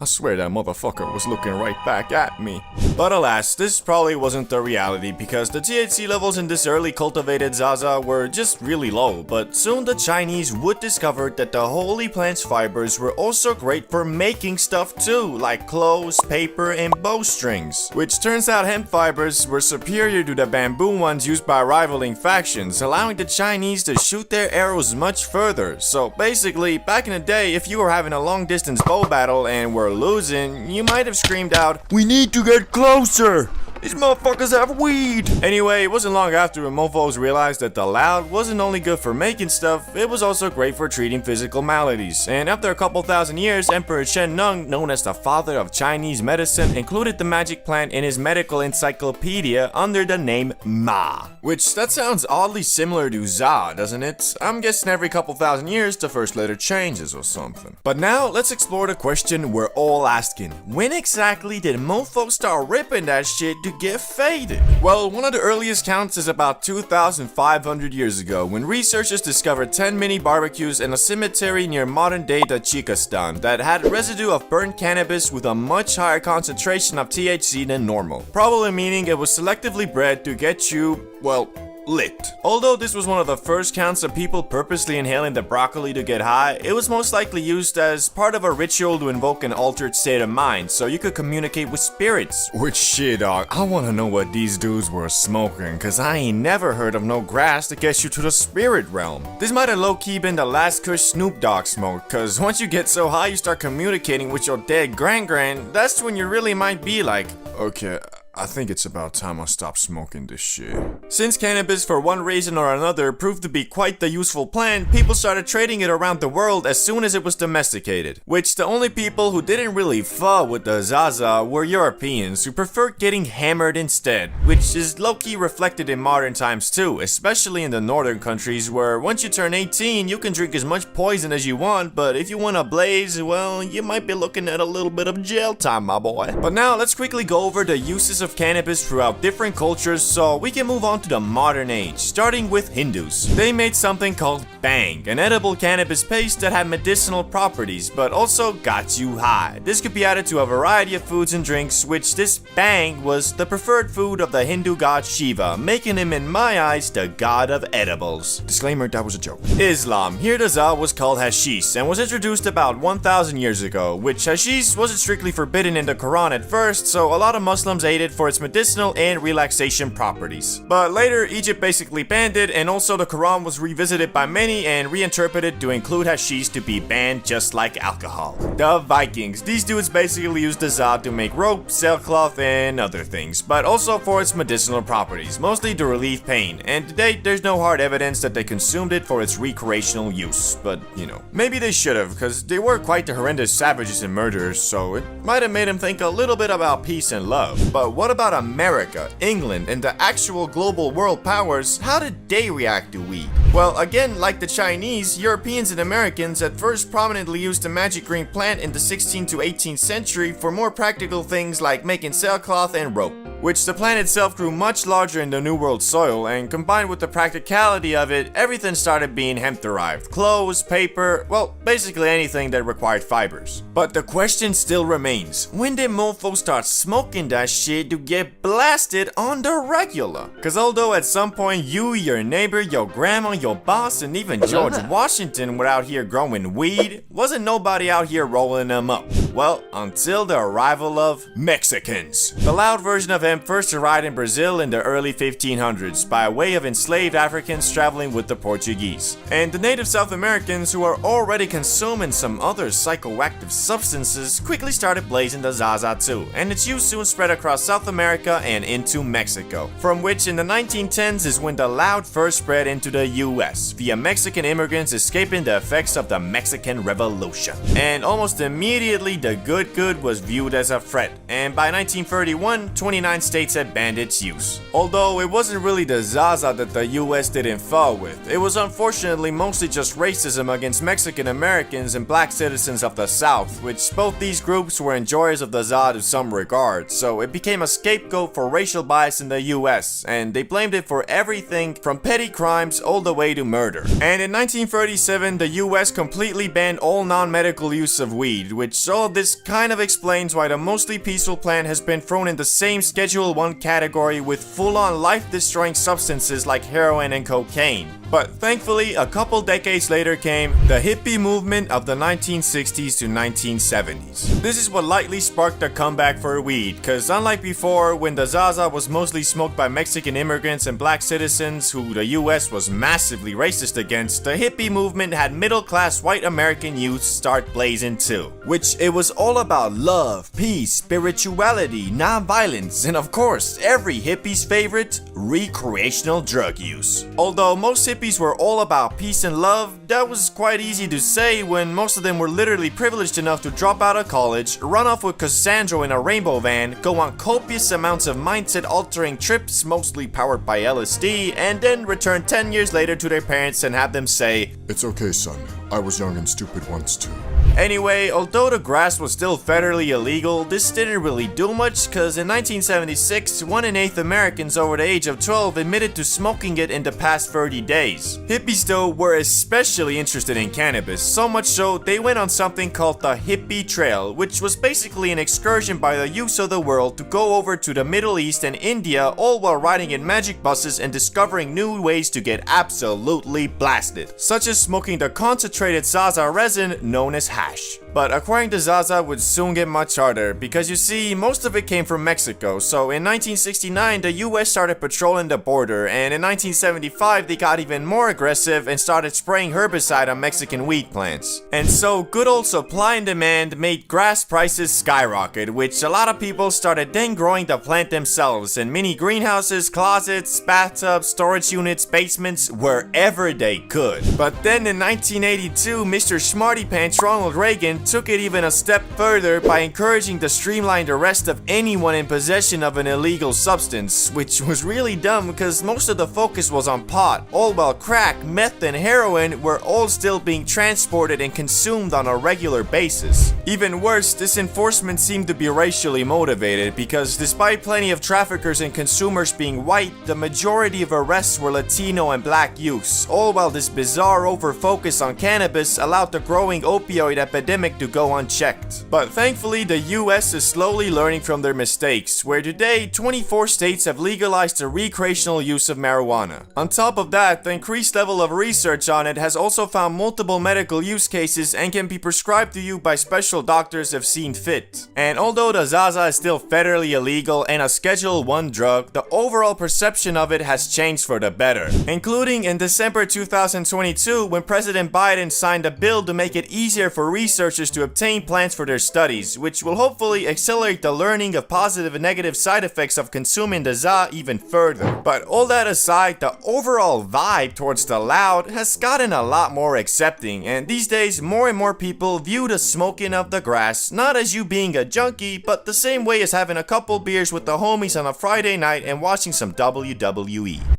I swear that motherfucker was looking right back at me. But alas, this probably wasn't the reality, because the THC levels in this early cultivated Zaza were just really low, but soon the Chinese would discover that the holy plant's fibers were also great for making stuff too, like clothes, paper, and bowstrings. Which turns out hemp fibers were superior to the bamboo ones used by rivaling factions, allowing the Chinese to shoot their arrows much further. So basically, back in the day, if you were having a long distance bow battle and were losing, you might have screamed out, "We need to get closer! These motherfuckers have weed!" Anyway, it wasn't long after mofos realized that the loud wasn't only good for making stuff, it was also great for treating physical maladies. And after a couple thousand years, Emperor Shen Nung, known as the father of Chinese medicine, included the magic plant in his medical encyclopedia under the name Ma. Which, that sounds oddly similar to Za, doesn't it? I'm guessing every couple thousand years the first letter changes or something. But now, let's explore the question we're all asking. When exactly did mofos start ripping that shit to get faded? Well, one of the earliest counts is about 2,500 years ago, when researchers discovered 10 mini barbecues in a cemetery near modern-day Tajikistan that had residue of burnt cannabis with a much higher concentration of THC than normal, probably meaning it was selectively bred to get you, well, lit. Although this was one of the first counts of people purposely inhaling the broccoli to get high, it was most likely used as part of a ritual to invoke an altered state of mind so you could communicate with spirits. Which shit, dog, I wanna know what these dudes were smoking, cause I ain't never heard of no grass that gets you to the spirit realm. This might have low-key been the last kush Snoop Dogg smoked, cause once you get so high you start communicating with your dead gran-gran, that's when you really might be like, okay, I think it's about time I stop smoking this shit. Since cannabis, for one reason or another, proved to be quite the useful plant, people started trading it around the world as soon as it was domesticated. Which the only people who didn't really fuck with the Zaza were Europeans, who preferred getting hammered instead. Which is low-key reflected in modern times too, especially in the northern countries where once you turn 18, you can drink as much poison as you want, but if you want to blaze, well, you might be looking at a little bit of jail time, my boy. But now, let's quickly go over the uses of cannabis throughout different cultures so we can move on to the modern age, starting with Hindus. They made something called bang, an edible cannabis paste that had medicinal properties but also got you high. This could be added to a variety of foods and drinks, which this bang was the preferred food of the Hindu god Shiva, making him in my eyes the god of edibles. Disclaimer, that was a joke. Islam. Here the za was called hashish and was introduced about 1,000 years ago, which hashish wasn't strictly forbidden in the Quran at first, so a lot of Muslims ate it for its medicinal and relaxation properties. But later, Egypt basically banned it, and also the Quran was revisited by many and reinterpreted to include hashish to be banned just like alcohol. The Vikings. These dudes basically used the za to make rope, sailcloth, and other things, but also for its medicinal properties, mostly to relieve pain, and to date, there's no hard evidence that they consumed it for its recreational use, but you know, maybe they should have, because they were quite the horrendous savages and murderers, so it might have made them think a little bit about peace and love. But what about America, England, and the actual global world powers? How did they react to weed? Well, again, like the Chinese, Europeans and Americans at first prominently used the magic green plant in the 16th to 18th century for more practical things like making sailcloth and rope, which the plant itself grew much larger in the New World soil, and combined with the practicality of it, everything started being hemp-derived. Clothes, paper, well, basically anything that required fibers. But the question still remains, when did mofos start smoking that shit to get blasted on the regular? Cause although at some point you, your neighbor, your grandma, your boss, and even George Washington were out here growing weed, wasn't nobody out here rolling them up. Well, until the arrival of Mexicans. The loud version of hemp first arrived in Brazil in the early 1500s by way of enslaved Africans traveling with the Portuguese. And the native South Americans, who are already consuming some other psychoactive substances, quickly started blazing the Zaza too, and its use soon spread across South America and into Mexico, from which in the 1910s is when the loud first spread into the US, via Mexican immigrants escaping the effects of the Mexican Revolution. And almost immediately the good was viewed as a threat, and by 1931, 29 states had banned its use. Although it wasn't really the Zaza that the US didn't fall with, it was unfortunately mostly just racism against Mexican Americans and black citizens of the South, which both these groups were enjoyers of the za to some regard, so it became a scapegoat for racial bias in the US, and they blamed it for everything from petty crimes all the way to murder. And in 1937, the US completely banned all non-medical use of weed, which all of this kind of explains why the mostly peaceful plant has been thrown in the same Schedule 1 category with full-on life-destroying substances like heroin and cocaine. But thankfully, a couple decades later came the hippie movement of the 1960s to 1970s. This is what likely sparked the comeback for weed, cause unlike before, when the Zaza was mostly smoked by Mexican immigrants and black citizens who the US was massively racist against, the hippie movement had middle-class white American youth start blazing too. Which it was all about love, peace, spirituality, non-violence, and of course, every hippie's favorite, recreational drug use. Although most hippies were all about peace and love, that was quite easy to say when most of them were literally privileged enough to drop out of college, run off with Cassandra in a rainbow van, go on copious amounts of mindset-altering trips, mostly powered by LSD, and then return 10 years later to their parents and have them say, It's okay, son. I was young and stupid once too. Anyway, although the grass was still federally illegal, this didn't really do much cause in 1976, 1 in 8 Americans over the age of 12 admitted to smoking it in the past 30 days. Hippies though were especially interested in cannabis, so much so they went on something called the Hippie Trail, which was basically an excursion by the youths of the world to go over to the Middle East and India, all while riding in magic buses and discovering new ways to get absolutely blasted, such as smoking the concentrated Zaza resin known as hash. But acquiring the Zaza would soon get much harder, because you see, most of it came from Mexico, so in 1969 the US started patrolling the border, and in 1975 they got even more aggressive and started spraying herbicide on Mexican wheat plants. And so good old supply and demand made grass prices skyrocket, which a lot of people started then growing the plant themselves in mini greenhouses, closets, bathtubs, storage units, basements, wherever they could. But then in 1982, Mr. Smarty Pants Ronald Reagan took it even a step further by encouraging the streamlined arrest of anyone in possession of an illegal substance, which was really dumb because most of the focus was on pot, all while crack, meth, and heroin were all still being transported and consumed on a regular basis. Even worse, this enforcement seemed to be racially motivated because despite plenty of traffickers and consumers being white, the majority of arrests were Latino and black youths, all while this bizarre over-focus on cannabis allowed the growing opioid epidemic to go unchecked. But thankfully, the US is slowly learning from their mistakes, where today 24 states have legalized the recreational use of marijuana. On top of that, the increased level of research on it has also found multiple medical use cases and can be prescribed to you by special doctors if seen fit. And although the Zaza is still federally illegal and a Schedule 1 drug, the overall perception of it has changed for the better, including in December 2022 when President Biden signed a bill to make it easier for researchers to obtain plants for their studies, which will hopefully accelerate the learning of positive and negative side effects of consuming the ZA even further. But all that aside, the overall vibe towards the loud has gotten a lot more accepting, and these days more and more people view the smoking of the grass not as you being a junkie, but the same way as having a couple beers with the homies on a Friday night and watching some WWE.